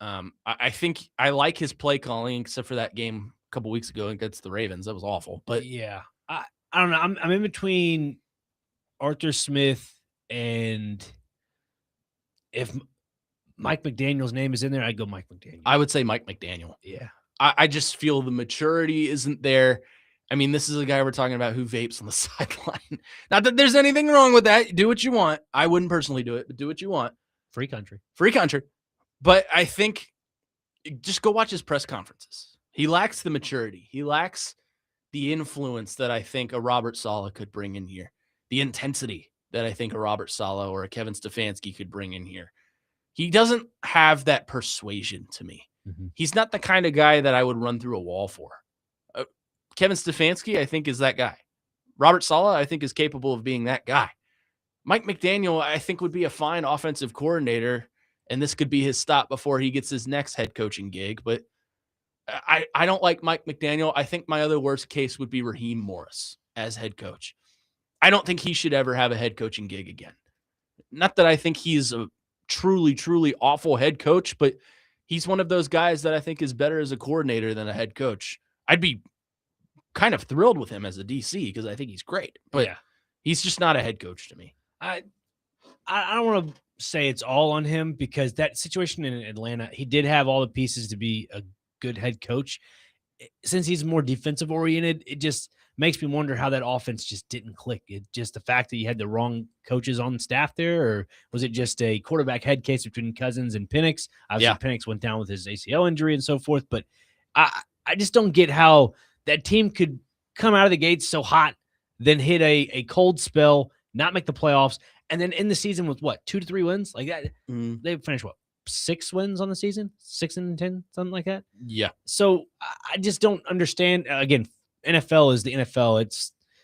S1: I think I like his play calling, except for that game a couple weeks ago against the Ravens. That was awful. But
S2: yeah, I don't know. I'm in between Arthur Smith and if Mike McDaniel's name is in there, I'd go Mike McDaniel.
S1: I would say Mike McDaniel.
S2: Yeah.
S1: I just feel the maturity isn't there. I mean, this is a guy we're talking about who vapes on the sideline. Not that there's anything wrong with that. Do what you want. I wouldn't personally do it, but do what you want.
S2: Free country.
S1: Free country. But I think just go watch his press conferences. He lacks the maturity. He lacks the influence that I think a Robert Saleh could bring in here. The intensity that I think a Robert Saleh or a Kevin Stefanski could bring in here. He doesn't have that persuasion to me. Mm-hmm. He's not the kind of guy that I would run through a wall for. Kevin Stefanski, I think, is that guy. Robert Saleh, I think, is capable of being that guy. Mike McDaniel, I think, would be a fine offensive coordinator and this could be his stop before he gets his next head coaching gig. But I don't like Mike McDaniel. I think my other worst case would be Raheem Morris as head coach. I don't think he should ever have a head coaching gig again. Not that I think he's a truly, truly awful head coach, but he's one of those guys that I think is better as a coordinator than a head coach. I'd be kind of thrilled with him as a DC because I think he's great, but he's just not a head coach to me.
S2: I don't want to say it's all on him because that situation in Atlanta, he did have all the pieces to be a good head coach. Since he's more defensive oriented, it just makes me wonder how that offense just didn't click. It just the fact that you had the wrong coaches on staff there, or was it just a quarterback head case between Cousins and Penix? Obviously, Penix went down with his ACL injury and so forth, but I just don't get how that team could come out of the gates so hot, then hit a cold spell, not make the playoffs, and then end the season with what, 2 to 3 wins like that. They finished what, 6 wins on the season, 6-10, something like that.
S1: Yeah.
S2: So I just don't understand. Again, NFL is the NFL.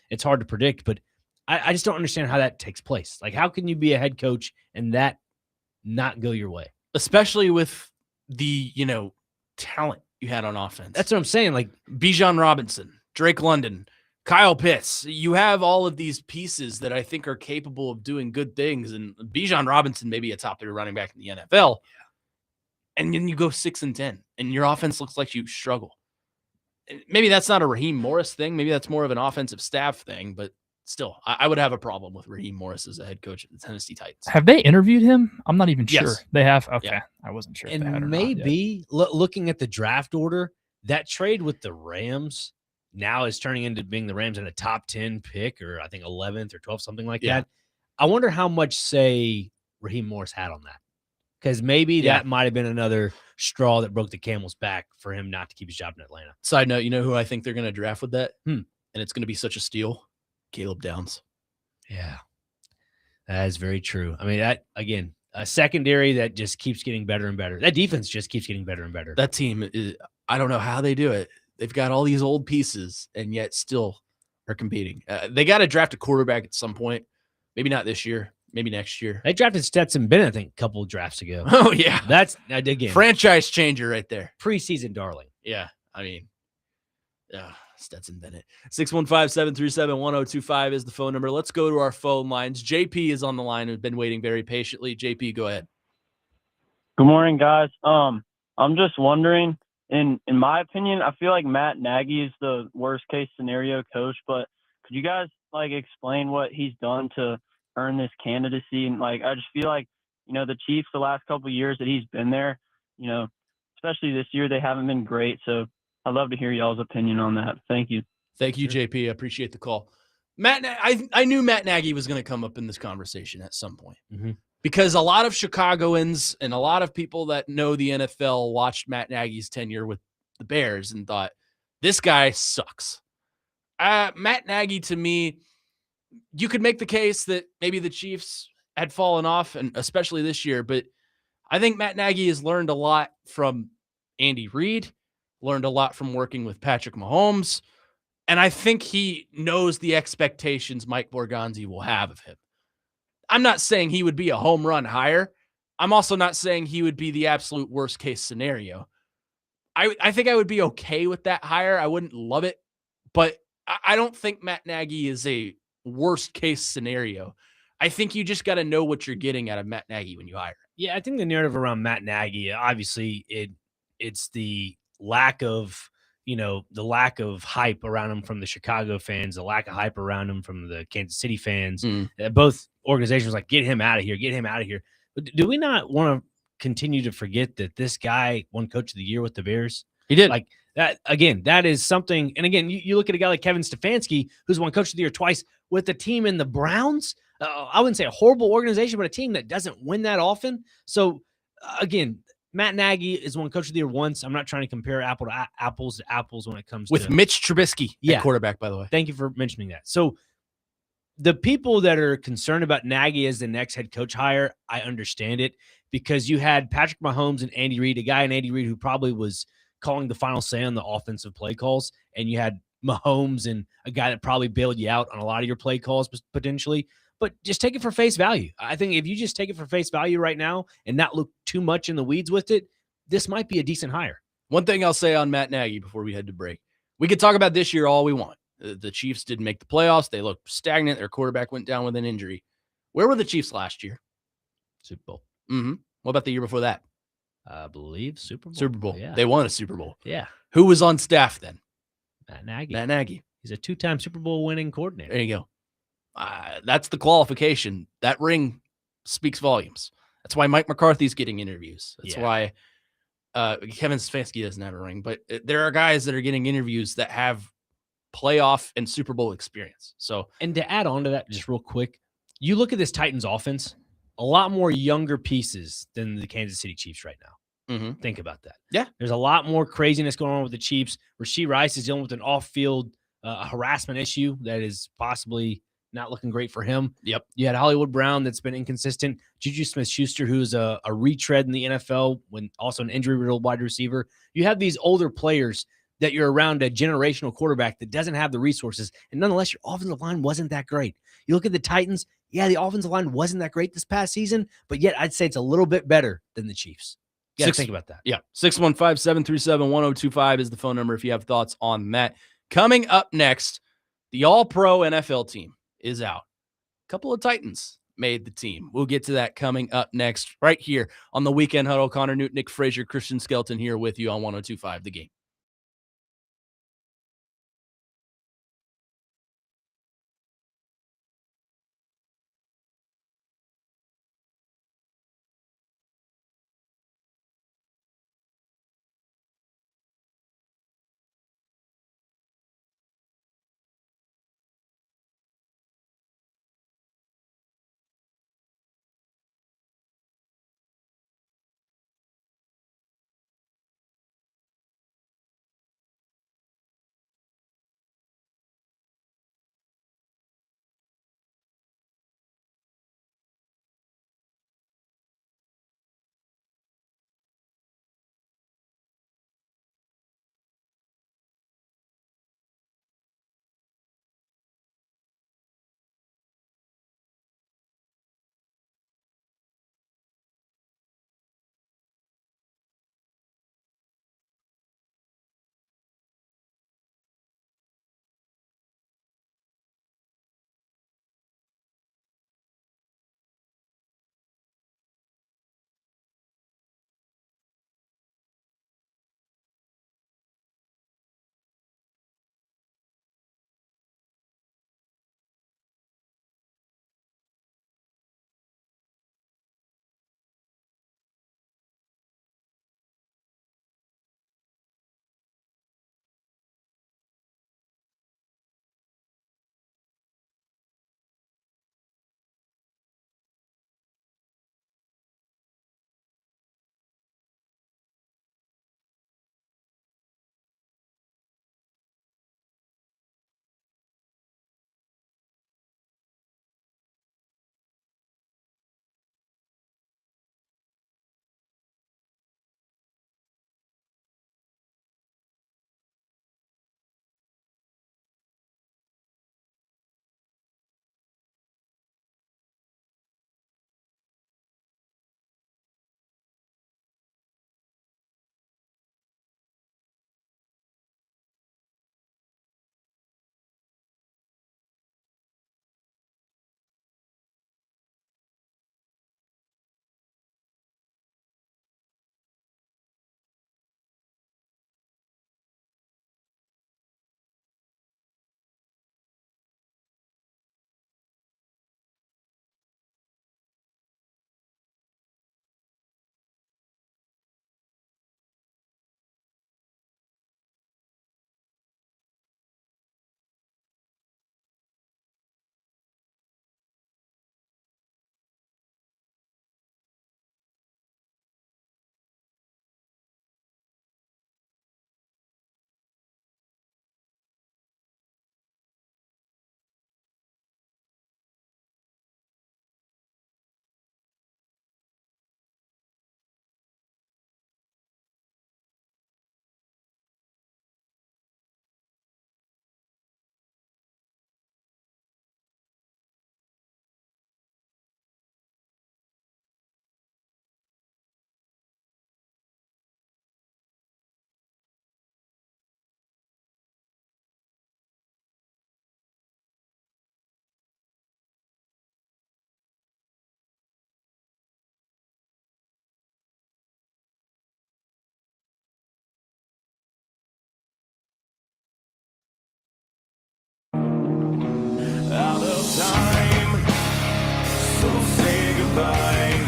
S2: It's hard to predict, but I just don't understand how that takes place. Like, how can you be a head coach and that not go your way?
S1: Especially with the, talent you had on offense.
S2: That's what I'm saying. Like
S1: Bijan Robinson, Drake London, Kyle Pitts. You have all of these pieces that I think are capable of doing good things. And Bijan Robinson may be a top 3 running back in the NFL. And then you go 6-10 and your offense looks like you struggle. Maybe that's not a Raheem Morris thing. Maybe that's more of an offensive staff thing, but still, I would have a problem with Raheem Morris as a head coach of the Tennessee Titans.
S3: Have they interviewed him? I'm not even sure.
S1: Yes.
S3: They have? Okay.
S1: Yeah.
S3: I wasn't sure.
S2: And
S3: if they had or
S2: maybe looking at the draft order, that trade with the Rams now is turning into being the Rams in a top 10 pick, or I think 11th or 12th, something like that. I wonder how much say Raheem Morris had on that. Because maybe that might have been another straw that broke the camel's back for him not to keep his job in Atlanta.
S1: Side note, you know who I think they're going to draft with that? And it's going to be such a steal? Caleb Downs.
S2: Yeah, that is very true. I mean, that, again, a secondary that just keeps getting better and better. That defense just keeps getting better and better.
S1: That team, I don't know how they do it. They've got all these old pieces and yet still are competing. They got to draft a quarterback at some point. Maybe not this year. Maybe next year.
S2: They drafted Stetson Bennett, I think, a couple of drafts ago.
S1: Oh, yeah.
S2: That's, again,
S1: franchise changer right there.
S2: Preseason darling.
S1: Yeah. I mean, Stetson Bennett. 615-737-1025 is the phone number. Let's go to our phone lines. JP is on the line and has been waiting very patiently. JP, go ahead.
S4: Good morning, guys. I'm just wondering, in my opinion, I feel like Matt Nagy is the worst case scenario coach, but could you guys explain what he's done to earn this candidacy? And I just feel like, the Chiefs the last couple of years that he's been there, especially this year, they haven't been great. So I'd love to hear y'all's opinion on that. Thank you.
S1: Thank you, JP. I appreciate the call. I knew Matt Nagy was going to come up in this conversation at some point because a lot of Chicagoans and a lot of people that know the NFL watched Matt Nagy's tenure with the Bears and thought, this guy sucks. Matt Nagy, to me, you could make the case that maybe the Chiefs had fallen off, and especially this year, but I think Matt Nagy has learned a lot from Andy Reid, learned a lot from working with Patrick Mahomes, and I think he knows the expectations Mike Borgonzi will have of him. I'm not saying he would be a home run hire. I'm also not saying he would be the absolute worst case scenario. I think I would be okay with that hire. I wouldn't love it, but I don't think Matt Nagy is a worst case scenario. I think you just got to know what you're getting out of Matt Nagy when you hire him.
S2: Yeah, I think the narrative around Matt Nagy, obviously it's the lack of, the lack of hype around him from the Chicago fans, the lack of hype around him from the Kansas City fans. Both organizations get him out of here, get him out of here. But do we not want to continue to forget that this guy won Coach of the Year with the Bears?
S1: He did.
S2: That, again, that is something. And again, you look at a guy like Kevin Stefanski, who's won Coach of the Year twice with the team in the Browns. I wouldn't say a horrible organization, but a team that doesn't win that often. So, again, Matt Nagy is won Coach of the Year once. I'm not trying to compare apples to apples when it comes
S1: with
S2: to
S1: Mitch Trubisky, at quarterback, by the way.
S2: Thank you for mentioning that. So, the people that are concerned about Nagy as the next head coach hire, I understand it, because you had Patrick Mahomes and Andy Reid, a guy in Andy Reid who probably was calling the final say on the offensive play calls, and you had Mahomes and a guy that probably bailed you out on a lot of your play calls potentially. but just take it for face value. I think if you just take it for face value right now and not look too much in the weeds with it, this might be a decent hire.
S1: One thing I'll say on Matt Nagy before we head to break. We could talk about this year all we want. The Chiefs didn't make the playoffs. They looked stagnant. Their quarterback went down with an injury. Where were the Chiefs last year?
S2: Super Bowl.
S1: Mm-hmm. What about the year before that?
S2: I believe Super Bowl.
S1: Super Bowl.
S2: Yeah.
S1: They won a Super Bowl.
S2: Yeah.
S1: Who was on staff then?
S2: Matt Nagy.
S1: Matt Nagy.
S2: He's a 2-time Super Bowl winning coordinator.
S1: There you go. That's the qualification. That ring speaks volumes. That's why Mike McCarthy's getting interviews. That's why Kevin Stefanski doesn't have a ring. But there are guys that are getting interviews that have playoff and Super Bowl experience. So,
S2: and to add on to that, just real quick, you look at this Titans offense, a lot more younger pieces than the Kansas City Chiefs right now.
S1: Mm-hmm.
S2: Think about that.
S1: Yeah.
S2: There's a lot more craziness going on with the Chiefs. Rashee Rice is dealing with an off-field harassment issue that is possibly not looking great for him.
S1: Yep.
S2: You had Hollywood Brown that's been inconsistent. Juju Smith-Schuster, who's a retread in the NFL, when also an injury-riddled wide receiver. You have these older players that you're around a generational quarterback that doesn't have the resources, and nonetheless, your offensive line wasn't that great. You look at the Titans, the offensive line wasn't that great this past season, but yet I'd say it's a little bit better than the Chiefs. You got to think about that.
S1: Yeah. 615-737-1025 is the phone number if you have thoughts on that. Coming up next, the All-Pro NFL team is out. A couple of Titans made the team. We'll get to that coming up next right here on the Weekend Huddle. Connor Newton, Nick Frazier, Christian Skelton here with you on 102.5 The Game.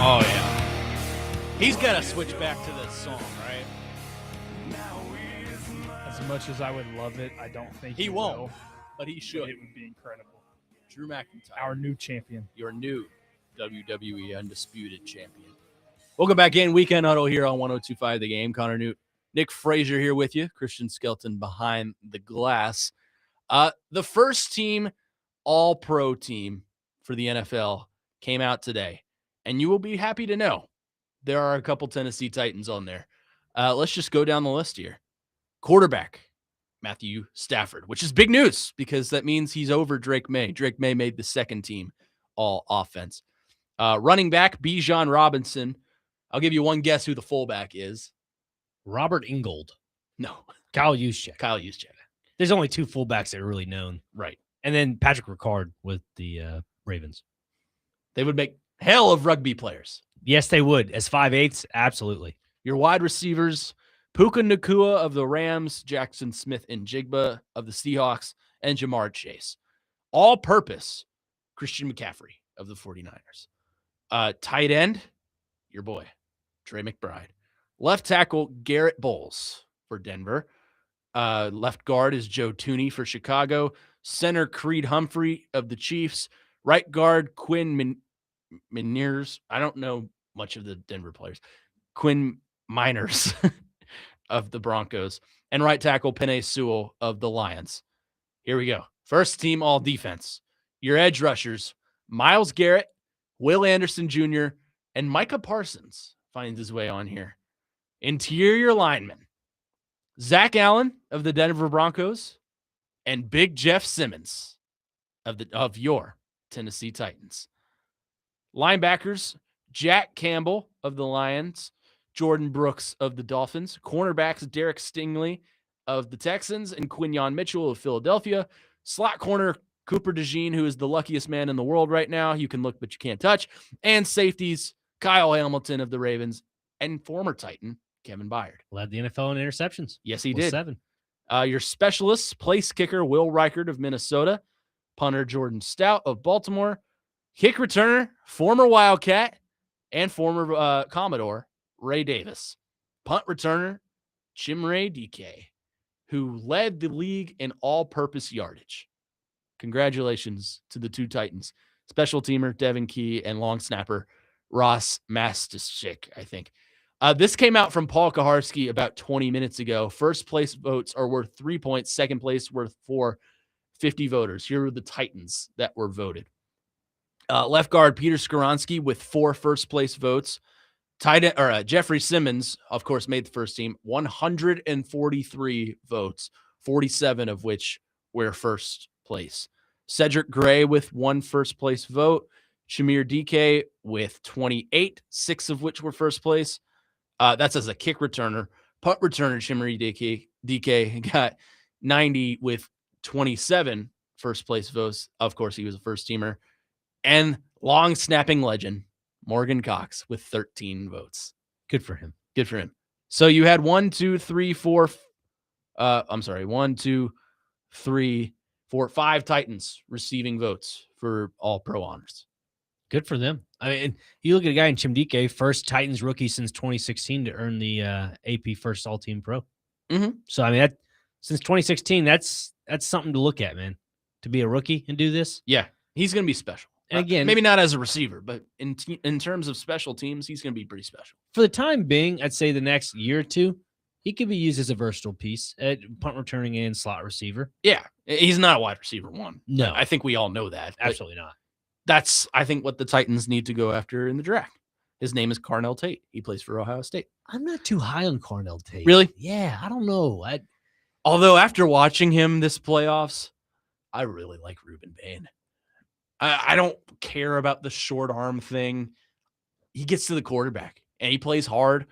S1: Oh, yeah. He's got to switch back to this song, right?
S3: As much as I would love it, I don't think
S1: He won't,
S3: will,
S1: but he
S3: but
S1: should.
S3: it would be incredible.
S1: Drew McIntyre,
S3: Our new champion.
S1: your new WWE Undisputed Champion. Welcome back in. Weekend Huddle here on 102.5 The Game. Connor Newt, Nick Frazier here with you. Christian Skelton behind the glass. The first team All-Pro team for the NFL came out today, and you will be happy to know there are a couple Tennessee Titans on there. Let's just go down the list here. Quarterback, Matthew Stafford, which is big news because that means he's over Drake May. Drake May made the second team all offense. Running back, Bijan Robinson. I'll give you one guess who the fullback is.
S2: Robert Ingold.
S1: No.
S2: Kyle Juszczyk.
S1: Kyle Juszczyk.
S2: There's only two fullbacks that are really known.
S1: Right.
S2: And then Patrick Ricard with the Ravens.
S1: They would make hell of rugby players.
S2: Yes, they would. As 5'8", absolutely.
S1: Your wide receivers, Puka Nacua of the Rams, Jackson Smith and Jigba of the Seahawks, and Jamar Chase. All-purpose, Christian McCaffrey of the 49ers. Tight end, your boy, Trey McBride. Left tackle, Garrett Bowles for Denver. Left guard is Joe Tooney for Chicago. Center, Creed Humphrey of the Chiefs. Right guard, Quinn Miniers. I don't know much of the Denver players. Quinn Miners of the Broncos. And right tackle, Penei Sewell of the Lions. Here we go. First team all defense. Your edge rushers, Myles Garrett, Will Anderson Jr., and Micah Parsons finds his way on here. Interior linemen, Zach Allen of the Denver Broncos and Big Jeff Simmons of your Tennessee Titans. Linebackers, Jack Campbell of the Lions, Jordan Brooks of the Dolphins. Cornerbacks, Derek Stingley of the Texans and Quinyon Mitchell of Philadelphia. Slot corner, Cooper DeJean, who is the luckiest man in the world right now. You can look, but you can't touch. And safeties, Kyle Hamilton of the Ravens and former Titan, Kevin Byard.
S2: Led the NFL in interceptions.
S1: Yes, he did.
S2: 7.
S1: Your specialists, place kicker, Will Reichard of Minnesota. Punter, Jordan Stout of Baltimore. Kick returner, former Wildcat and former Commodore, Ray Davis. Punt returner, Chimere DK, who led the league in all-purpose yardage. Congratulations to the two Titans. Special teamer, Devin Key, and long snapper, Ross Mastischik, I think. This came out from Paul Kaharski about 20 minutes ago. First place votes are worth 3 points. Second place worth 4. 50 voters. Here are the Titans that were voted. Left guard, Peter Skoronski with 4 first place votes. Jeffrey Simmons, of course, made the first team. 143 votes, 47 of which were first place. Cedric Gray with 1 first place vote. Shamir DK with 28, 6 of which were first place. That's as a kick returner. Punt returner, Shamir DK got 90 with 27 first place votes. Of course, he was a first teamer. And long snapping legend, Morgan Cox with 13 votes.
S2: Good for him.
S1: Good for him. So you had 1, 2, 3, 4. 5 Titans receiving votes for all pro honors.
S2: Good for them. I mean, you look at a guy in Chim DK, first Titans rookie since 2016 to earn the AP first all team pro.
S1: Mm-hmm.
S2: So, I mean, since 2016, that's something to look at, man. To be a rookie and do this.
S1: Yeah, he's going to be special.
S2: And again,
S1: maybe not as a receiver, but in terms of special teams, he's going to be pretty special.
S2: For the time being, I'd say the next year or two, he could be used as a versatile piece at punt returning and slot receiver.
S1: Yeah, he's not a wide receiver 1.
S2: No.
S1: I think we all know that.
S2: Absolutely not.
S1: That's, I think, what the Titans need to go after in the draft. His name is Carnell Tate. He plays for Ohio State.
S2: I'm not too high on Carnell Tate.
S1: Really?
S2: Yeah, I don't know.
S1: Although after watching him this playoffs, I really like Ruben Bain. I don't care about the short arm thing. He gets to the quarterback, and he plays hard,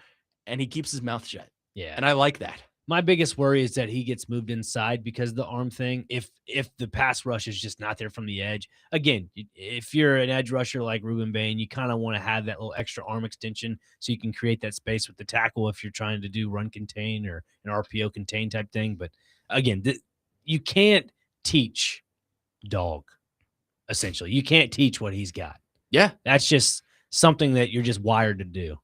S1: and he keeps his mouth shut.
S2: Yeah.
S1: And I like that.
S2: My biggest worry is that he gets moved inside because of the arm thing. If the pass rush is just not there from the edge, again, if you're an edge rusher like Ruben Bain, you kind of want to have that little extra arm extension so you can create that space with the tackle if you're trying to do run contain or an RPO contain type thing. But again, you can't teach dog. essentially. You can't teach what he's got.
S1: Yeah.
S2: That's just something that you're just wired to do.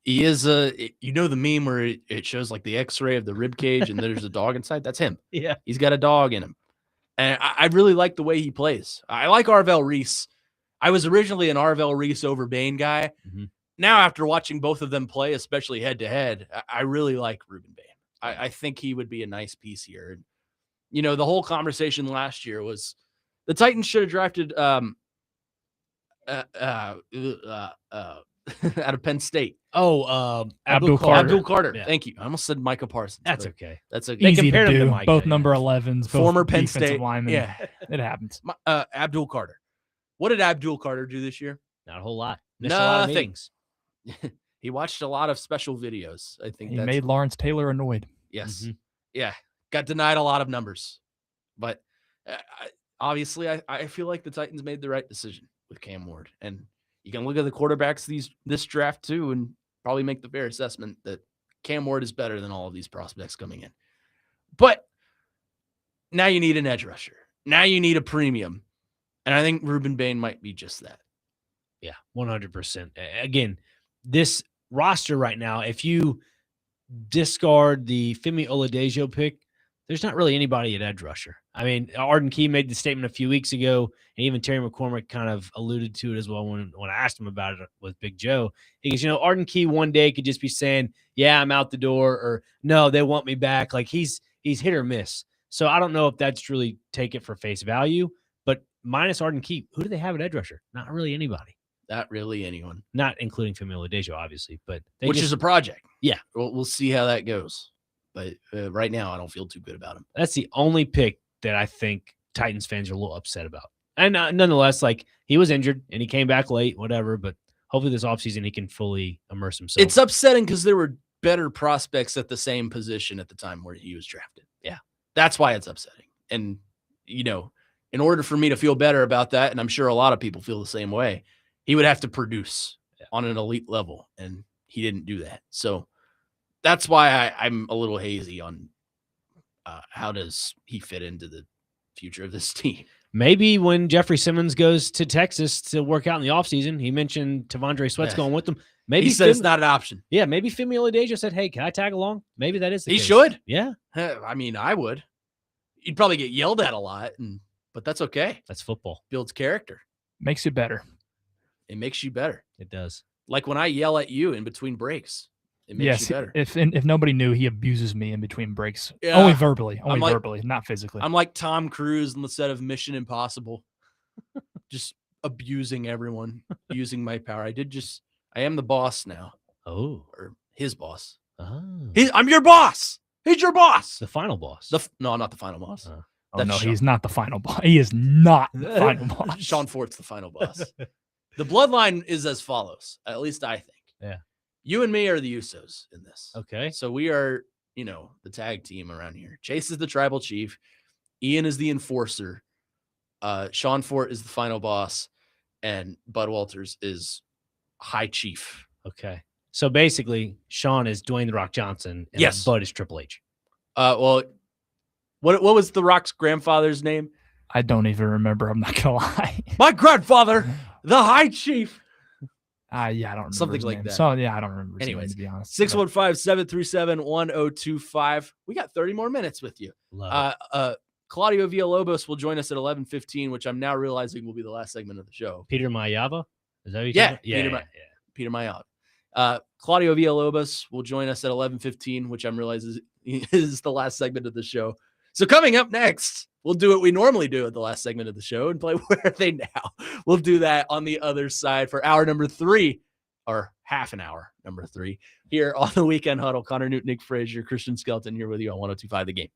S1: He is the meme where it shows like the x-ray of the rib cage and there's a dog inside? That's him.
S2: Yeah.
S1: He's got a dog in him. And I really like the way he plays. I like Arvell Reese. I was originally an Arvell Reese over Bain guy.
S2: Mm-hmm.
S1: Now, after watching both of them play, especially head-to-head, I really like Ruben Bain. I think he would be a nice piece here. And, the whole conversation last year was the Titans should have drafted out of Penn State.
S3: Abdul Carter.
S1: Abdul Carter.
S2: Yeah.
S1: Thank you. I almost said Micah Parsons.
S2: That's okay.
S1: That's okay.
S2: They
S3: Easy to
S2: compared him to
S3: do.
S2: Micah,
S3: Both
S2: yeah.
S3: number 11s, both
S1: Former Penn
S3: defensive
S1: State
S3: linemen.
S1: Yeah,
S3: It happens.
S1: Abdul Carter. What did Abdul Carter do this year?
S2: Not a whole lot. Missed a lot of meetings.
S1: He watched a lot of special videos. I think
S3: He made Lawrence Taylor annoyed.
S1: Yes.
S2: Mm-hmm.
S1: Yeah. Got denied a lot of numbers. But obviously, I feel like the Titans made the right decision with Cam Ward. And you can look at the quarterbacks this draft too and probably make the fair assessment that Cam Ward is better than all of these prospects coming in. But now you need an edge rusher. Now you need a premium. And I think Ruben Bain might be just that.
S2: Yeah, 100%. Again, this roster right now, if you discard the Femi Oladejo pick, there's not really anybody at edge rusher. I mean, Arden Key made the statement a few weeks ago, and even Terry McCormick kind of alluded to it as well when I asked him about it with Big Joe. He goes, Arden Key one day could just be saying, yeah, I'm out the door, or no, they want me back. Like he's hit or miss. So I don't know if that's really take it for face value, but minus Arden Key, who do they have at edge rusher? Not really anybody.
S1: Not really anyone.
S2: Not including Femi Oladejo, obviously, but
S1: which is a project.
S2: Yeah.
S1: We'll see how that goes. But right now, I don't feel too good about him.
S2: That's the only pick that I think Titans fans are a little upset about. And nonetheless, like he was injured and he came back late, whatever. But hopefully this offseason he can fully immerse himself.
S1: It's upsetting because there were better prospects at the same position at the time where he was drafted.
S2: Yeah.
S1: That's why it's upsetting. And, in order for me to feel better about that, and I'm sure a lot of people feel the same way, he would have to produce on an elite level. And he didn't do that. So that's why I'm a little hazy on how does he fit into the future of this team.
S2: Maybe when Jeffrey Simmons goes to Texas to work out in the offseason, he mentioned Tavondre Sweat's going with him. Maybe
S1: he said it's not an option.
S2: Yeah, maybe Femi Oladejo said, hey, can I tag along? Maybe that is the case.
S1: He should.
S2: Yeah.
S1: I mean, I would. You'd probably get yelled at a lot, but that's okay.
S2: That's football.
S1: Builds character.
S3: Makes you better.
S1: It makes you better.
S2: It does.
S1: Like when I yell at you in between breaks. It makes you better.
S3: If nobody knew, he abuses me in between breaks.
S1: Yeah.
S3: Only verbally. Only
S1: like,
S3: verbally, not physically.
S1: I'm like Tom Cruise on the set of Mission Impossible. Just abusing everyone, using my power. I am the boss now.
S2: Oh.
S1: Or his boss.
S2: Oh.
S1: I'm your boss. He's your boss.
S2: The final boss.
S1: No, not the final boss.
S3: He's not the final boss. He is not the final boss.
S1: Sean Fort's the final boss. The bloodline is as follows. At least I think.
S2: Yeah.
S1: You and me are the Usos in this.
S2: Okay.
S1: So we are, the tag team around here. Chase is the tribal chief. Ian is the enforcer. Sean Fort is the final boss. And Bud Walters is high chief.
S2: Okay. So basically, Sean is Dwayne The Rock Johnson. And
S1: yes.
S2: Bud is Triple H.
S1: Well, what was The Rock's grandfather's name?
S3: I don't even remember. I'm not going to lie.
S1: My grandfather, the high chief.
S3: Yeah, I don't remember.
S1: Something like that.
S3: So, yeah, I don't remember.
S1: Anyways,
S3: to be honest.
S1: 615-737-1025. We got 30 more minutes with you. Claudio Villalobos will join us at 11:15, which I'm now realizing will be the last segment of the show.
S2: Peter Mayava? Is that what
S1: you're talking about? Peter Mayava. Claudio Villalobos will join us at 11:15, which I'm realizing is the last segment of the show. So coming up next, we'll do what we normally do at the last segment of the show and play Where Are They Now? We'll do that on the other side for hour number 3, or half an hour number 3, here on the Weekend Huddle. Connor Newton, Nick Frazier, Christian Skelton here with you on 102.5 The Game.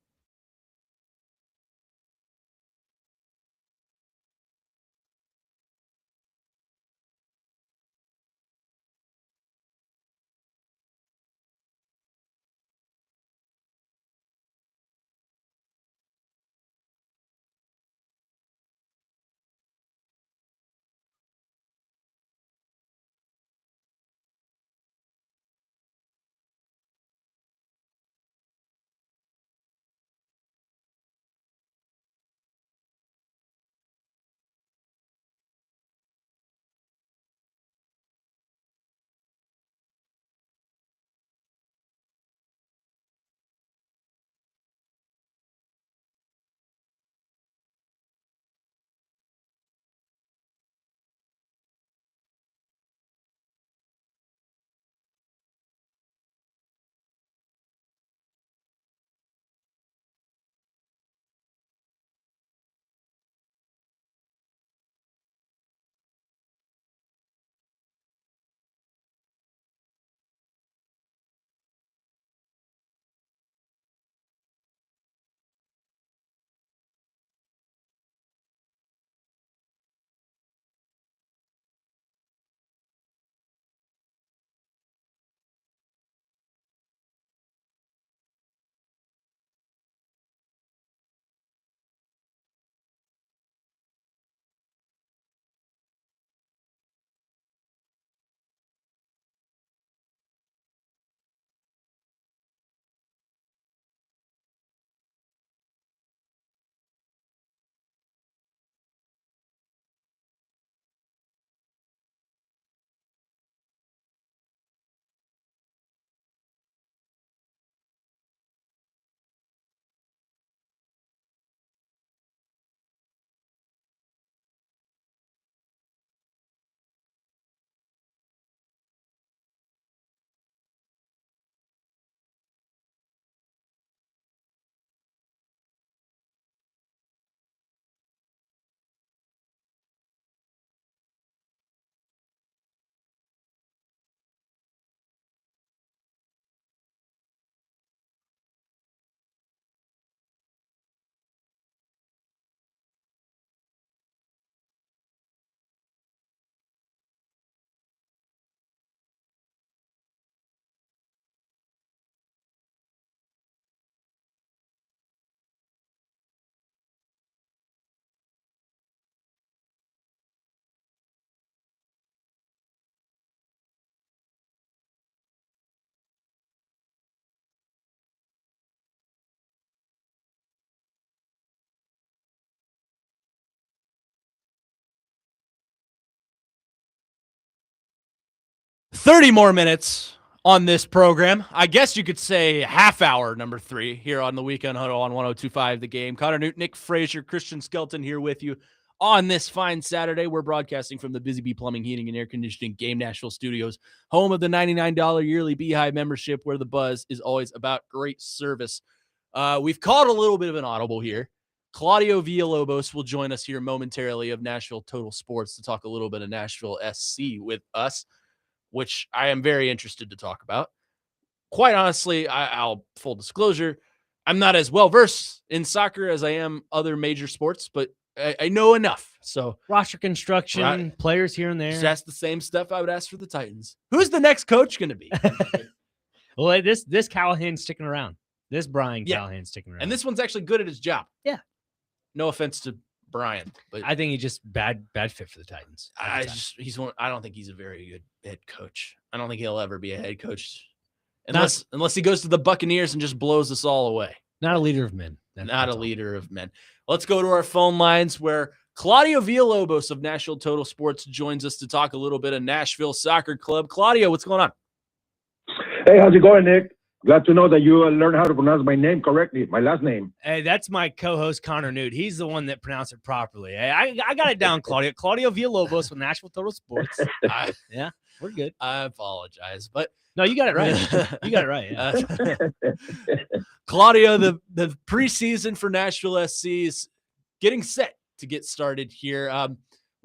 S1: 30 more minutes on this program. I guess you could say half hour number 3 here on the Weekend Huddle on 102.5 The Game. Connor Newton, Nick Frazier, Christian Skelton here with you on this fine Saturday. We're broadcasting from the Busy Bee Plumbing, Heating, and Air Conditioning Game Nashville Studios, home of the $99 yearly Beehive membership, where the buzz is always about great service. We've called a little bit of an audible here. Claudio Villalobos will join us here momentarily of Nashville Total Sports to talk a little bit of Nashville SC with us, which I am very interested to talk about. Quite honestly, I'll full disclosure, I'm not as well-versed in soccer as I am other major sports, but I know enough. So
S2: roster construction, players here and there.
S1: Just ask the same stuff I would ask for the Titans. Who's the next coach going to be?
S2: Well, this Callahan's sticking around. This Brian Callahan's sticking around.
S1: And this one's actually good at his job.
S2: Yeah.
S1: No offense to Brian, but
S2: I think he's just bad fit for the Titans.
S1: I don't think he's a very good head coach. I don't think he'll ever be a head coach unless he goes to the Buccaneers and just blows us all away.
S2: Not a leader of men.
S1: Not a leader of men. Let's go to our phone lines where Claudio Villalobos of Nashville Total Sports joins us to talk a little bit of Nashville Soccer Club. Claudio, what's going on?
S5: Hey, how's it going, Nick? Glad to know that you learned how to pronounce my name correctly, my last name.
S2: Hey, that's my co-host, Connor Newt. He's the one that pronounced it properly. Hey, I got it down, Claudio. Claudio Villalobos with Nashville Total Sports. Yeah, we're good.
S1: I apologize, but
S2: no, you got it right. You got it right. Yeah.
S1: Claudio, the preseason for Nashville SC is getting set to get started here.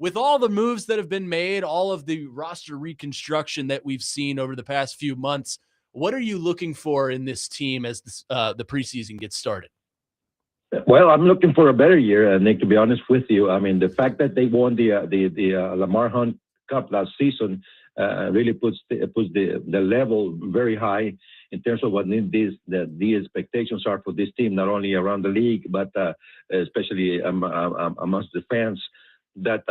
S1: With all the moves that have been made, all of the roster reconstruction that we've seen over the past few months, what are you looking for in this team as the preseason gets started?
S5: Well, I'm looking for a better year, Nick, to be honest with you. I mean, the fact that they won the Lamar Hunt Cup last season really puts the level very high in terms of what the expectations are for this team, not only around the league, but especially amongst the fans, that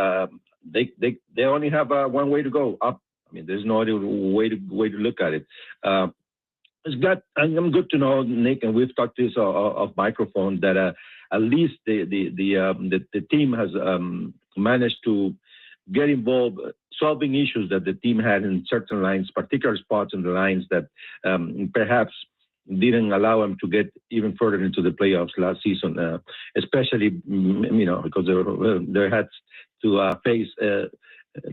S5: they only have one way to go, up. I mean, there's no other way to look at it. I'm good to know, Nick, and we've talked this off microphone, that at least the team has managed to get involved, solving issues that the team had in certain lines, particular spots in the lines that perhaps didn't allow them to get even further into the playoffs last season, especially because they had to face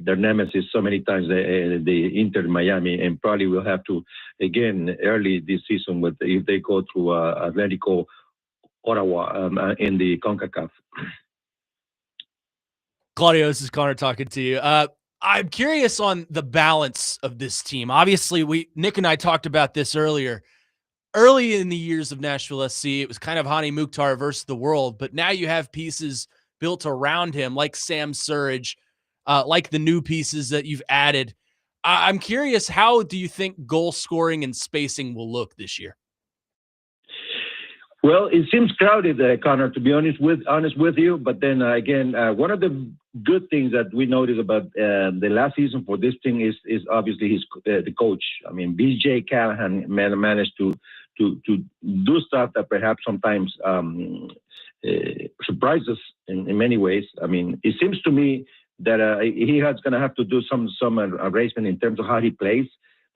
S5: their nemesis so many times, the Inter Miami, and probably will have to again early this season if they go through Atletico Ottawa in the CONCACAF.
S1: Claudio, this is Connor talking to you. I'm curious on the balance of this team. Obviously, Nick and I talked about this earlier. Early in the years of Nashville SC, it was kind of Hani Mukhtar versus the world, but now you have pieces built around him like Sam Surridge, like the new pieces that you've added. I'm curious, how do you think goal scoring and spacing will look this year?
S5: Well, it seems crowded, Connor, to be honest with you. But then again, one of the good things that we noticed about the last season for this thing is obviously the coach. I mean, BJ Callahan managed to do stuff that perhaps sometimes surprises us in many ways. I mean, it seems to me that he has going to have to do some arrangement in terms of how he plays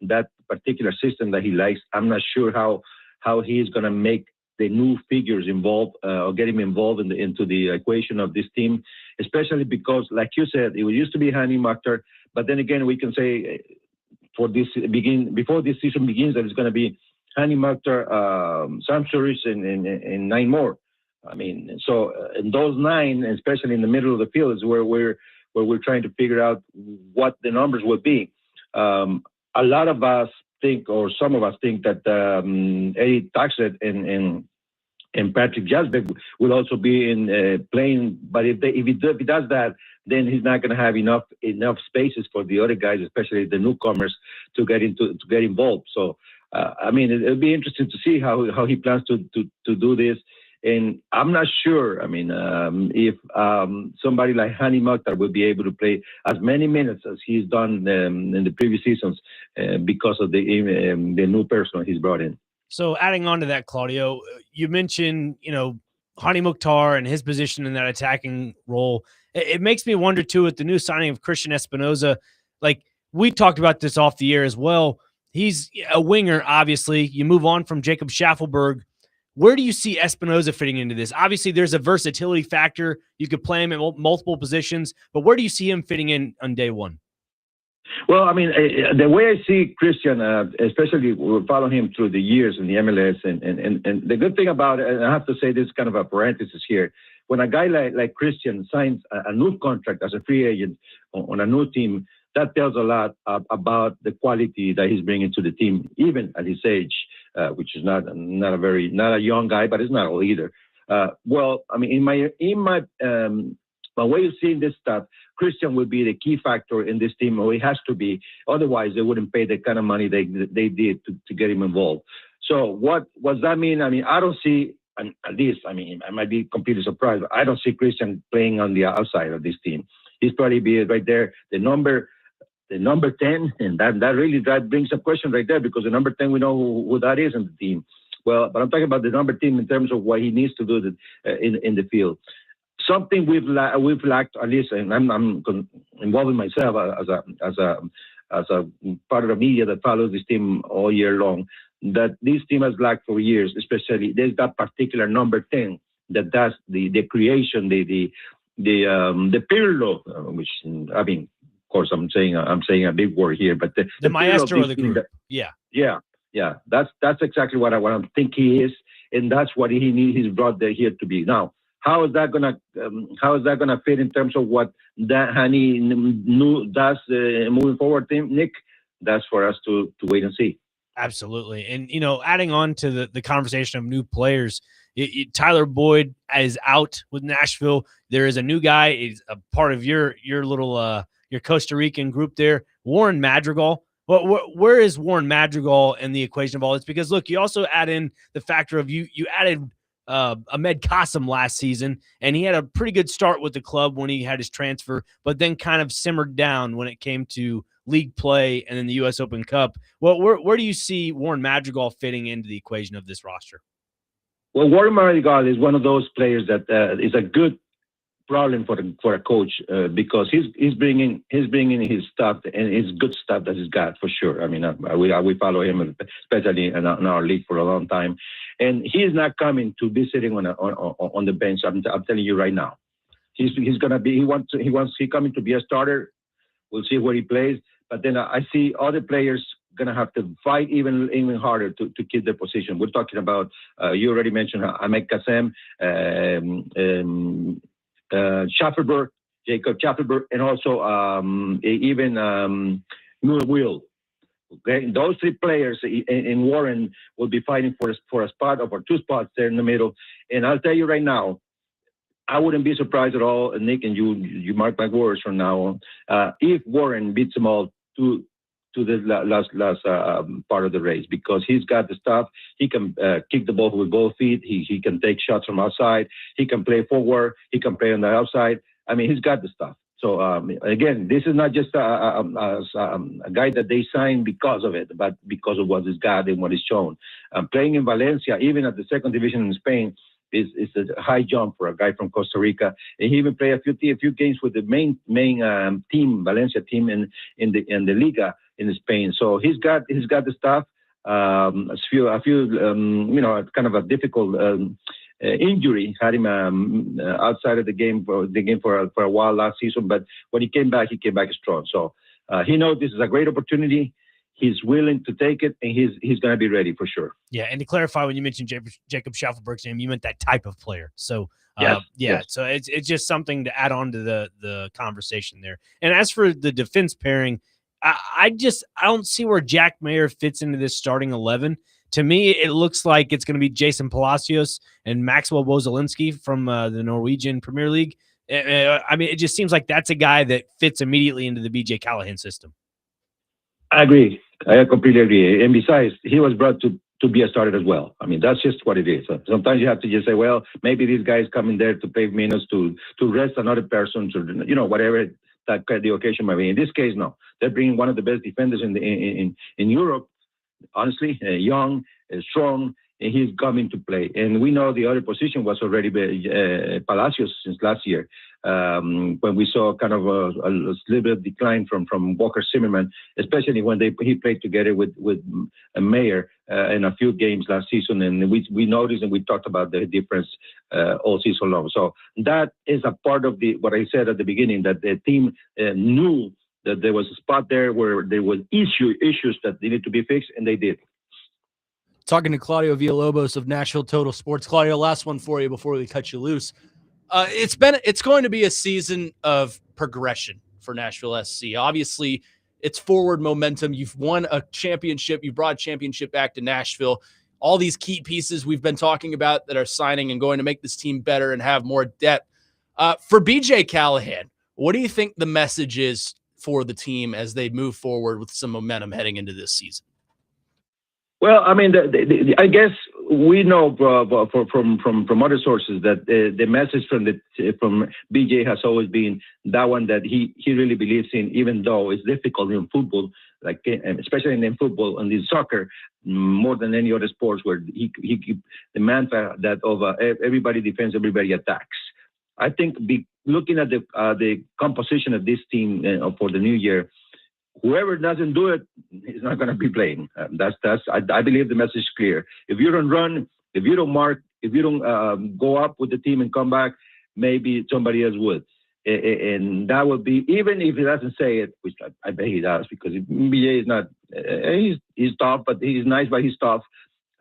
S5: that particular system that he likes. I'm not sure how he is going to make the new figures involved or get him involved into the equation of this team, especially because, like you said, it used to be Hani Mukhtar, but then again, we can say before this season begins that it's going to be Hani Mukhtar, Sam Surridge, and 9 more. I mean, so in those 9, especially in the middle of the field, is where we're trying to figure out what the numbers would be. A lot of us think, or some of us think, that Eddie Taxet and Patrick Jasbeck will also be in playing. But if he does that, then he's not going to have enough spaces for the other guys, especially the newcomers, to get involved. So I mean, it'll be interesting to see how he plans to do this. And I'm not sure, I mean, if somebody like Hani Mukhtar will be able to play as many minutes as he's done in the previous seasons because of the new person he's brought in.
S2: So adding on to that, Claudio, you mentioned, Hani Mukhtar and his position in that attacking role. It makes me wonder, too, with the new signing of Christian Espinoza, like, we talked about this off the air as well. He's a winger, obviously. You move on from Jacob Schaffelberg. Where do you see Espinoza fitting into this? Obviously, there's a versatility factor. You could play him at multiple positions, but where do you see him fitting in on day one?
S5: Well, I mean, the way I see Christian, especially we follow him through the years in the MLS, and the good thing about it, and I have to say this kind of a parenthesis here, when a guy like Christian signs a new contract as a free agent on a new team, that tells a lot about the quality that he's bringing to the team, even at his age, which is not a young guy, but it's not old either. Well, I mean, in my way of seeing this stuff, Christian will be the key factor in this team, or he has to be. Otherwise, they wouldn't pay the kind of money they did to get him involved. So what does that mean? I mean, I don't see, at least, I mean, I might be completely surprised, but I don't see Christian playing on the outside of this team. He's probably be right there, the number 10, and that brings up question right there, because the number 10, we know who that is in the team. Well, but I'm talking about the number 10 in terms of what he needs to do in the field. Something we've lacked, at least, and I'm involving myself as a part of the media that follows this team all year long, that this team has lacked for years, especially there's that particular number 10 that does the creation, the Pirlo, which, I mean, of course, I'm saying a big word here, but
S2: the maestro of the group. Yeah.
S5: That's exactly what I think he is, and that's what he needs. He's brought here to be. Now, how is that gonna fit in terms of what that Hani does moving forward, Nick? That's for us to wait and see.
S2: Absolutely, and adding on to the conversation of new players. Tyler Boyd is out with Nashville. There is a new guy. He's a part of your little your Costa Rican group there, Warren Madrigal. Well, where is Warren Madrigal in the equation of all this? Because look, you also add in the factor of you added Ahmed Qasim last season, and he had a pretty good start with the club when he had his transfer, but then kind of simmered down when it came to league play and then the U.S. Open Cup. Well, where do you see Warren Madrigal fitting into the equation of this roster?
S5: Well, Warren Madrigal is one of those players that is a good problem for a coach because he's bringing his stuff, and his good stuff that he's got for sure. I mean, we follow him, especially in our league, for a long time, and he's not coming to be sitting on the bench. I'm telling you right now, he's gonna be. He coming to be a starter. We'll see where he plays, but then I see other players gonna have to fight even harder to keep their position. We're talking about you already mentioned Ahmed Qasim, Schaffelberg, Jacob Schaffelberg, and also even Will. Okay, those three players in Warren will be fighting for a spot or two spots there in the middle. And I'll tell you right now, I wouldn't be surprised at all, Nick, and you mark my words from now on, if Warren beats them all to the last part of the race, because he's got the stuff. He can kick the ball with both feet. He can take shots from outside. He can play forward. He can play on the outside. I mean, he's got the stuff. So again, this is not just a guy that they signed because of it, but because of what he's got and what he's shown. Playing in Valencia, even at the second division in Spain, is a high jump for a guy from Costa Rica. And he even played a few games with the main team, Valencia team in the Liga in Spain. So he's got the stuff. A few kind of a difficult injury had him outside of the game for a while last season. But when he came back strong. So he knows this is a great opportunity. He's willing to take it, and he's going to be ready for sure.
S2: Yeah, and to clarify, when you mentioned Jacob Schaffelberg's name, you meant that type of player. So,
S5: yes.
S2: So it's just something to add on to the conversation there. And as for the defense pairing, I don't see where Jack Mayer fits into this starting 11. To me, it looks like it's going to be Jason Palacios and Maxwell Wozelinski from the Norwegian Premier League. I mean, it just seems like that's a guy that fits immediately into the BJ Callahan system.
S5: I agree. I completely agree. And besides, he was brought to be a starter as well. I mean, that's just what it is. Sometimes you have to just say, well, maybe this guy's coming there to play minutes to rest another person, to whatever that the occasion might be. In this case, no. They're bringing one of the best defenders in Europe. Honestly, young, strong, and he's coming to play. And we know the other position was already Palacios since last year, when we saw kind of a little bit of decline from Walker Zimmerman, especially when he played together with Mayer in a few games last season. And we noticed and we talked about the difference all season long. So that is a part of what I said at the beginning, that the team knew that there was a spot there where there was issues that needed to be fixed, and they did.
S1: Talking to Claudio Villalobos of Nashville Total Sports. Claudio, last one for you before we cut you loose. It's going to be a season of progression for Nashville SC. Obviously, it's forward momentum. You've won a championship. You brought a championship back to Nashville. All these key pieces we've been talking about that are signing and going to make this team better and have more depth. For BJ Callahan, what do you think the message is for the team as they move forward with some momentum heading into this season?
S5: Well, I mean, I guess we know from other sources that the message from BJ has always been that one, that he really believes in, even though it's difficult in football, like especially in football and in soccer, more than any other sports, where he the mantra that of everybody defends, everybody attacks. I think looking at the composition of this team for the new year, whoever doesn't do it is not going to be playing. I believe the message is clear. If you don't run, if you don't mark, if you don't go up with the team and come back, maybe somebody else would. And that would be, even if he doesn't say it, which I bet he does, because BJ is not, he's tough, but he's nice, but he's tough.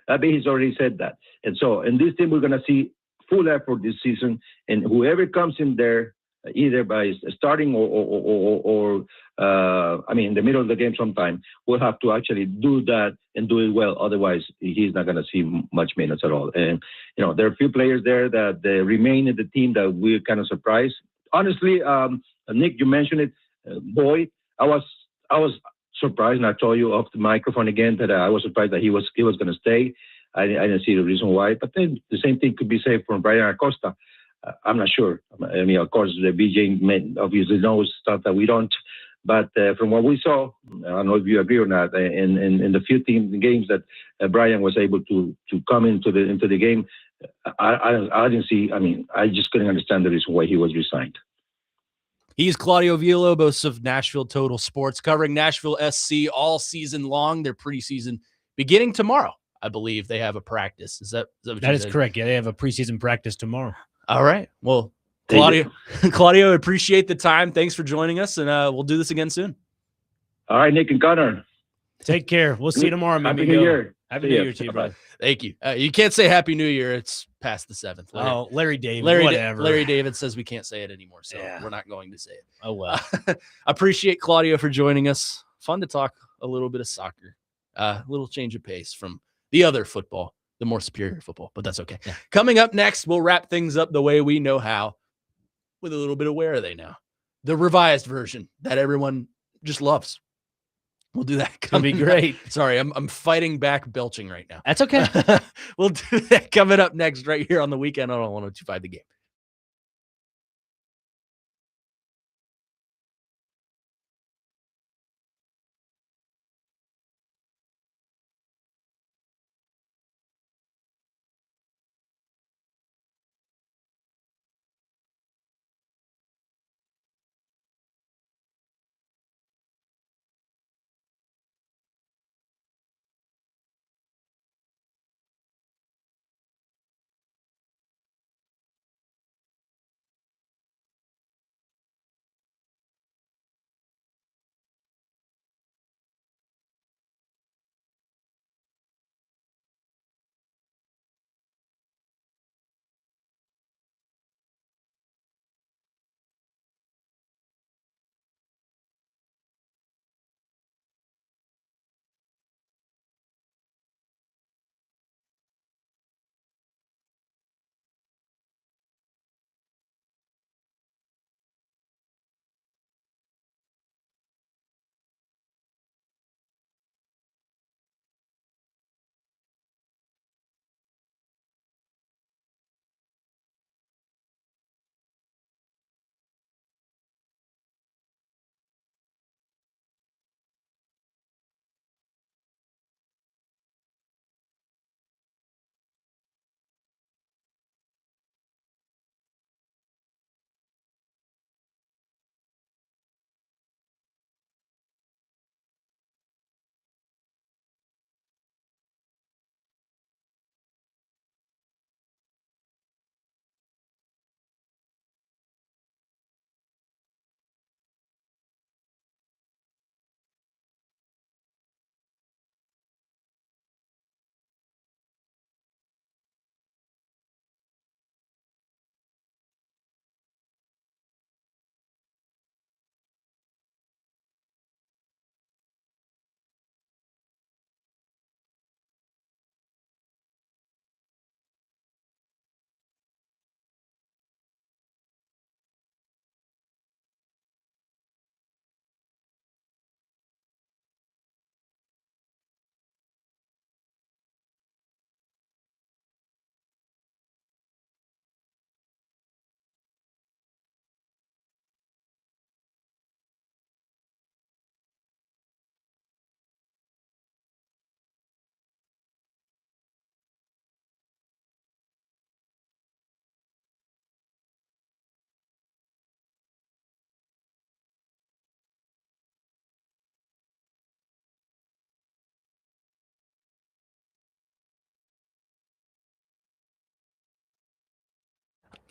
S5: I bet he's already said that. And so in this team, we're going to see full effort this season, and whoever comes in there, either by starting or in the middle of the game sometime, we'll have to actually do that and do it well. Otherwise, he's not going to see much minutes at all. And, there are a few players there that remain in the team that we're kind of surprised. Honestly, Nick, you mentioned it. Boyd, I was surprised, and I told you off the microphone again that I was surprised that he was going to stay. I didn't see the reason why. But then the same thing could be said from Brian Acosta. I'm not sure. I mean, of course, the BJ obviously knows stuff that we don't. But from what we saw, I don't know if you agree or not, in the few games that Brian was able to come into the game, I didn't see. I mean, I just couldn't understand the reason why he was resigned.
S1: He's Claudio Villalobos of Nashville Total Sports, covering Nashville SC all season long. Their preseason beginning tomorrow, I believe. They have a practice. Is that what
S2: that is said? Correct? Yeah, they have a preseason practice tomorrow.
S1: All right. Well, Claudio, appreciate the time. Thanks for joining us, and we'll do this again soon.
S5: All right, Nick and Connor.
S2: Take care. We'll see you tomorrow.
S5: Happy New Year.
S2: Happy New Year to you, brother.
S1: Thank you. You can't say Happy New Year. It's past the 7th.
S2: Larry David.
S1: Whatever. Larry David says we can't say it anymore, so we're not going to say it.
S2: Oh, well.
S1: Appreciate Claudio for joining us. Fun to talk a little bit of soccer. A little change of pace from the other football, the more superior football, but that's okay. Yeah. Coming up next, we'll wrap things up the way we know how, with a little bit of Where Are They Now? The revised version that everyone just loves. We'll do that.
S2: It'll be great.
S1: Sorry, I'm fighting back belching right now.
S2: That's okay.
S1: We'll do that coming up next right here on the Weekend Huddle on 102.5 The Game.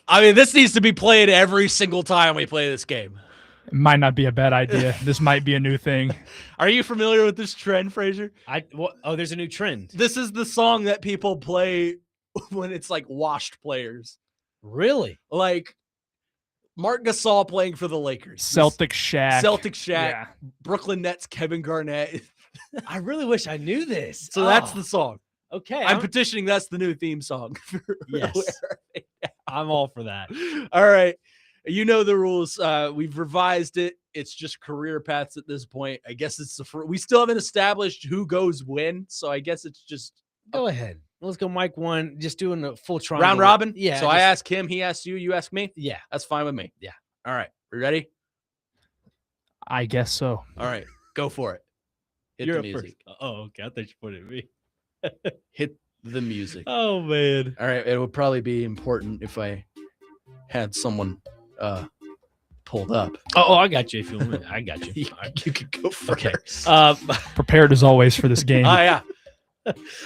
S1: I mean, this needs to be played every single time we play this game.
S3: It might not be a bad idea. This might be a new thing.
S1: Are you familiar with this trend, Fraser?
S2: There's a new trend.
S1: This is the song that people play when it's like washed players.
S2: Really?
S1: Like Mark Gasol playing for the Lakers.
S3: Celtic Shack.
S1: Yeah. Brooklyn Nets, Kevin Garnett.
S2: I really wish I knew this.
S1: So that's the song.
S2: Okay.
S1: I'm petitioning that's the new theme song.
S2: Yes. I'm all for that.
S1: All right. You know the rules. We've revised it. It's just career paths at this point. I guess it's we still haven't established who goes when. So I guess it's just
S2: go ahead. Let's go Mike 1. Just doing a full triangle.
S1: Round robin?
S2: Yeah.
S1: So I ask him, he asks you, you ask me?
S2: Yeah.
S1: That's fine with me.
S2: Yeah.
S1: All right. We ready?
S3: I guess so.
S1: All right. Go for it. Hit the music.
S2: Oh, okay. I thought you put it at me.
S1: Hit the music.
S2: Oh, man.
S1: All right. It would probably be important if I had someone pulled up.
S2: Oh, I got you. If you want, I got you.
S1: You could go first.
S2: Okay.
S3: Prepared as always for this game.
S1: Oh, yeah.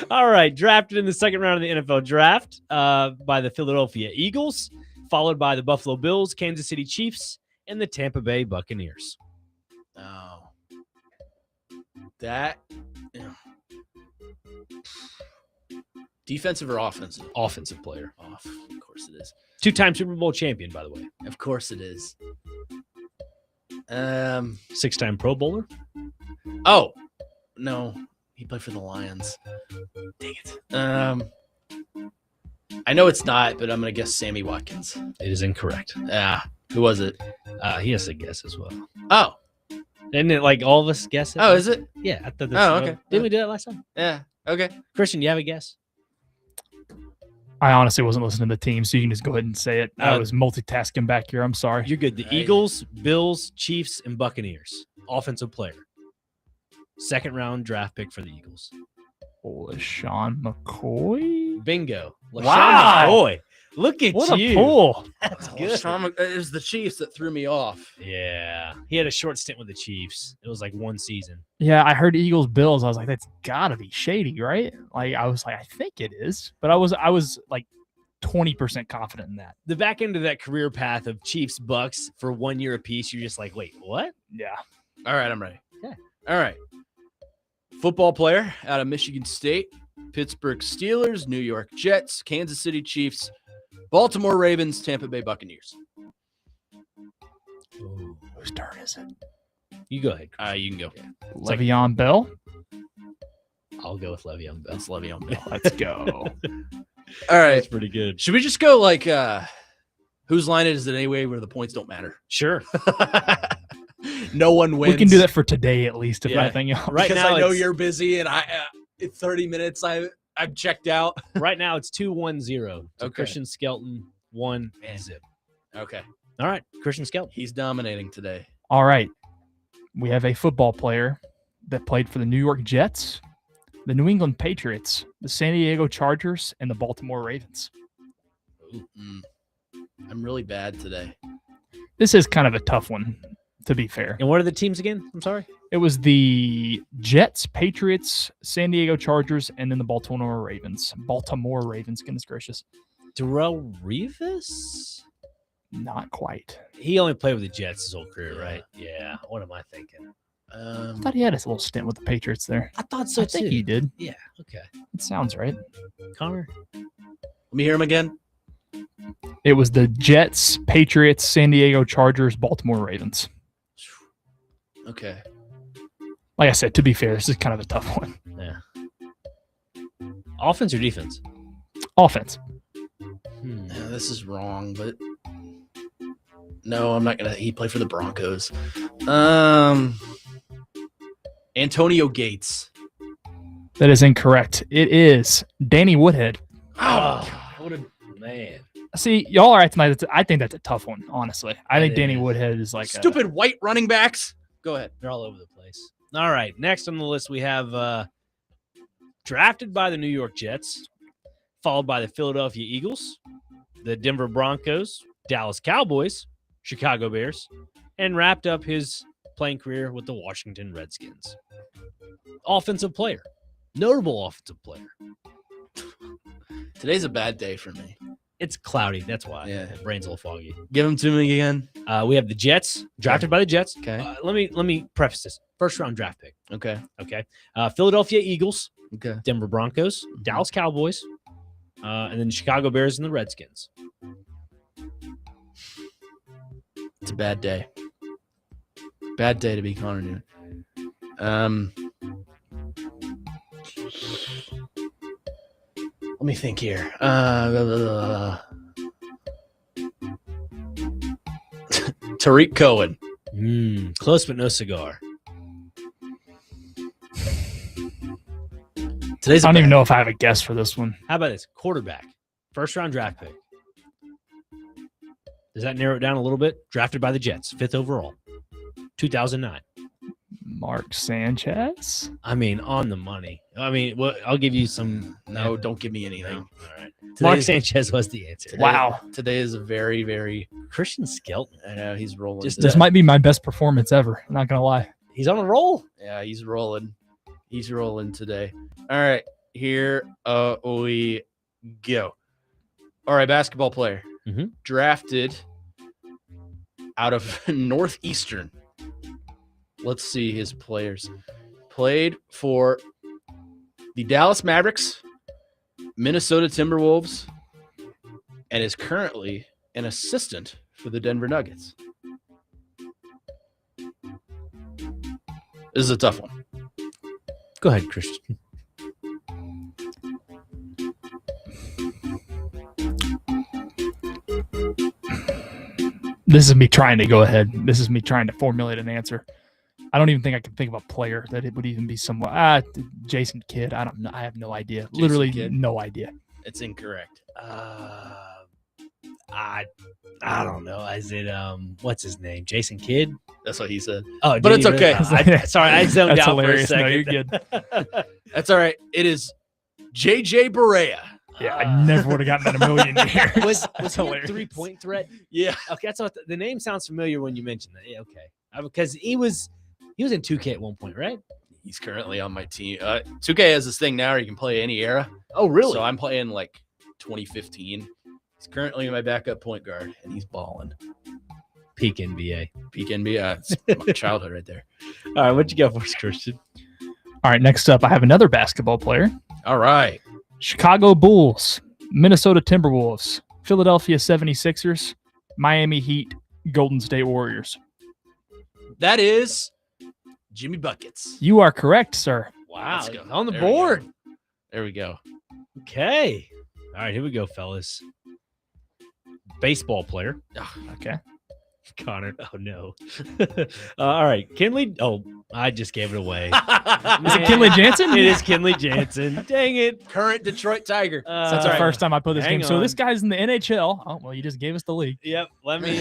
S2: All right. Drafted in the second round of the NFL draft by the Philadelphia Eagles, followed by the Buffalo Bills, Kansas City Chiefs, and the Tampa Bay Buccaneers.
S1: Oh. That. Yeah. Defensive or offensive?
S2: Offensive player.
S1: Off. Of course it is.
S2: 2-time Super Bowl champion, by the way.
S1: Of course it is.
S2: 6-time Pro Bowler.
S1: Oh. No. He played for the Lions. Dang it. I know it's not, but I'm going to guess Sammy Watkins.
S2: It is incorrect.
S1: Who was it?
S2: He has to guess as well.
S1: Oh.
S2: Isn't it like all of us guess it?
S1: Oh, is it?
S2: Yeah. I thought that's
S1: okay.
S2: Didn't we do that last time?
S1: Yeah. Okay.
S2: Christian, you have a guess?
S3: I honestly wasn't listening to the team, so you can just go ahead and say it. I was multitasking back here. I'm sorry.
S2: You're good. The Eagles, Bills, Chiefs, and Buccaneers. Offensive player. Second round draft pick for the Eagles.
S3: LaShawn McCoy?
S2: Bingo.
S3: Wow.
S2: McCoy. Look at
S3: What
S2: you.
S3: a pull.
S2: That's good.
S1: It was the Chiefs that threw me off.
S2: Yeah. He had a short stint with the Chiefs. It was like one season.
S3: Yeah, I heard Eagles Bills. I was like, that's gotta be shady, right? Like I was like, I think it is. But I was like 20% confident in that.
S2: The back end of that career path of Chiefs Bucks for 1 year apiece, you're just like, wait, what?
S3: Yeah.
S1: All right, I'm ready.
S2: Yeah.
S1: All right. Football player out of Michigan State, Pittsburgh Steelers, New York Jets, Kansas City Chiefs, Baltimore Ravens, Tampa Bay Buccaneers.
S2: Ooh.
S3: Whose turn is it?
S2: You go ahead.
S1: You can go.
S3: Le'Veon Bell?
S2: I'll go with Le'Veon Bell.
S1: That's Le'Veon Bell.
S3: Let's go.
S1: All right.
S2: That's pretty good.
S1: Should we just go like whose line is it anyway where the points don't matter?
S2: Sure.
S1: No one wins.
S3: We can do that for today at least, if
S1: Yeah.
S3: nothing else.
S2: Right
S1: because
S2: now
S1: I know
S2: it's-
S1: you're busy and I in 30 minutes I'm checked out.
S2: Right now it's 2-1-0 to
S1: Okay.
S2: Christian Skelton, 1 zip.
S1: Okay.
S2: All right, Christian Skelton.
S1: He's dominating today.
S3: All right. We have a football player that played for the New York Jets, the New England Patriots, the San Diego Chargers, and the Baltimore Ravens.
S1: I'm really bad today.
S3: This is kind of a tough one, to be fair.
S2: And what are the teams again? I'm sorry.
S3: It was the Jets, Patriots, San Diego Chargers, and then the Baltimore Ravens. Baltimore Ravens, goodness gracious.
S2: Darrell Revis?
S3: Not quite.
S2: He only played with the Jets his whole career,
S1: Yeah.
S2: right? Yeah. What am I thinking?
S3: I thought he had his little stint with the Patriots there.
S2: I thought so
S3: I think
S2: too.
S3: he did.
S2: Yeah. Okay.
S3: It sounds right.
S2: Connor.
S1: Let me hear him again.
S3: It was the Jets, Patriots, San Diego Chargers, Baltimore Ravens.
S1: Okay.
S3: Like I said, to be fair, this is kind of a tough one.
S2: Yeah. Offense or defense?
S3: Offense.
S1: Yeah, this is wrong, but no, I'm not gonna. He played for the Broncos. Antonio Gates.
S3: That is incorrect. It is Danny Woodhead.
S2: Oh, what a man.
S3: See, y'all are acting like I think that's a tough one, honestly. I think
S2: It
S3: Danny
S2: is.
S3: Woodhead is like
S1: Stupid white running backs. Go ahead.
S2: They're all over the place. All right. Next on the list, we have drafted by the New York Jets, followed by the Philadelphia Eagles, the Denver Broncos, Dallas Cowboys, Chicago Bears, and wrapped up his playing career with the Washington Redskins. Offensive player. Notable offensive player.
S1: Today's a bad day for me.
S2: It's cloudy. That's why.
S1: Yeah.
S2: The brain's a little foggy.
S1: Give them to me again.
S2: We have the Jets, drafted by the Jets.
S1: Okay.
S2: Let me preface this. First round draft pick.
S1: Okay.
S2: Okay. Philadelphia Eagles,
S1: Okay.
S2: Denver Broncos, Dallas Cowboys, and then the Chicago Bears and the Redskins.
S1: It's a bad day. Bad day to be Connor Newton. Let me think here. Tariq Cohen.
S2: Close but no cigar.
S3: I don't even know if I have a guess for this one.
S2: How about this? Quarterback. First round draft pick. Does that narrow it down a little bit? Drafted by the Jets, 5th overall, 2009.
S3: Mark Sanchez?
S2: I mean, on the money. I mean, well, I'll give you some.
S1: No, don't give me anything.
S2: All right. Mark Sanchez was the answer.
S3: Wow.
S1: Today is a very, very
S2: Christian Skelton.
S1: I know he's rolling.
S3: This might be my best performance ever. I'm not going to lie.
S2: He's on a roll.
S1: Yeah, he's rolling. He's rolling today. All right, here we go. All right, basketball player. Drafted out of Northeastern. Let's see his players. Played for the Dallas Mavericks, Minnesota Timberwolves, and is currently an assistant for the Denver Nuggets. This is a tough one.
S2: Go ahead, Christian.
S3: This is me trying to go ahead. This is me trying to formulate an answer. I don't even think I can think of a player that it would even be somewhat. Jason Kidd. I don't know. I have no idea.
S1: Jason
S3: Literally
S1: Kidd.
S3: no idea.
S1: It's incorrect.
S2: I don't know. Is it what's his name? Jason Kidd?
S1: That's what he said.
S2: Oh,
S1: But it's okay.
S2: Sorry, I zoned
S3: That's
S2: out
S3: hilarious.
S2: for a
S3: No,
S2: second.
S3: you're good.
S1: That's all right. It is JJ Barea.
S3: Yeah, I never would have gotten that a million years.
S2: Was he a
S3: hilarious.
S2: 3-point threat?
S1: Yeah.
S2: Okay, that's what the name sounds familiar when you mentioned that. Yeah, okay. Because he was in 2K at one point, right?
S1: He's currently on my team. 2K has this thing now where you can play any era.
S2: Oh, really?
S1: So I'm playing like 2015. He's currently my backup point guard, and he's balling.
S2: Peak NBA.
S1: Peak NBA. It's my childhood right there.
S2: All right, what you got for us, Christian?
S3: All right, next up, I have another basketball player.
S1: All right.
S3: Chicago Bulls, Minnesota Timberwolves, Philadelphia 76ers, Miami Heat, Golden State Warriors.
S1: That is Jimmy Buckets.
S3: You are correct, sir.
S2: Wow,
S1: Let's go.
S2: on the
S1: There we
S2: board.
S1: go. There we go.
S2: Okay. All right, here we go, fellas. Baseball player.
S3: Okay.
S2: Connor. Oh, no. All right. Kinley. Oh, I just gave it away.
S3: Is it Kinley Jansen?
S2: It is Kinley Jansen. Dang it.
S1: Current Detroit Tiger.
S3: That's
S2: all
S3: the
S2: right.
S3: first time I put this
S2: Hang
S3: game. So this
S2: on.
S3: guy's in the NHL. Oh, well, you just gave us the league.
S2: Yep. Let me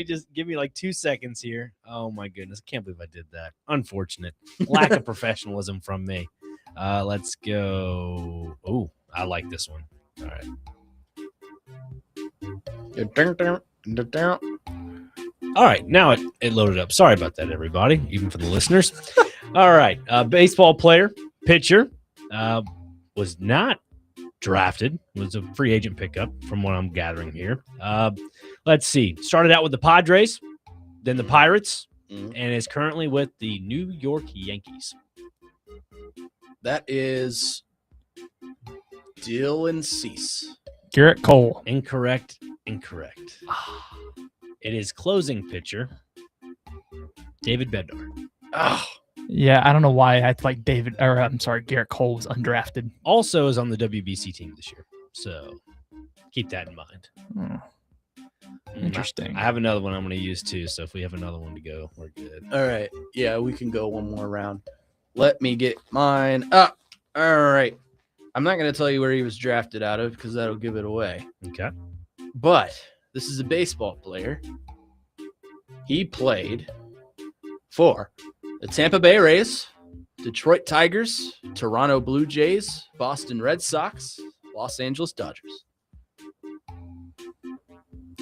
S2: just give me like 2 seconds here. Oh my goodness. I can't believe I did that. Unfortunate. Lack of professionalism from me. Let's go. Oh, I like this one. All right. All right, now it loaded up. Sorry about that, everybody, even for the listeners. All right, baseball player, pitcher, was not drafted, was a free agent pickup from what I'm gathering here. Let's see, started out with the Padres, then the Pirates, and is currently with the New York Yankees.
S1: That is Dylan Cease.
S3: Garrett Cole.
S2: Incorrect. It is closing pitcher, David Bednar.
S1: Oh,
S3: Yeah, I don't know why I like Garrett Cole was undrafted.
S2: Also is on the WBC team this year. So keep that in mind.
S3: Interesting.
S2: I have another one I'm going to use too. So if we have another one to go, we're good.
S1: all right. Yeah, we can go one more round. Let me get mine up. All right. I'm not going to tell you where he was drafted out of because that'll give it away.
S2: Okay.
S1: But this is a baseball player. He played for the Tampa Bay Rays, Detroit Tigers, Toronto Blue Jays, Boston Red Sox, Los Angeles Dodgers.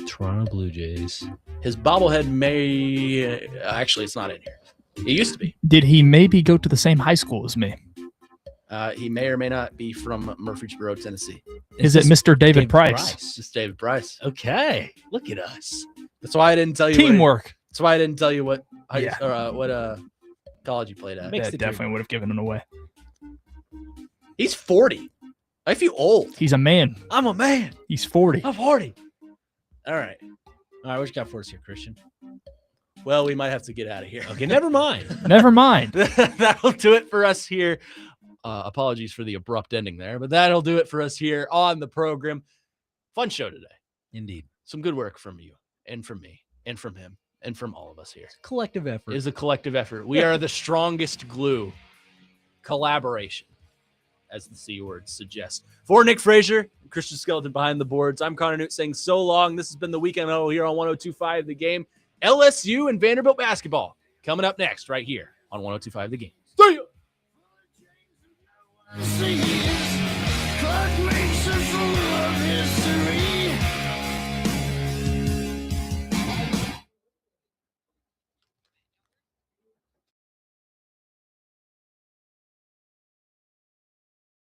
S2: Toronto Blue Jays.
S1: His bobblehead actually, it's not in here. It used to be.
S3: Did he maybe go to the same high school as me?
S1: He may or may not be from Murfreesboro, Tennessee.
S3: Is it Mr. David Price?
S1: It's David Price.
S2: Okay, look at us.
S1: That's why I didn't tell you.
S3: Teamwork.
S1: That's why I didn't tell you what
S3: Yeah.
S1: what college he played at.
S2: Makes
S3: Yeah,
S2: the
S3: definitely would have given it away.
S1: He's 40. I feel old.
S3: He's a man.
S2: I'm a man.
S3: He's 40.
S2: I'm 40.
S1: All right.
S2: All right, what you got for us here, Christian?
S1: Well, we might have to get out of here.
S2: Okay, never mind.
S3: Never mind.
S1: That'll do it for us here. Apologies for the abrupt ending there, but that'll do it for us here on the program. Fun show today.
S2: Indeed.
S1: Some good work from you and from me and from him and from all of us here.
S2: Collective effort.
S1: It is a collective effort. We are the strongest glue. Collaboration, as the C word suggests. For Nick Frazier, Christian Skeleton behind the boards, I'm Connor Newt saying so long. This has been the Weekend Huddle here on 102.5 The Game. LSU and Vanderbilt basketball coming up next right here on 102.5 The Game. See ya!
S6: Clock makes us